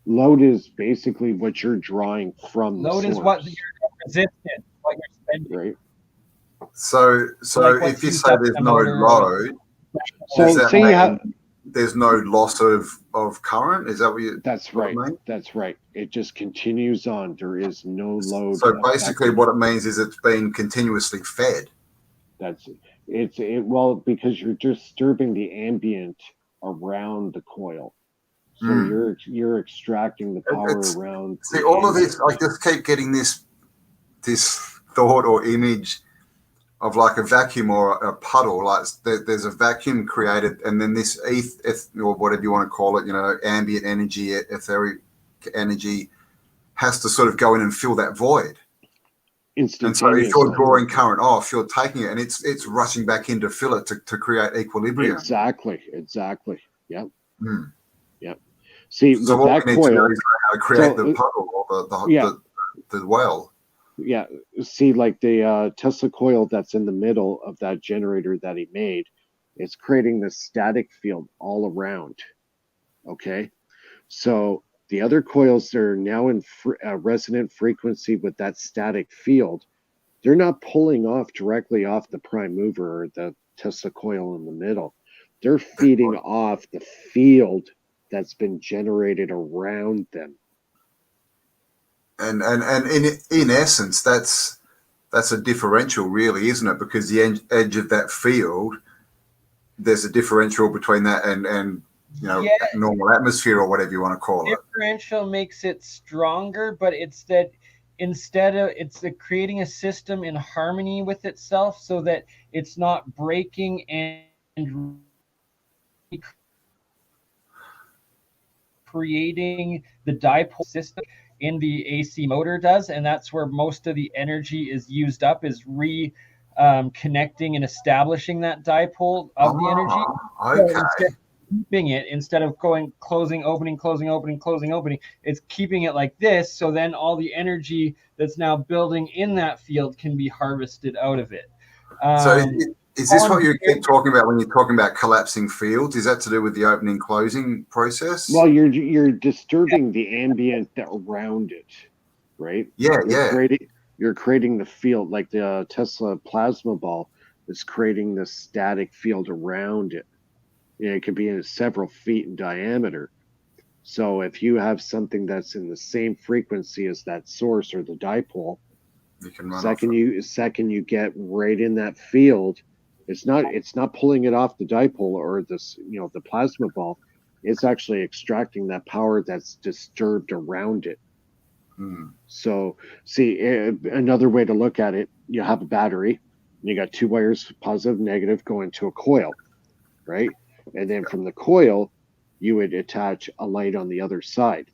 Load is basically what you're drawing from load the source. Is what your resistance, what you're spending. Right. So like if you say there's no load, so say there's no loss of current. Is that what you? That's right. That's right. It just continues on. There is no load. So basically, what it means is it's been continuously fed. That's it. Well, because you're disturbing the ambient around the coil. So you're extracting the power around. See, all of this, I just keep getting this thought or image of like a vacuum or a puddle. Like there's a vacuum created, and then this or whatever you want to call it, ambient energy, etheric energy, has to sort of go in and fill that void. And so if you're drawing current off, you're taking it, and it's rushing back in to fill it to create equilibrium. Exactly. Yep. Yep. See, so with that coil, create the puddle or the well. Yeah, see, like the Tesla coil that's in the middle of that generator that he made, it's creating this static field all around. Okay, so the other coils that are now in resonant frequency with that static field, they're not pulling off directly off the prime mover or the Tesla coil in the middle. They're feeding off the field that's been generated around them. And in essence, that's a differential, really, isn't it? Because the edge of that field, there's a differential between that and normal atmosphere or whatever you want to call it. Differential makes it stronger, but it's that instead of creating a system in harmony with itself, so that it's not breaking and creating the dipole system in the AC motor does, and that's where most of the energy is used up, is connecting and establishing that dipole of the energy. Okay. So instead of going closing, opening, it's keeping it like this, so then all the energy that's now building in that field can be harvested out of it. So is this what you keep talking about when you're talking about collapsing fields? Is that to do with the opening closing process? Well, you're disturbing the ambient around it, right? You're creating the field, like the Tesla plasma ball is creating the static field around it. It could be in several feet in diameter. So if you have something that's in the same frequency as that source or the dipole, second you get right in that field, it's not pulling it off the dipole or the plasma ball. It's actually extracting that power that's disturbed around it. So see, another way to look at it, you have a battery, and you got two wires, positive, negative, going to a coil, right? And then from the coil, you would attach a light on the other side.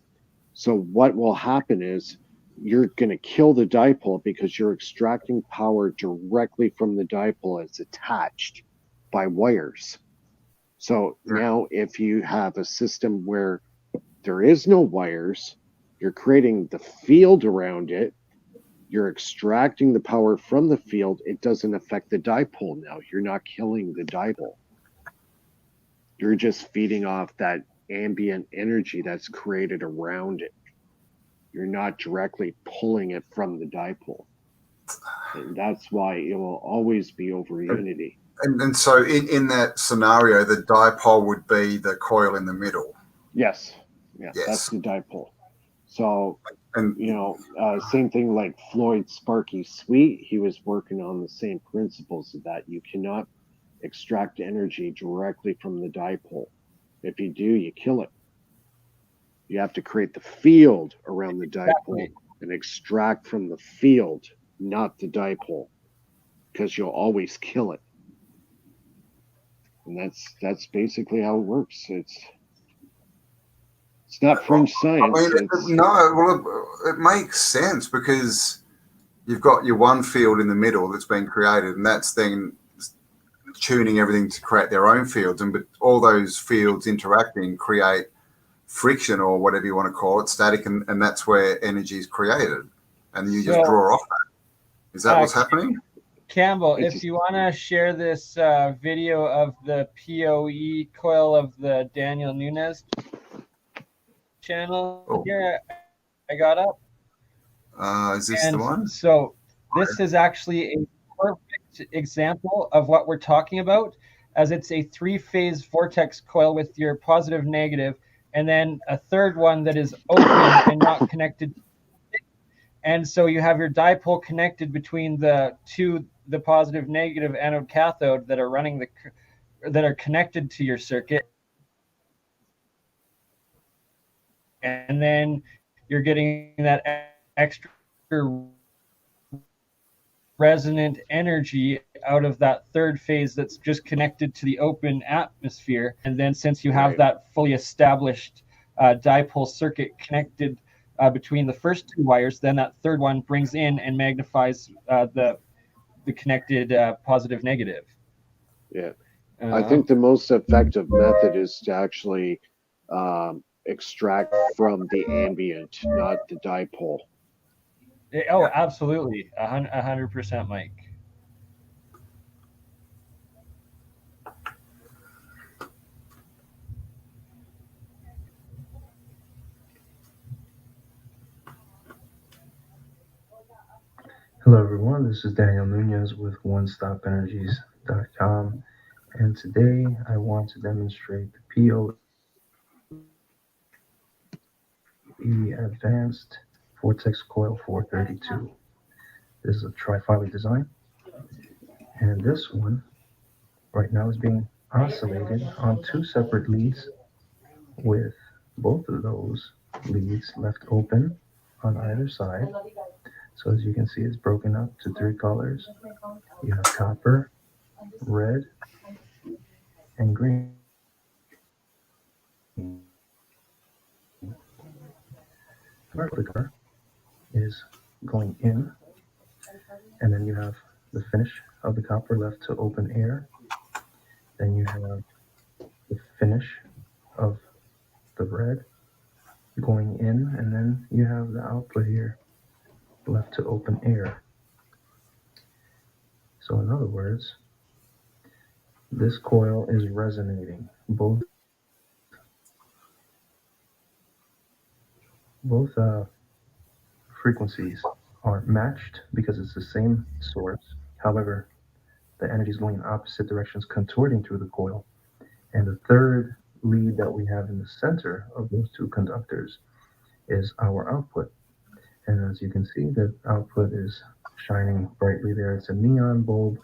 So what will happen is you're going to kill the dipole because you're extracting power directly from the dipole as attached by wires. So now if you have a system where there is no wires, you're creating the field around it, you're extracting the power from the field, it doesn't affect the dipole now. You're not killing the dipole. You're just feeding off that ambient energy that's created around it. You're not directly pulling it from the dipole. And that's why it will always be over unity. And so in that scenario, the dipole would be the coil in the middle. Yes. That's the dipole. So, same thing like Floyd Sparky Sweet, he was working on the same principles of that. You cannot extract energy directly from the dipole. If you do, you kill it. You have to create the field around the dipole and extract from the field, not the dipole, because you'll always kill it. And that's basically how it works. It's not fringe science. It makes sense because you've got your one field in the middle that's been created, and that's then tuning everything to create their own fields, but all those fields interacting create friction or whatever you want to call it, static, and that's where energy is created, and you just draw off that. Is that what's happening? Campbell, if you want to share this video of the PoE coil of the Daniel Nunes channel here, I got up. Is this the one? So this is actually a perfect example of what we're talking about, as it's a three-phase vortex coil with your positive, negative, and then a third one that is open and not connected. And so you have your dipole connected between the positive, negative anode, cathode that are running that are connected to your circuit. And then you're getting that extra resonant energy out of that third phase that's just connected to the open atmosphere. And then since you have that fully established dipole circuit connected between the first two wires, then that third one brings in and magnifies the connected positive, negative. I think the most effective method is to actually extract from the ambient, not the dipole. Oh, absolutely, 100%, Mike. Hello everyone, this is Daniel Nunez with OneStopEnergies.com, and today I want to demonstrate the PoE Advanced Vortex Coil 432. This is a tri-fiber design, and this one right now is being oscillated on two separate leads with both of those leads left open on either side. So as you can see, it's broken up to three colors. You have copper, red, and green. The copper is going in, and then you have the finish of the copper left to open air. Then you have the finish of the red going in, and then you have the output here left to open air. So in other words, this coil is resonating. Both frequencies are matched because it's the same source. However, the energy is going in opposite directions, contorting through the coil. And the third lead that we have in the center of those two conductors is our output. And as you can see, the output is shining brightly there. It's a neon bulb,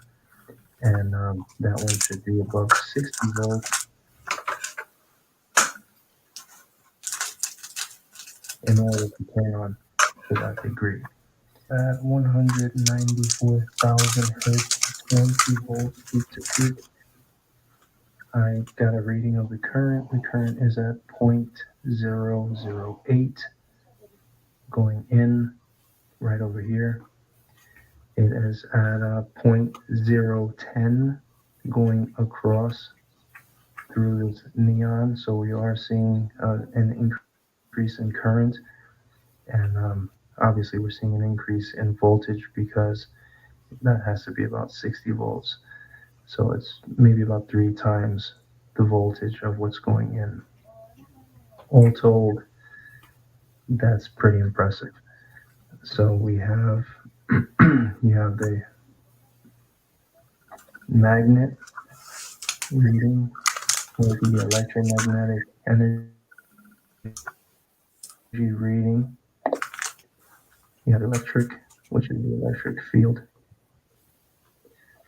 and that one should be above 60 volts in order to turn on to that degree. At 194,000 hertz, 20 volts peak to peak, I got a reading of the current. The current is at 0.008 going in right over here. It is at 0.010 going across through this neon. So we are seeing an increase in current, and obviously we're seeing an increase in voltage because that has to be about 60 volts. So it's maybe about 3 times the voltage of what's going in. All told, that's pretty impressive. So we have you have the magnet reading with the electromagnetic energy reading. You have electric, which is the electric field.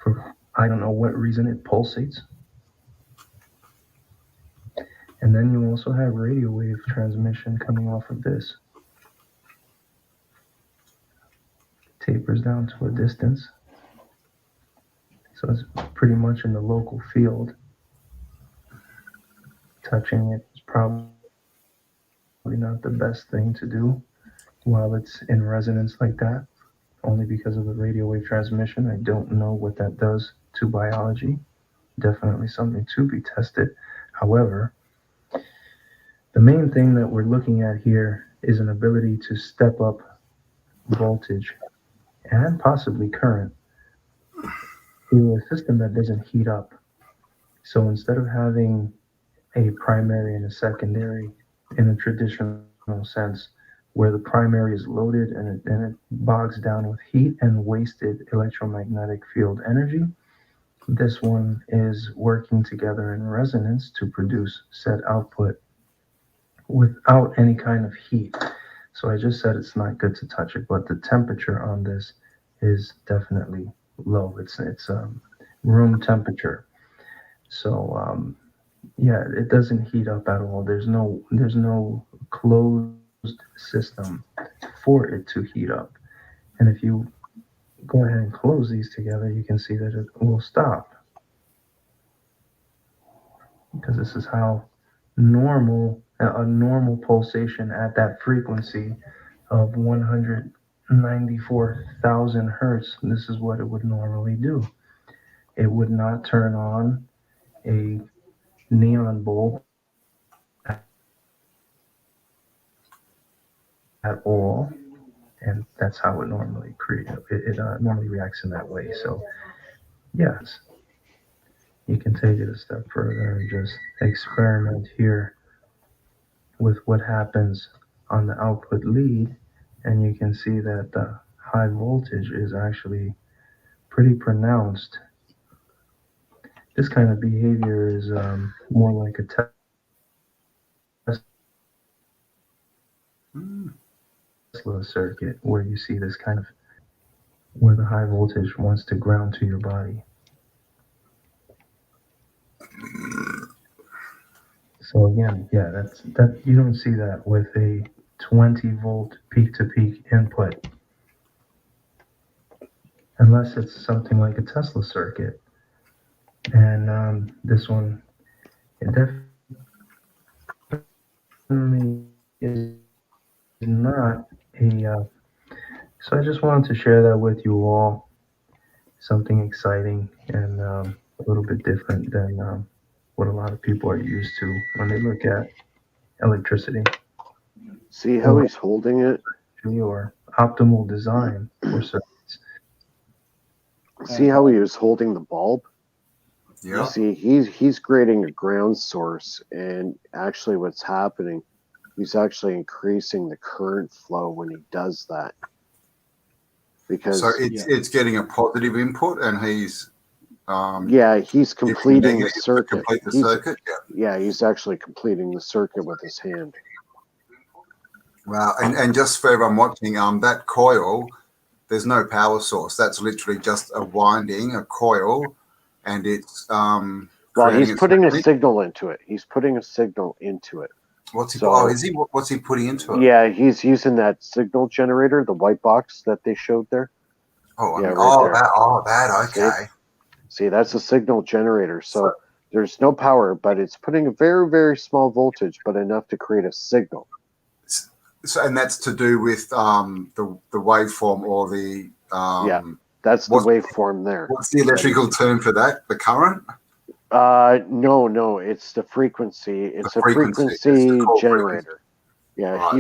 For I don't know what reason it pulsates. And then you also have radio wave transmission coming off of this. Tapers down to a distance. So it's pretty much in the local field. Touching it is probably not the best thing to do while it's in resonance like that, only because of the radio wave transmission. I don't know what that does to biology. Definitely something to be tested. However, the main thing that we're looking at here is an ability to step up voltage and possibly current through a system that doesn't heat up. So instead of having a primary and a secondary in a traditional sense, where the primary is loaded and it bogs down with heat and wasted electromagnetic field energy, this one is working together in resonance to produce said output without any kind of heat. So I just said it's not good to touch it, but the temperature on this is definitely low. It's room temperature. So yeah, it doesn't heat up at all. There's no closed system for it to heat up. And if you go ahead and close these together, you can see that it will stop. Because this is how a normal pulsation at that frequency of 194,000 hertz, this is what it would normally do. It would not turn on a neon bulb at all, and that's how it normally normally reacts in that way. So yes, you can take it a step further and just experiment here with what happens on the output lead, and you can see that the high voltage is actually pretty pronounced. This kind of behavior is more like a Tesla circuit, where you see this kind of where the high voltage wants to ground to your body. So again, yeah, that you don't see that with a 20 volt peak to peak input, unless it's something like a Tesla circuit. And this one, it definitely is not a. So I just wanted to share that with you all. Something exciting and a little bit different than what a lot of people are used to when they look at electricity. See how he's holding it? Or optimal design for circuits. See how he was holding the bulb? Yeah. You see, he's creating a ground source, and actually what's happening, he's actually increasing the current flow when he does that. Because so it's getting a positive input, and he's he's completing the circuit. Complete the circuit. Yeah, he's actually completing the circuit with his hand. Wow, and just for everyone watching, that coil, there's no power source. That's literally just a winding, a coil, and it's well, he's putting a signal into it. He's putting a signal into it. What's he? So, What's he putting into it? Yeah, he's using that signal generator, the white box that they showed there. Oh, yeah, that. Okay. See, that's a signal generator. So there's no power, but it's putting a very, very small voltage, but enough to create a signal. So, and that's to do with the waveform or the that's the waveform there. What's the electrical term for that? The current? No, it's the frequency. It's a frequency generator. Yeah, right,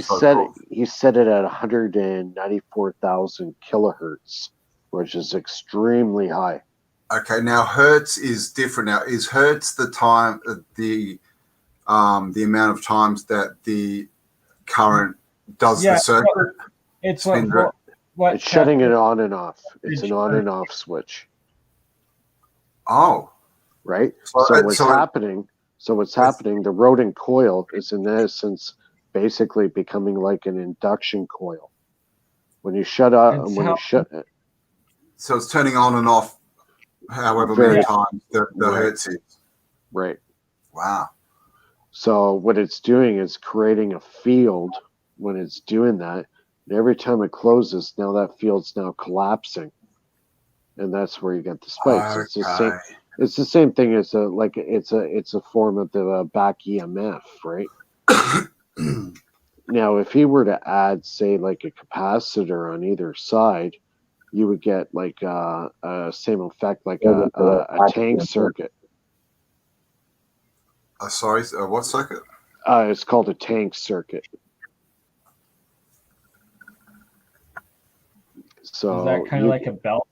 he set it at 194,000 kilohertz, which is extremely high. Okay, now hertz is different. Now, is hertz the time the amount of times that the current does the circuit? It's shutting it on and off. It's an on and off switch. Oh. Right. So what's happening? The rodent coil is in essence basically becoming like an induction coil. When you shut up, it. So it's turning on and off, however many times the hertz is. Right. Wow. So what it's doing is creating a field when it's doing that. And every time it closes, now that field's now collapsing, and that's where you get the spikes. Okay. It's the same thing as it's a form of the back EMF, right? Now, if he were to add, say, like a capacitor on either side, you would get like a same effect, like a tank circuit. Sorry, what circuit? It's called a tank circuit. So is that kind of like a belt?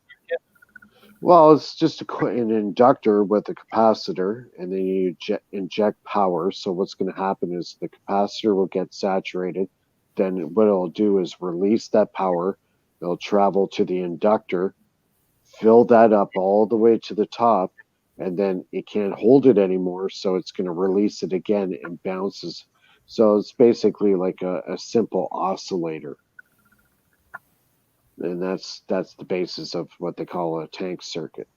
Well, it's just an inductor with a capacitor, and then you inject power. So what's going to happen is the capacitor will get saturated. Then what it'll do is release that power. It'll travel to the inductor, fill that up all the way to the top, and then it can't hold it anymore. So it's going to release it again and bounces. So it's basically like a simple oscillator. And that's the basis of what they call a tank circuit.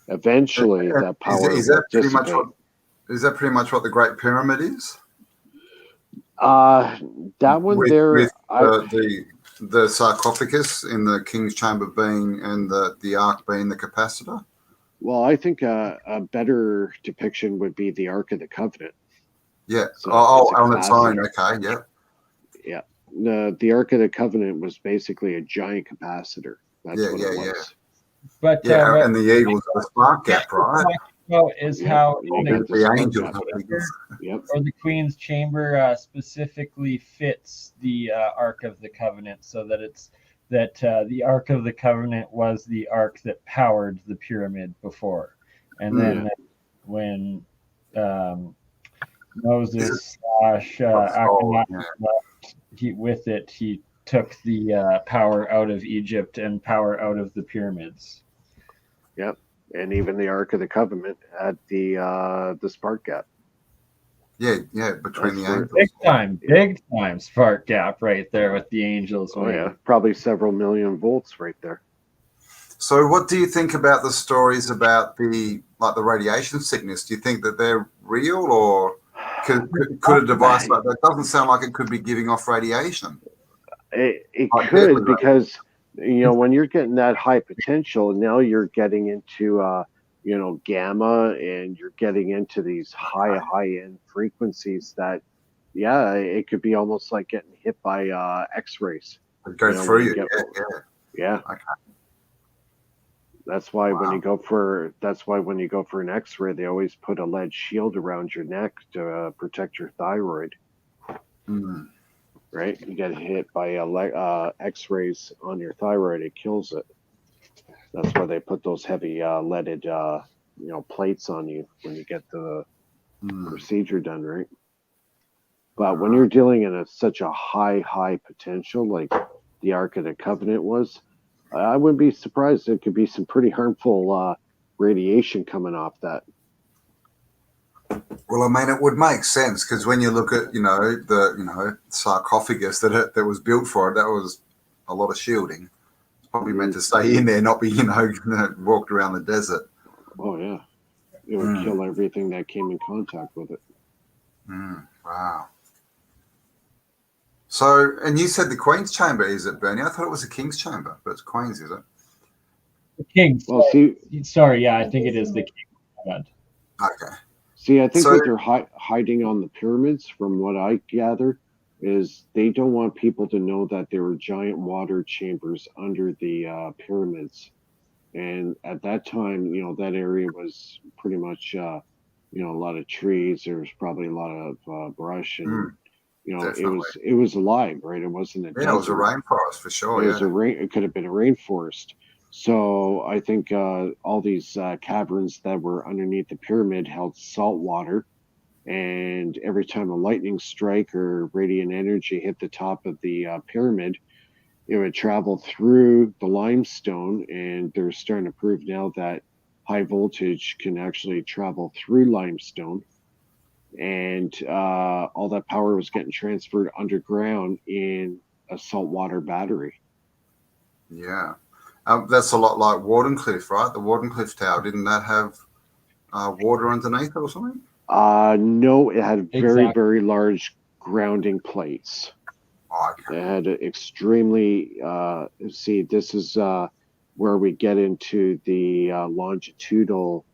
Eventually, that power is that will pretty dissipate. Is that pretty much what the Great Pyramid is? That one with the sarcophagus in the King's Chamber being and the Ark being the capacitor. Well, I think a better depiction would be the Ark of the Covenant. Yeah. So on its own. Okay. Yeah. Yeah. The Ark of the Covenant was basically a giant capacitor. That's what it was. But and the Eagles the spark gap, right? how You the got the The spark angel. gap. Yep. or the Queen's Chamber specifically fits the Ark of the Covenant, so that the Ark of the Covenant was the ark that powered the pyramid before, and then when Moses / Akhenaten left, with it, he took the power out of Egypt and power out of the pyramids. Yep. And even the Ark of the Covenant had the spark gap. Yeah, between That's the where- angels. Big time spark gap right there with the angels. Oh yeah, probably several million volts right there. So what do you think about the stories about the radiation sickness? Do you think that they're real, or could a device like that, doesn't sound like it could be giving off radiation? It could, because when you're getting that high potential, now you're getting into gamma, and you're getting into these high end frequencies that it could be almost like getting hit by X-rays. It goes through you. Yeah. Okay. That's why when you go for an X-ray, they always put a lead shield around your neck to protect your thyroid. Mm. Right? You get hit by X-rays on your thyroid, it kills it. That's why they put those heavy leaded plates on you when you get the procedure done, right? But when you're dealing in such a high potential like the Ark of the Covenant was, I wouldn't be surprised. There could be some pretty harmful radiation coming off that. Well, I mean, it would make sense, because when you look at the sarcophagus that was built for it, that was a lot of shielding. It's probably meant to stay in there, not be walked around the desert. Oh yeah, it would kill everything that came in contact with it. Wow. So, and you said the Queen's Chamber, is it, Bernie? I thought it was the King's Chamber, but it's Queen's, is it? The King's. Well, see, sorry, I think it is the King's. Okay. See, I think what they're hiding on the pyramids, from what I gather, is they don't want people to know that there were giant water chambers under the pyramids. And at that time, that area was pretty much, a lot of trees. There was probably a lot of brush, and it was alive, right? It wasn't a desert. It was a rainforest for sure. It could have been a rainforest. So I think all these caverns that were underneath the pyramid held salt water, and every time a lightning strike or radiant energy hit the top of the pyramid, it would travel through the limestone. And they're starting to prove now that high voltage can actually travel through limestone, and all that power was getting transferred underground in a saltwater battery. Yeah. That's a lot like Wardenclyffe, right? The Wardenclyffe Tower, didn't that have water underneath it or something? No, it had very large grounding plates. Oh, okay. It had extremely, this is where we get into the longitudinal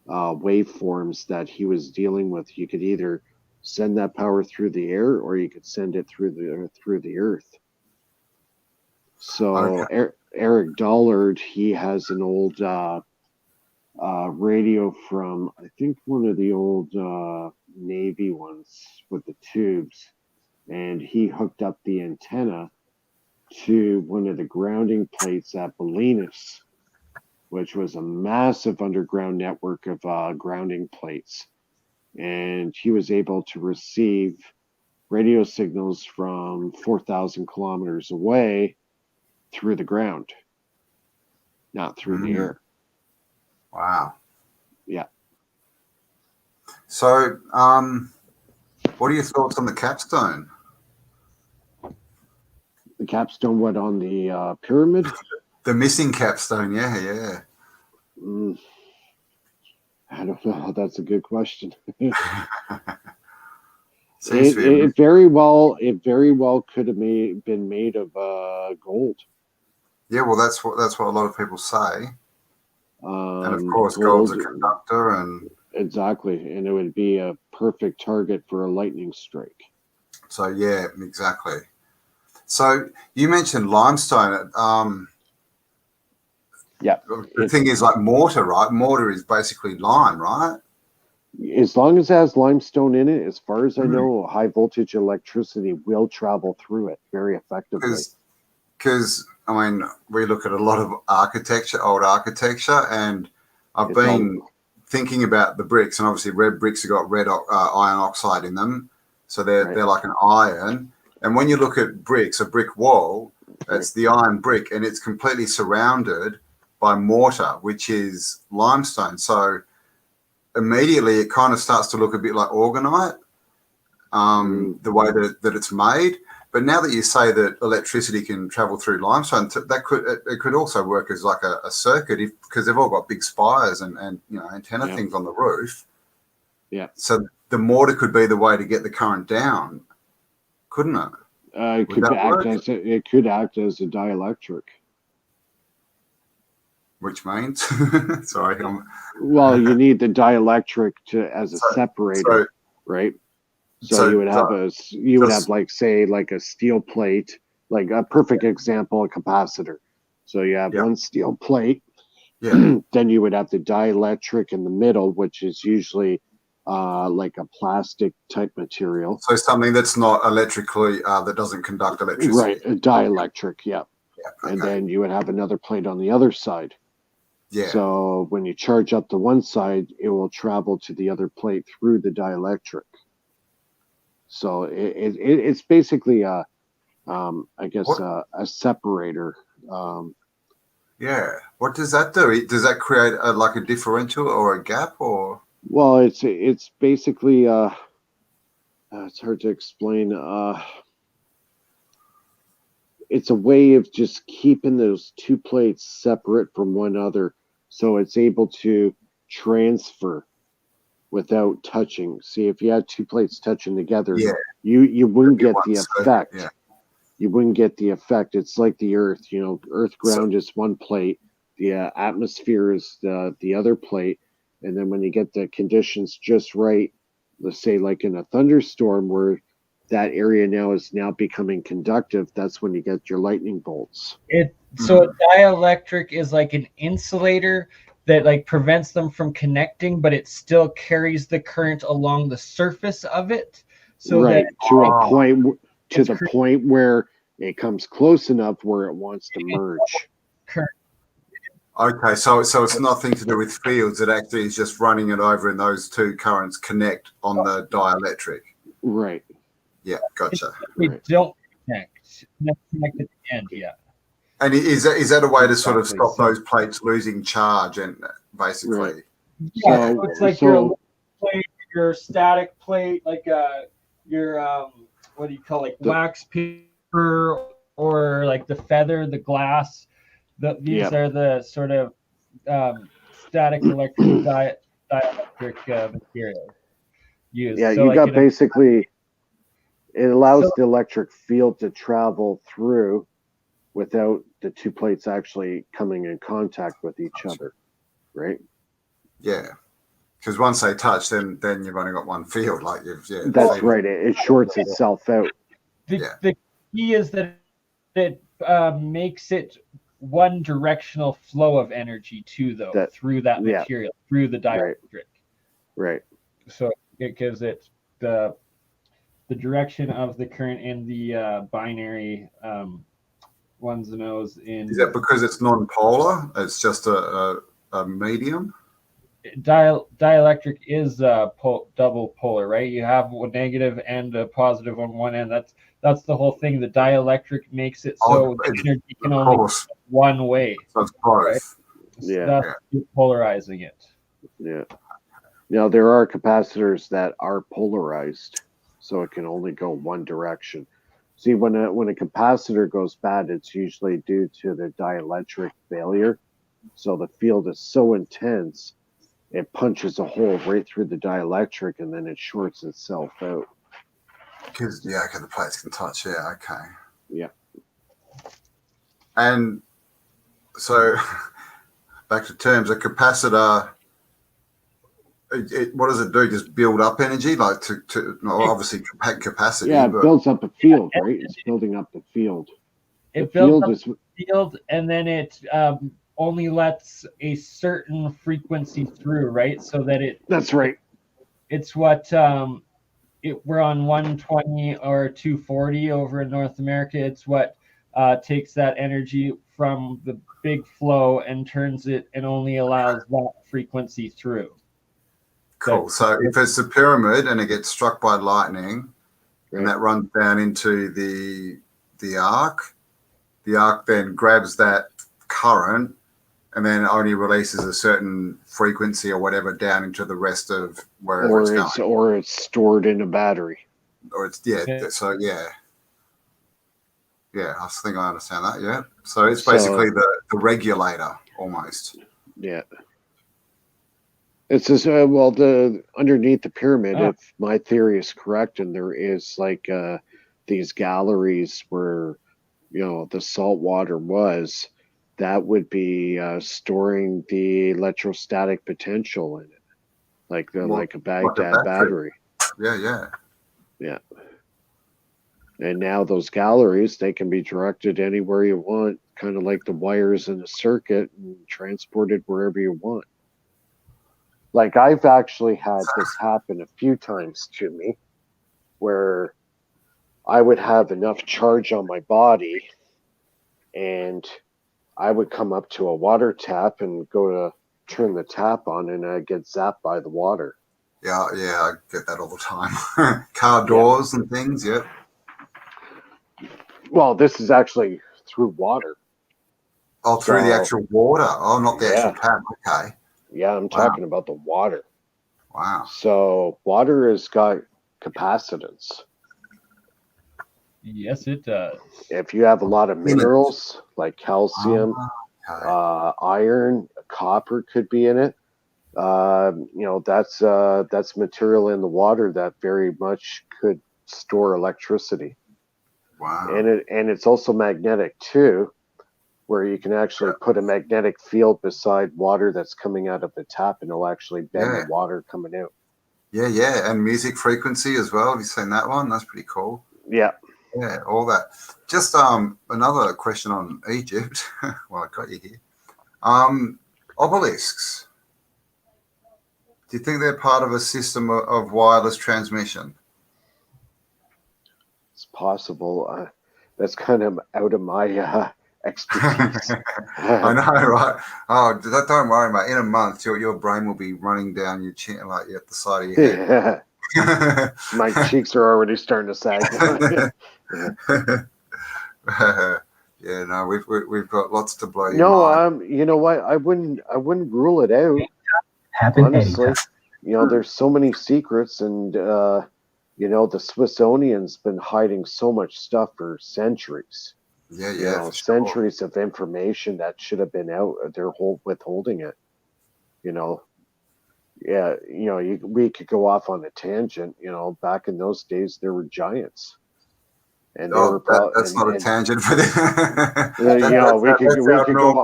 waveforms that he was dealing with. You could either send that power through the air, or you could send it through the earth. So Eric Dollard, he has an old radio from, I think, one of the old Navy ones with the tubes, and he hooked up the antenna to one of the grounding plates at Bolinas, which was a massive underground network of grounding plates. And he was able to receive radio signals from 4,000 kilometers away through the ground, not through the air. Wow. Yeah. So, what are your thoughts on the capstone? The capstone, what, on the pyramid? The missing capstone, yeah. I don't know. That's a good question. It very well could have been made of gold. Yeah, well, that's what a lot of people say. And of course, gold, gold's a conductor, and exactly, and it would be a perfect target for a lightning strike. So yeah, exactly. So you mentioned limestone. Yeah. The thing is like mortar, right? Mortar is basically lime, right? As long as it has limestone in it, as far as I know, high voltage electricity will travel through it very effectively. Because I mean, we look at a lot of architecture, old architecture, and I've been thinking about the bricks, and obviously red bricks have got red iron oxide in them, so they're like an iron. And when you look at bricks, a brick wall, that's the iron brick, and it's completely surrounded by mortar, which is limestone. So immediately it kind of starts to look a bit like orgonite, the way that it's made. But now that you say that electricity can travel through limestone, it could also work as like a circuit, because they've all got big spires and antenna things on the roof. Yeah. So the mortar could be the way to get the current down, couldn't it? It could act as a dielectric. Which means, sorry. Well, you need the dielectric as a separator, right? So you would have like, say, like a steel plate, like a perfect example, a capacitor. So you have one steel plate, then you would have the dielectric in the middle, which is usually like a plastic type material. So something that's not electrically, that doesn't conduct electricity. Right, a dielectric, okay. And then you would have another plate on the other side. Yeah. So when you charge up the one side, it will travel to the other plate through the dielectric. So it's basically a separator. What does that do? Does that create like a differential or a gap, or? Well, it's basically it's hard to explain. It's a way of just keeping those two plates separate from one another, so it's able to transfer without touching. See, if you had two plates touching together, you wouldn't get the effect. You wouldn't get the effect. It's like the Earth. Earth ground is one plate. The atmosphere is the other plate. And then when you get the conditions just right, let's say like in a thunderstorm where that area is now becoming conductive, that's when you get your lightning bolts. So a dielectric is like an insulator that like prevents them from connecting, but it still carries the current along the surface of it. So right, to the point where it comes close enough where it wants to merge. Okay, so it's nothing to do with fields. It actually is just running it over, and those two currents connect on the dielectric. Right. Yeah, gotcha. They don't connect. Not connect at the end, And is that a way to sort of stop those plates losing charge and basically? Right. Yeah, so it's like your plate, your static plate, like your what do you call it, like wax paper, or like the feather, the glass. These are the sort of static electric dielectric materials used. Yeah, so you like got basically, it allows the electric field to travel through without the two plates actually coming in contact with each other, right? Yeah, because once they touch, then you've only got one field. Like that's right. It shorts itself out. The key is that it makes it one directional flow of energy too, though, through that material, through the dielectric. Right. So it gives it the direction of the current in the binary ones and O's in. Is that because it's non-polar? It's just a medium? Dielectric is double polar, right? You have a negative and a positive on one end. That's the whole thing. The dielectric makes it so the energy can only go one way. So it's both. Right? So that's polarizing it. Yeah. Now there are capacitors that are polarized, so it can only go one direction. See, when a capacitor goes bad, it's usually due to the dielectric failure. So the field is so intense, it punches a hole right through the dielectric, and then it shorts itself out. Because the plates can touch. Yeah, okay. Yeah. And so, back to terms, a capacitor. What does it do? Just build up energy, like to obviously capacity. Yeah, it builds up a field, right? It's building up the field. It builds up the field, and then it only lets a certain frequency through, right? So that That's right. it's what we're on 120 or 240 over in North America. It's what takes that energy from the big flow and turns it and only allows that frequency through. Cool. So if it's a pyramid and it gets struck by lightning, and that runs down into the arc then grabs that current and then only releases a certain frequency or whatever down into the rest of wherever it's going. Or it's stored in a battery. Or it's so yeah, I think I understand that. Yeah, so it's basically the regulator almost. Yeah. It's just well, the underneath the pyramid, if my theory is correct, and there is like these galleries where the salt water was, that would be storing the electrostatic potential in it, like a Baghdad battery. Yeah. And now those galleries, they can be directed anywhere you want, kind of like the wires in a circuit, and transported wherever you want. Like I've actually had this happen a few times to me, where I would have enough charge on my body and I would come up to a water tap and go to turn the tap on and I'd get zapped by the water. Yeah, I get that all the time. Car doors and things, yeah. Well, this is actually through water. Oh, through the actual water. Oh, not the actual tap. Okay. Yeah, I'm talking about the water. Wow. So water has got capacitance. Yes, it does. If you have a lot of minerals like calcium, iron, copper could be in it. That's material in the water that very much could store electricity. Wow. And it's also magnetic too, where you can actually put a magnetic field beside water that's coming out of the tap, and it'll actually bend the water coming out. Yeah, and music frequency as well. Have you seen that one? That's pretty cool. Yeah, all that. Just another question on Egypt. Well, I got you here. Obelisks. Do you think they're part of a system of wireless transmission? It's possible. That's kind of out of my expertise. I know, right? Oh, don't worry, mate. In a month, your brain will be running down your chin, like at the side of your head. My cheeks are already starting to sag. We've got lots to blow. You know what? I wouldn't rule it out. Honestly, there's so many secrets, and the Smithsonian's been hiding so much stuff for centuries. Centuries of information that should have been out. They're withholding it. We could go off on a tangent. Back in those days, there were giants, and that's not a tangent for this.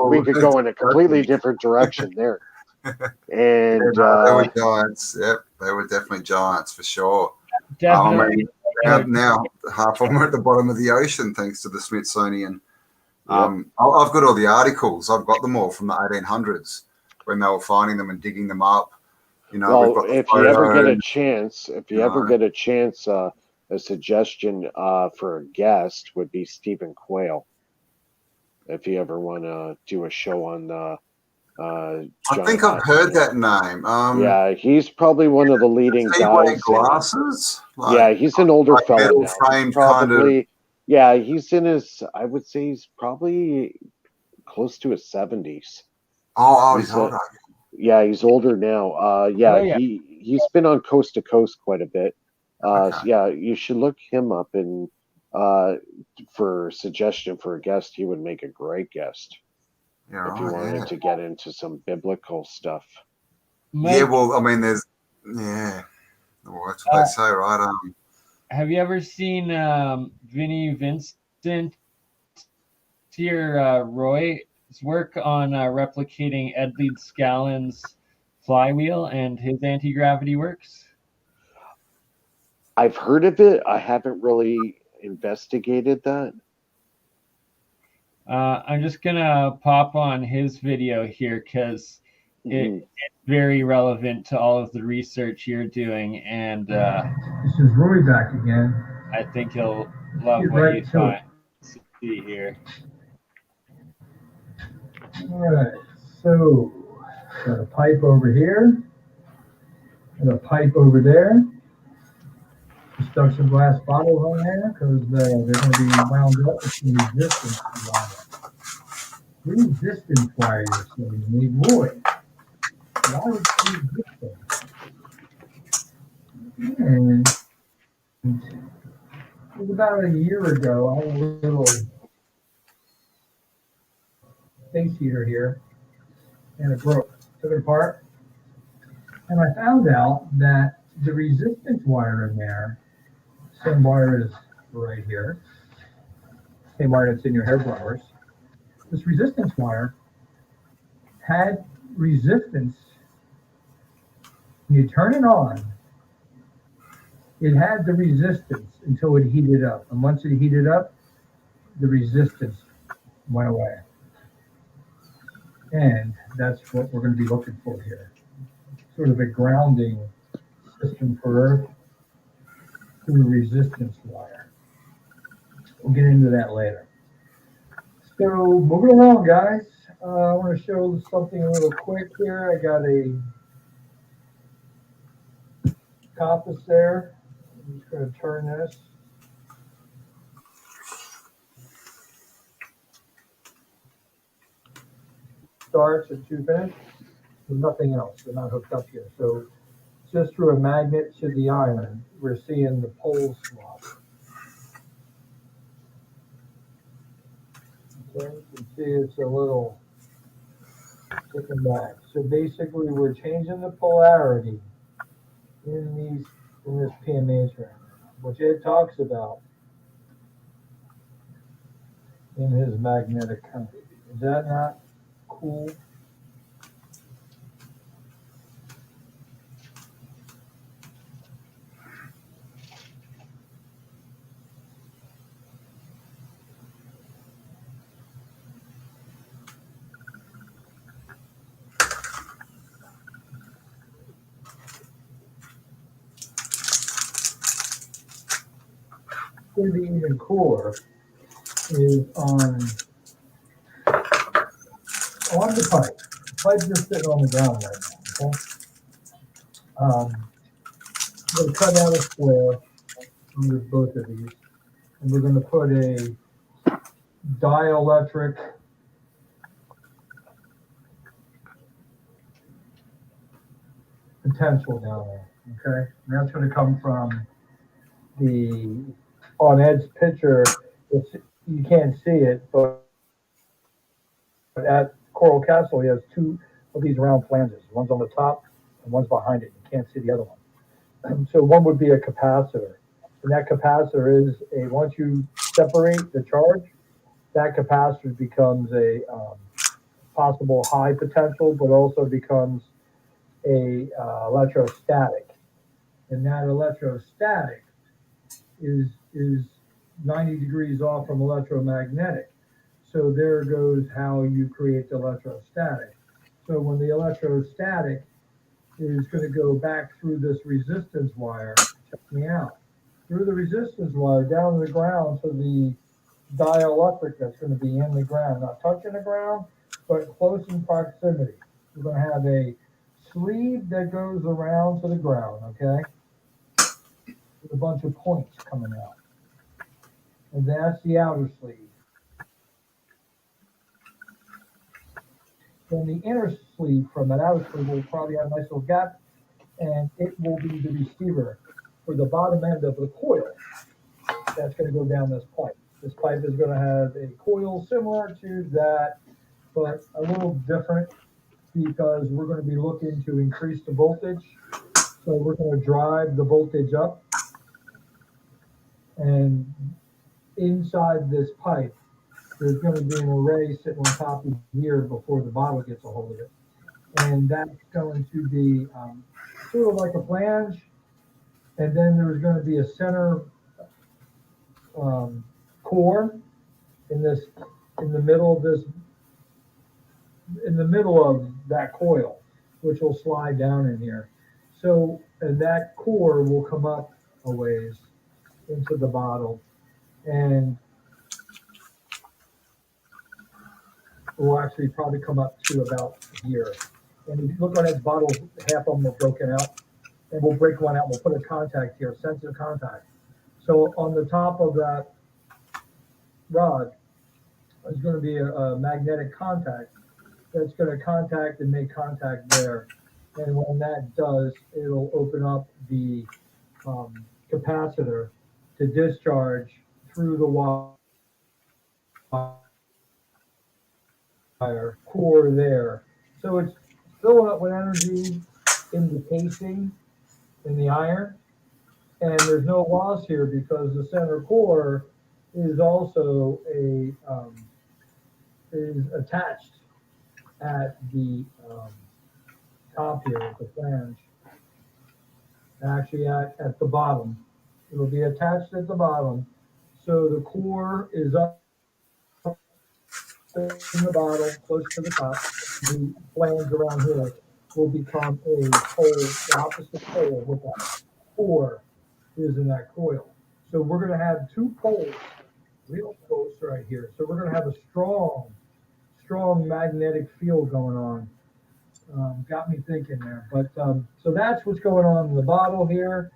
we could go in a completely different direction there. And they were giants. Yep, they were definitely giants for sure. Definitely. Now half of them are at the bottom of the ocean thanks to the Smithsonian. I've got all the articles. I've got them all from the 1800s when they were finding them and digging them up. If you ever get a chance, a suggestion for a guest would be Stephen Quayle. If you ever want to do a show on I think I've heard that name. He's probably one of the leading guys. Glasses? He's an older fellow now. Probably. Yeah, he's in his. I would say he's probably close to his 70s. He's older. Yeah, he's older now. He's been on Coast to Coast quite a bit. You should look him up, and for a suggestion for a guest, he would make a great guest. If you wanted to get into some biblical stuff. Mike, there's what's what they say, right? Have you ever seen Vinnie Vincent here, Roy's work on replicating Ed Leedskallen's flywheel and his anti-gravity works? I've heard of it. I haven't really investigated that. I'm just gonna pop on his video here because it's very relevant to all of the research you're doing, and This is Roy back again. I think he'll love Get what right you to find. it. See here. All right, so got a pipe over here and a pipe over there. Stuck some glass bottles on there because they're going to be wound up with some resistance wire. Resistance wire, you're saying to me, Roy. Why would you use this thing? And it was about a year ago. I had a little space heater here, and it broke. Took it apart, and I found out that the resistance wire in there, same wire as right here, same wire that's in your hair blowers. This resistance wire had resistance. When you turn it on, it had the resistance until it heated up. And once it heated up, the resistance went away. And that's what we're going to be looking for here. Sort of a grounding system for Earth through resistance wire. We'll get into that later. So moving along, guys. I want to show something a little quick here. I got a compass there. I'm just going to turn this. Starts at 2 finish. There's nothing else. They're not hooked up here. So just through a magnet to the iron, we're seeing the pole swap. Okay, you can see it's a little ticking back. So basically, we're changing the polarity in this PMH right now, which Ed talks about in his magnetic compass. Is that not cool? Going to be even cooler is on the pipe. The pipe's just sitting on the ground right now. Okay. I'm going to cut out a square under both of these, and we're going to put a dielectric potential down there. Okay, and that's going to come from on Ed's picture. You can't see it, but at Coral Castle, he has two of these round flanges. One's on the top and one's behind it. You can't see the other one. And so one would be a capacitor. And that capacitor is once you separate the charge, that capacitor becomes a possible high potential, but also becomes a electrostatic. And that electrostatic is 90 degrees off from electromagnetic. So there goes how you create the electrostatic. So when the electrostatic is going to go back through this resistance wire, check me out, through the resistance wire down to the ground to the dielectric that's going to be in the ground, not touching the ground, but close in proximity. We're going to have a sleeve that goes around to the ground, okay? With a bunch of points coming out. And that's the outer sleeve. Then the inner sleeve from that outer sleeve will probably have a nice little gap, and it will be the receiver for the bottom end of the coil that's going to go down this pipe. This pipe is going to have a coil similar to that, but a little different because we're going to be looking to increase the voltage. So we're going to drive the voltage up, and inside this pipe, there's going to be an array sitting on top of here before the bottle gets a hold of it. And that's going to be sort of like a flange. And then there's going to be a center core in this in the middle of this, in the middle of that coil, which will slide down in here. So, and that core will come up a ways into the bottle, and will actually probably come up to about here. And if you look on its bottles, half of them are broken out, and we'll break one out. We'll put a contact here, sensitive contact. So on the top of that rod is going to be a magnetic contact that's going to contact and make contact there. And when that does, it'll open up the capacitor to discharge through the wire core there. So it's filling up with energy in the casing, in the iron, and there's no loss here because the center core is also is attached at the top here at the flange. Actually at the bottom. It'll be attached at the bottom. So the core is up in the bottom, close to the top. The flange around here will become a pole, the opposite pole with that core is in that coil. So we're going to have two poles real close right here. So we're going to have a strong magnetic field going on. Got me thinking there. But so that's what's going on in the bottle here.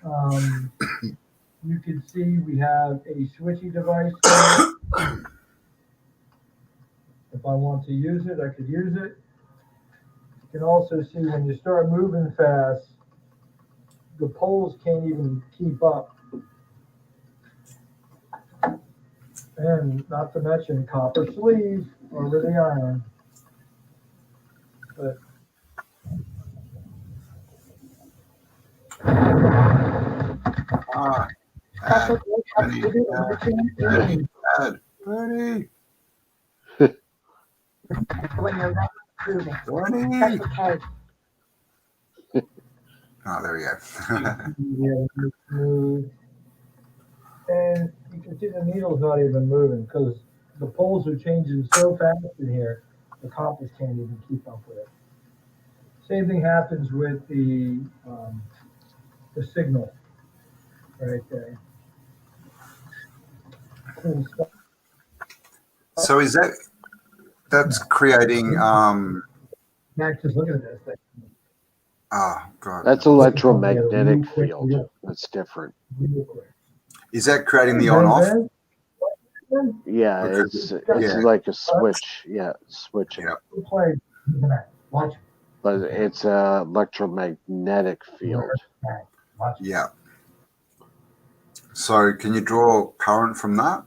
You can see we have a switchy device there. If I want to use it, I could use it. You can also see when you start moving fast, the poles can't even keep up. And not to mention copper sleeve over the iron. But Bernie. When you're not moving. Bernie. That's okay. Oh, there we go. yeah, smooth. And you can see the needle's not even moving because the poles are changing so fast in here, the compass can't even keep up with it. Same thing happens with the signal right there. Cool stuff. So is that's creating Max, just look at this thing. oh god. That's electromagnetic field. That's different. Is that creating the on off? Yeah, it's like a switch. Yeah, switching. Yeah. Watch. But it's a electromagnetic field. Yeah. So can you draw current from that?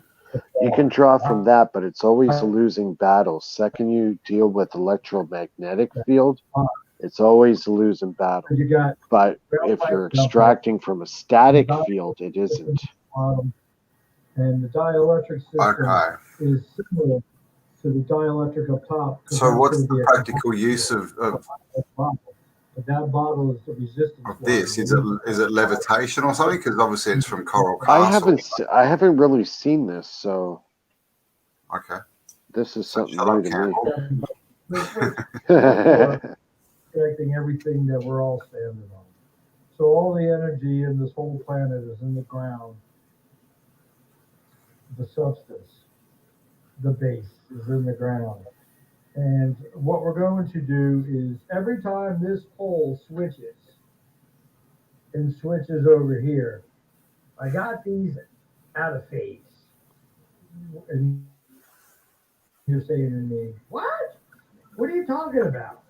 You can draw from that, but it's always a losing battle. Second you deal with electromagnetic field, it's always a losing battle. But if you're extracting from a static field, it isn't. And the dielectric system is similar to the dielectric up top. So what's the practical use of but that bottle is the resistance of this? Is it levitation or something? Because obviously it's from Coral Castle. I haven't really seen this, so okay. This is something new to me. Affecting everything that we're all standing on. So all the energy in this whole planet is in the ground. The substance, the base is in the ground. And what we're going to do is every time this pole switches and switches over here, I got these out of phase. And you're saying to me, what? What are you talking about?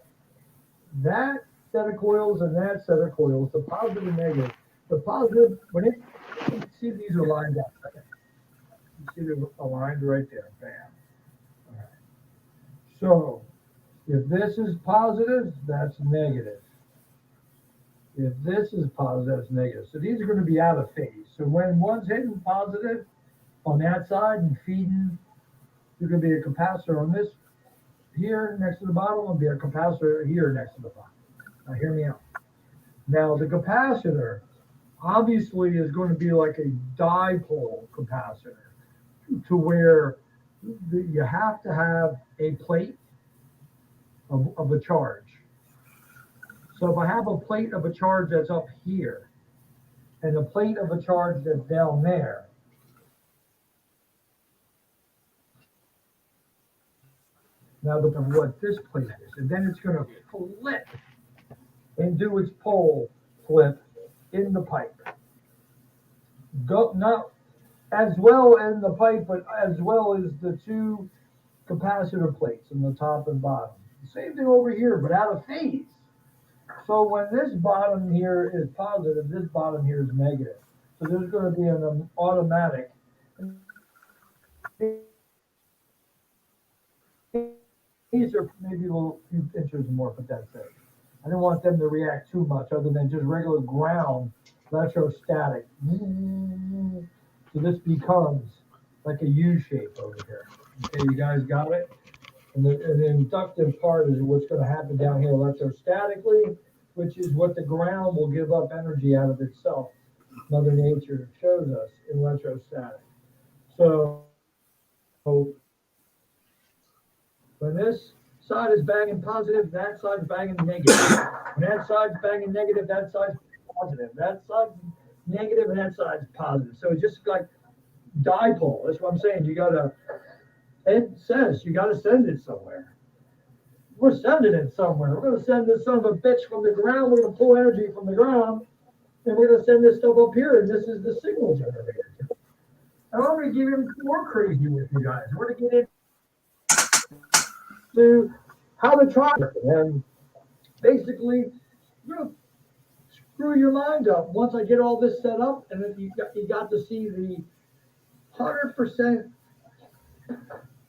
That set of coils and that set of coils, the positive and negative. The positive, when it, you see these are lined up. Right? You see they're aligned right there. Bam. All right. So if this is positive, that's negative. If this is positive, that's negative. So these are going to be out of phase. So when one's hitting positive on that side and feeding, there's going to be a capacitor on this here next to the bottom, and be a capacitor here next to the bottom. Now hear me out. Now the capacitor obviously is going to be like a dipole capacitor, to where you have to have a plate of a charge. So if I have a plate of a charge that's up here and a plate of a charge that's down there, now look at what this plate is, and then it's going to flip and do its pole flip in the pipe. Go not as well in the pipe, but as well as the two capacitor plates in the top and bottom. Same thing over here, but out of phase. So when this bottom here is positive, this bottom here is negative. So there's going to be an automatic. These are maybe a little few inches more, but that's it. I didn't want them to react too much other than just regular ground electrostatic. So this becomes like a U shape over here. Okay, you guys got it? And the inductive part is what's going to happen down here electrostatically, which is what the ground will give up energy out of itself. Mother Nature shows us in electrostatic. So when this side is banging positive, that side's banging negative. When that side's banging negative, that side's positive. That side's negative and that side's positive. So it's just like dipole. That's what I'm saying. You gotta, Ed says you gotta send it somewhere. We're sending it somewhere. We're gonna send this son of a bitch from the ground. We're gonna pull energy from the ground, and we're gonna send this stuff up here. And this is the signal generator. And I'm gonna give him more crazy with you guys. We're gonna get into how to try it. And basically, you're gonna screw your mind up once I get all this set up, and then you got to see the 100%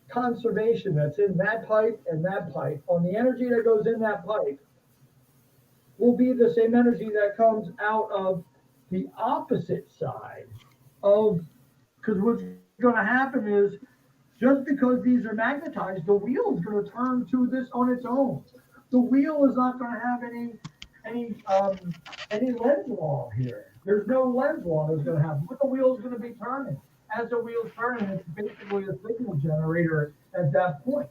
conservation that's in that pipe and that pipe on the energy that goes in that pipe will be the same energy that comes out of the opposite side of, because what's going to happen is just because these are magnetized, the wheel is going to turn to this on its own. The wheel is not going to have any lens along here. There's no lens along that's going to happen, but the wheel is going to be turning. As the wheel's turning, it's basically a signal generator at that point.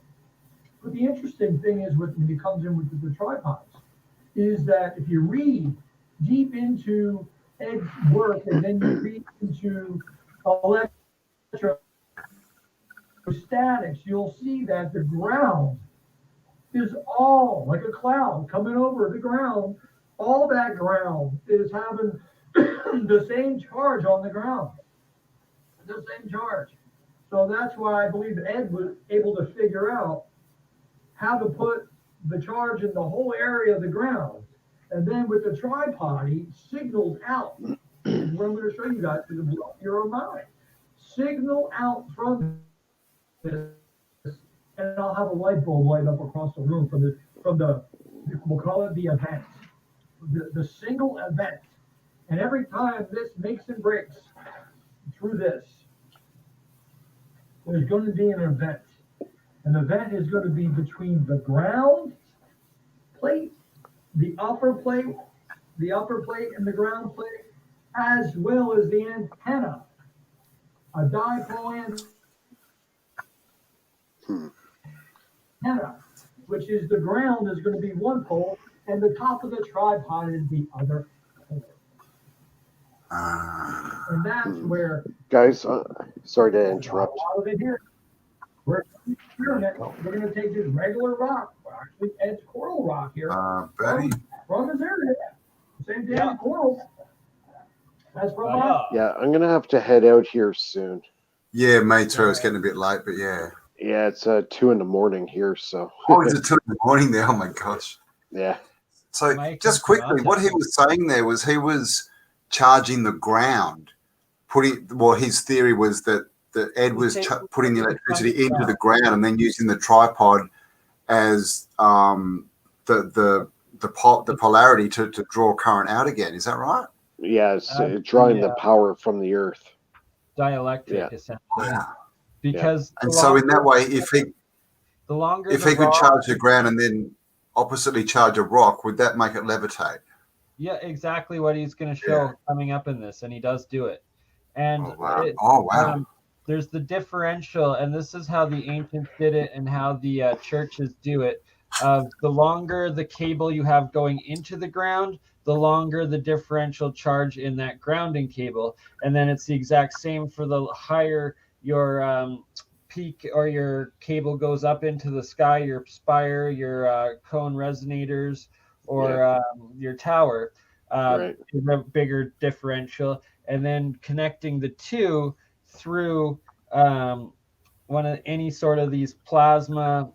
But the interesting thing is when it comes in with the tripods, is that if you read deep into Ed's work and then you read into electrostatics, you'll see that the ground is all like a cloud coming over the ground. All that ground is having the same charge on the ground. The same charge. So that's why I believe Ed was able to figure out how to put the charge in the whole area of the ground. And then with the tripod, he signaled out. What I'm going to show you guys is blow your mind. Signal out from this, and I'll have a light bulb light up across the room from the we'll call it the event, the single event. And every time this makes and breaks through this, there's going to be an event. An event is going to be between the ground plate, the upper plate and the ground plate, as well as the antenna. A dipole antenna, which is the ground is going to be one pole, and the top of the tripod is the other pole. And that's where, guys, sorry to interrupt. We're going to take this regular rock, actually Ed's coral rock here, from his area. Same damn coral. That's from Yeah, I'm gonna have to head out here soon. Yeah, me too. It's getting a bit late, but yeah. Yeah, it's 2 a.m. here, so. Oh, is it 2 a.m. there? Oh my gosh. Yeah. So just quickly, what he was saying there was he was charging the ground, his theory was that Ed was putting the electricity into the ground and then using the tripod as the polarity to draw current out again. Is that right? Yeah, it's drawing the power from the earth. Dielectric, essentially. Wow. Because and so in that way, if he could charge the ground and then oppositely charge a rock, would that make it levitate? Yeah, exactly what he's going to show coming up in this, and he does do it. And there's the differential, and this is how the ancients did it and how the churches do it. The longer the cable you have going into the ground, the longer the differential charge in that grounding cable. And then it's the exact same for the higher your peak or your cable goes up into the sky, your spire, your cone resonators, or your tower, is a bigger differential. And then connecting the two through any sort of these plasma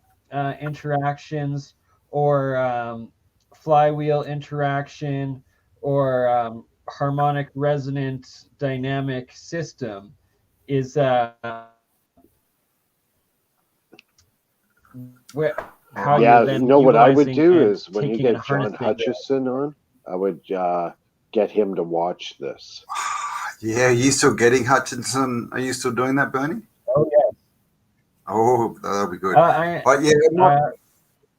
interactions, or flywheel interaction, or harmonic resonant dynamic system is how yeah, then what I would utilizing do and is when you taking and get John harnessing Hutchison on, I would get him to watch this. Yeah, are you still getting Hutchinson? Are you still doing that, Bernie? Oh, yeah. Oh, that'll be good. But yeah,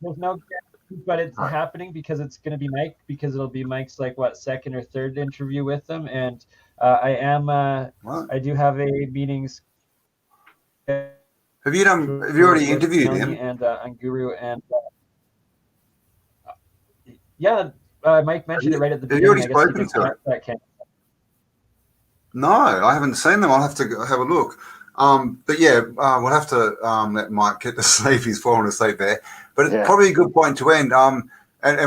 there's no guarantee, but it's happening because it's going to be Mike, because it'll be Mike's second or third interview with them, and I do have a meetings. Have you already interviewed him? And Guru and Mike mentioned it right at the beginning. Have you already spoken to him? No, I haven't seen them. I'll have to have a look. But yeah, we'll have to let Mike get to sleep. He's fallen asleep there. But it's probably a good point to end. And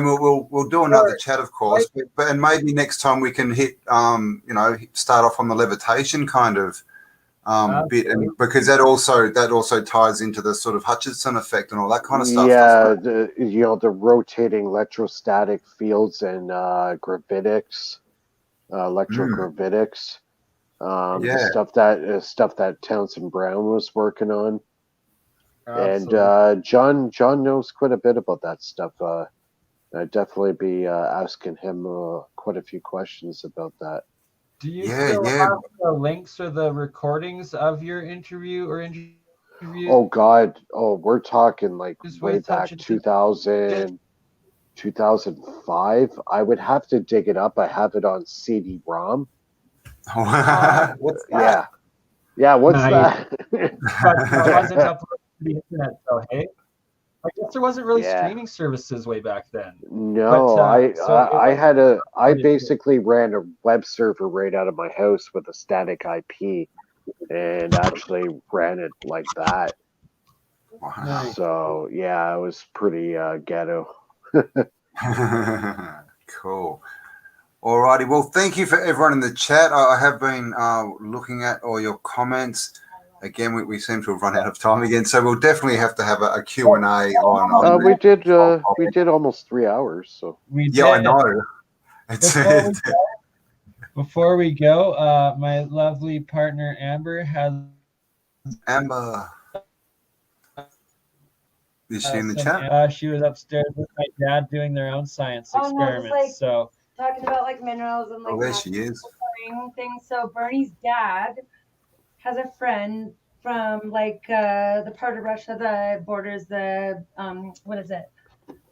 we'll do another chat, of course. And maybe next time we can hit start off on the levitation kind of bit, and because that also ties into the sort of Hutchinson effect and all that kind of stuff. Yeah, the rotating electrostatic fields and gravitics, electrogravitics. The stuff that Townsend Brown was working on. Absolutely. And John knows quite a bit about that stuff. I'd definitely be asking him quite a few questions about that. Do you still have the links or the recordings of your interview or interview? Oh God! Oh, we're talking way back 2005. I would have to dig it up. I have it on CD-ROM. What's that? Yeah. What's that? But it wasn't uploaded to the internet, so hey. I guess there wasn't really streaming services way back then. No, I basically ran a web server right out of my house with a static IP, and actually ran it like that. Wow. So yeah, it was pretty ghetto. Cool. Alrighty. Well, thank you for everyone in the chat. I have been looking at all your comments. Again, we seem to have run out of time again, so we'll definitely have to have a Q&A on we did almost 3 hours. So I know. Before we go, my lovely partner Amber has. Amber, is she in the chat? She was upstairs with my dad doing their own science experiments. No, talking about minerals and there she is. Things. So Bernie's dad has a friend from the part of Russia that borders the what is it?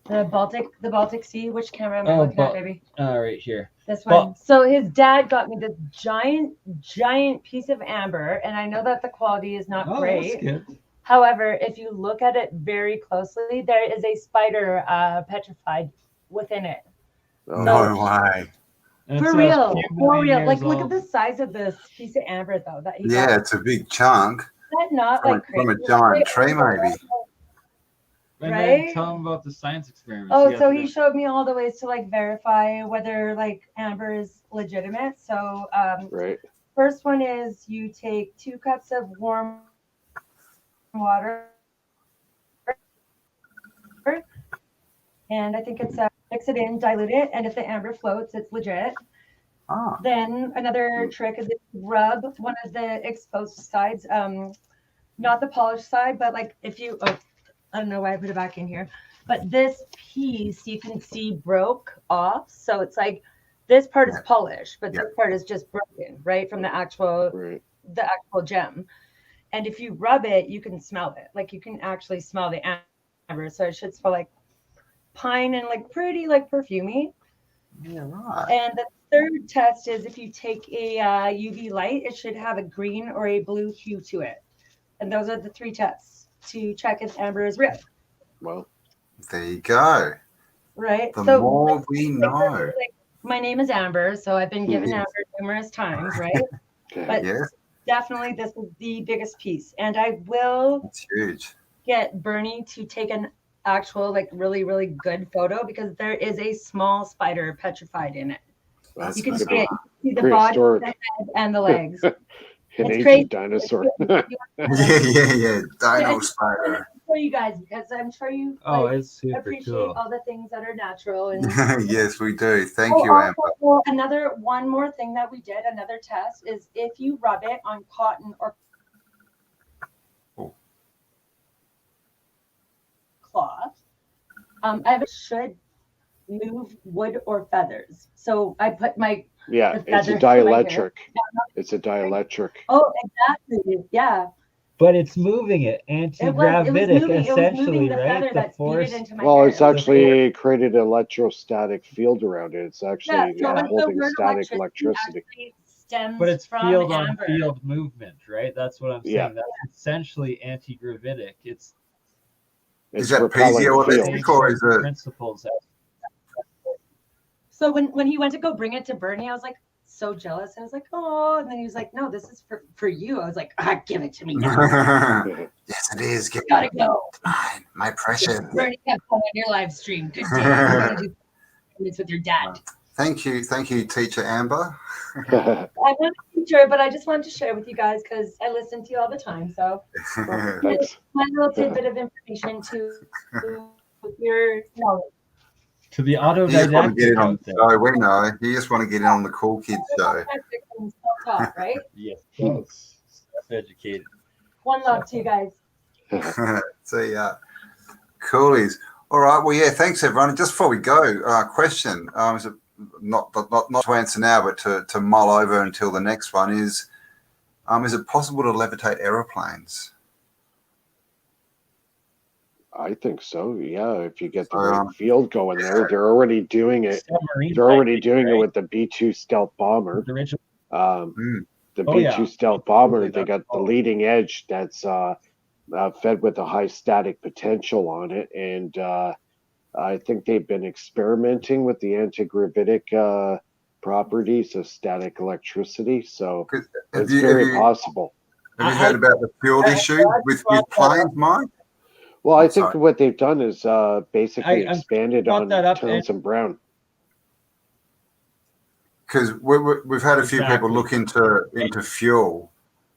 The Baltic Sea. Which camera am I looking at, baby? Right here. This one. So his dad got me this giant piece of amber, and I know that the quality is not great. That's good. However, if you look at it very closely, there is a spider petrified within it. No way. For real. Look at the size of this piece of amber, though. That he got. It's a big chunk. Is that not from a giant tree, maybe. And then tell him about the science experiments. So he showed me all the ways to verify whether amber is legitimate. So first one is you take 2 cups of warm water, and I think it's mix it in, dilute it, and if the amber floats, it's legit. Then another trick is if you rub one of the exposed sides, not the polished side, but if you I don't know why I put it back in here, but this piece you can see broke off, so it's this part is polished, but this part is just broken right from the actual gem. And if you rub it, you can smell it. You can actually smell the amber, so it should smell like pine and pretty perfumey. Yeah, right. And the third test is if you take a UV light, it should have a green or a blue hue to it. And those are the 3 tests to check if amber is real. Well, there you go. Right. The so more we know. My name is Amber, so I've been given Amber numerous times, right? But yes, definitely this is the biggest piece. And I will it's huge. get Bernie to take an actual, like, really, really good photo because there is a small spider petrified in it. That's you can could see be it. You see the body, prehistoric. the head, and the legs. An It's ancient crazy. dinosaur. Yeah. Dino spider. For you guys, because I'm sure you It's super appreciate cool. all the things that are natural. And Yes, we do. Thank you, Amber. also, one more thing that we did, another test, is if you rub it on cotton or cloth, it should move wood or feathers. So I put my it's a dielectric. It's a dielectric. Oh, exactly. Yeah. But it's moving it anti-gravitic, essentially, right? The force. Well, it's actually created an electrostatic field around it. It's actually holding static electricity. But it's field on field movement, right? That's what I'm saying. Yeah. That's essentially anti-gravitic. Is that piezoelectric or is it? Principles. So when he went to go bring it to Bernie, I was like so jealous. I was like, oh, and then he was like, no, this is for you. I was like, give it to me now. Yes, it is. Gotta go. Mine, my precious. Bernie kept on your live stream. Good day. It's with your dad. Thank you, Teacher Amber. I'm not a teacher, but I just wanted to share with you guys because I listen to you all the time. So it's my little tidbit of information to your knowledge. To the Autodidactic. So we know. You just want to get in on the cool kids show. Right? Yes. Self-educated. One love to you guys. See ya. Coolies. All right. Well, yeah. Thanks, everyone. Just before we go, question. Is it not to answer now, but to mull over until the next one is it possible to levitate aeroplanes? I think so. Yeah, if you get the right field going there, they're already doing it. They're already doing it with the B-2 stealth bomber. The B-2 stealth bomber, they got the leading edge that's fed with a high static potential on it, and I think they've been experimenting with the anti-gravitic properties of static electricity. So it's very possible. Have you heard about the field issue with planes, Mike? Well, I think what they've done is basically expanded on Townsend Brown. Because we've had a few people look into fuel,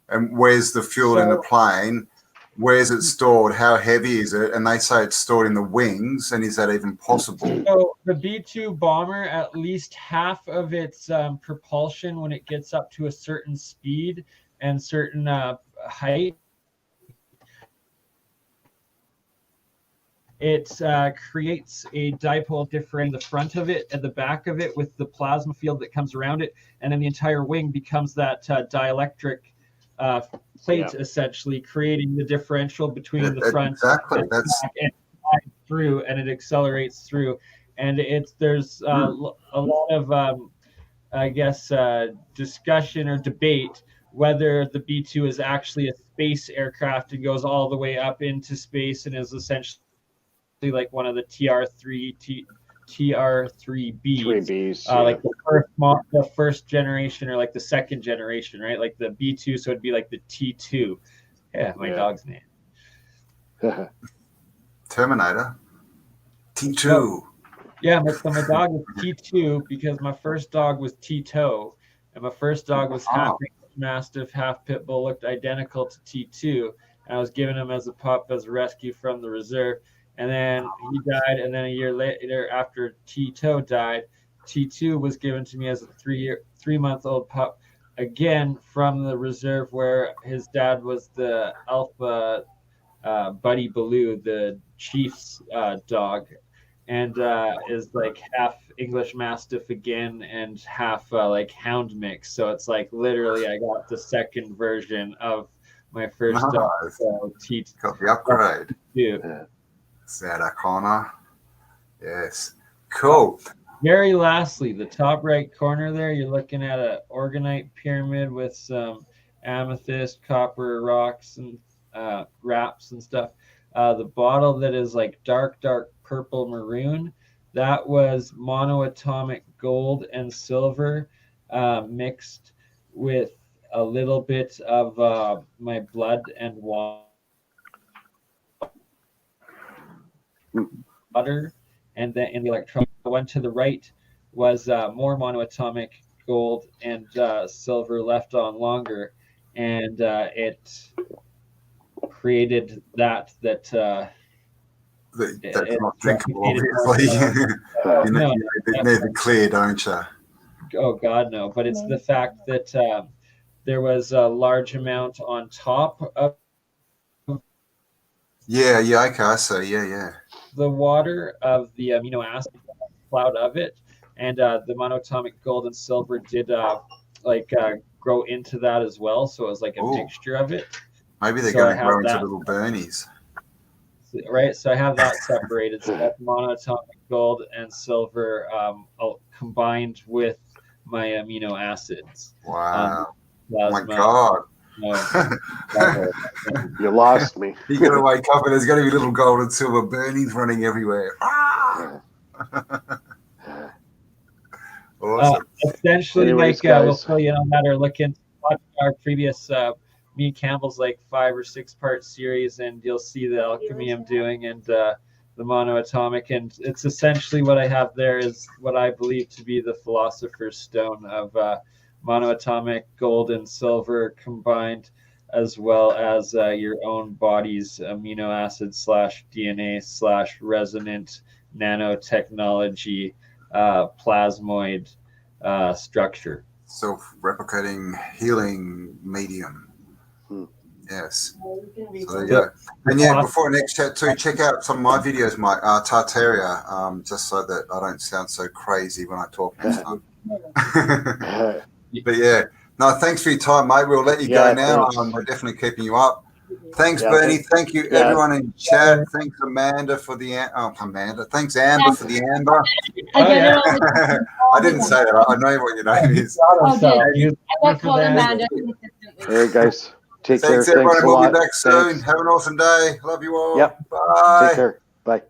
and where's the fuel in the plane? Where's it stored? How heavy is it? And they say it's stored in the wings. And is that even possible? So the B-2 bomber, at least half of its propulsion, when it gets up to a certain speed and certain height, it creates a dipole differential in the front of it and the back of it with the plasma field that comes around it. And then the entire wing becomes that dielectric plate, essentially creating the differential between the front and back and through, and it accelerates through. And there's a lot of discussion or debate whether the B-2 is actually a space aircraft and goes all the way up into space and is essentially like one of the TR3Bs, like the first generation or like the second generation, right? Like the B-2, so it'd be like the T2. Yeah, my dog's name. Terminator. T2. So, yeah, my dog was T2 because my first dog was Tito, and my first dog was half Mastiff, half Pit Bull, looked identical to T2, and I was giving him as a pup as a rescue from the reserve. And then he died, and then a year later, after Tito died, T2 was given to me as a 3-month-old pup, again from the reserve where his dad was the Alpha Buddy Baloo, the chief's dog, and is like half English Mastiff again and half like Hound mix. So it's like literally I got the second version of my first dog. So got the upgrade. Yeah. Sarah Connor. Yes. Cool. very lastly, the top right corner there, you're looking at an organite pyramid with some amethyst, copper rocks, and wraps and stuff. The bottle that is like dark purple maroon, that was monoatomic gold and silver mixed with a little bit of my blood and water, and then in the electron one to the right was more monoatomic gold and silver left on longer, and it created that's not drinkable, obviously. You need the clear, don't you? Oh God, no! But it's the fact that there was a large amount on top of okay, I see. Yeah. The water of the amino acid cloud of it, and the monatomic gold and silver did grow into that as well. So it was like a mixture of it. Maybe they're going to grow into little Bermies. Right, so I have that separated. So that's monatomic gold and silver combined with my amino acids. Wow. Oh my God. You lost me. You're going to wake up and there's going to be little gold and silver Bernies running everywhere. Awesome. Essentially, anyways, Mike, we'll fill you on that or look into our previous me and Campbell's like 5 or 6 part series, and you'll see the alchemy I'm doing and the monoatomic, and it's essentially what I have there is what I believe to be the philosopher's stone of monoatomic gold and silver combined, as well as your own body's amino acid / DNA / resonant nanotechnology plasmoid structure. Self-replicating healing medium. Yes. So there you go. And before next chat too, check out some of my videos, Mike, Tartaria, just so that I don't sound so crazy when I talk next time. But yeah, no, thanks for your time, mate. We'll let you go now. We're definitely keeping you up. Thanks, Bernie. Thank you, everyone in chat. Thanks, Amanda, for the Amanda. Thanks, Amber, for the amber. I didn't say that. I know what your name is. I get called Amanda consistently. All right, guys. Take care. Thanks, everyone. Thanks a We'll lot. be back soon. Have an awesome day. Love you all. Yep. Bye. Take care. Bye.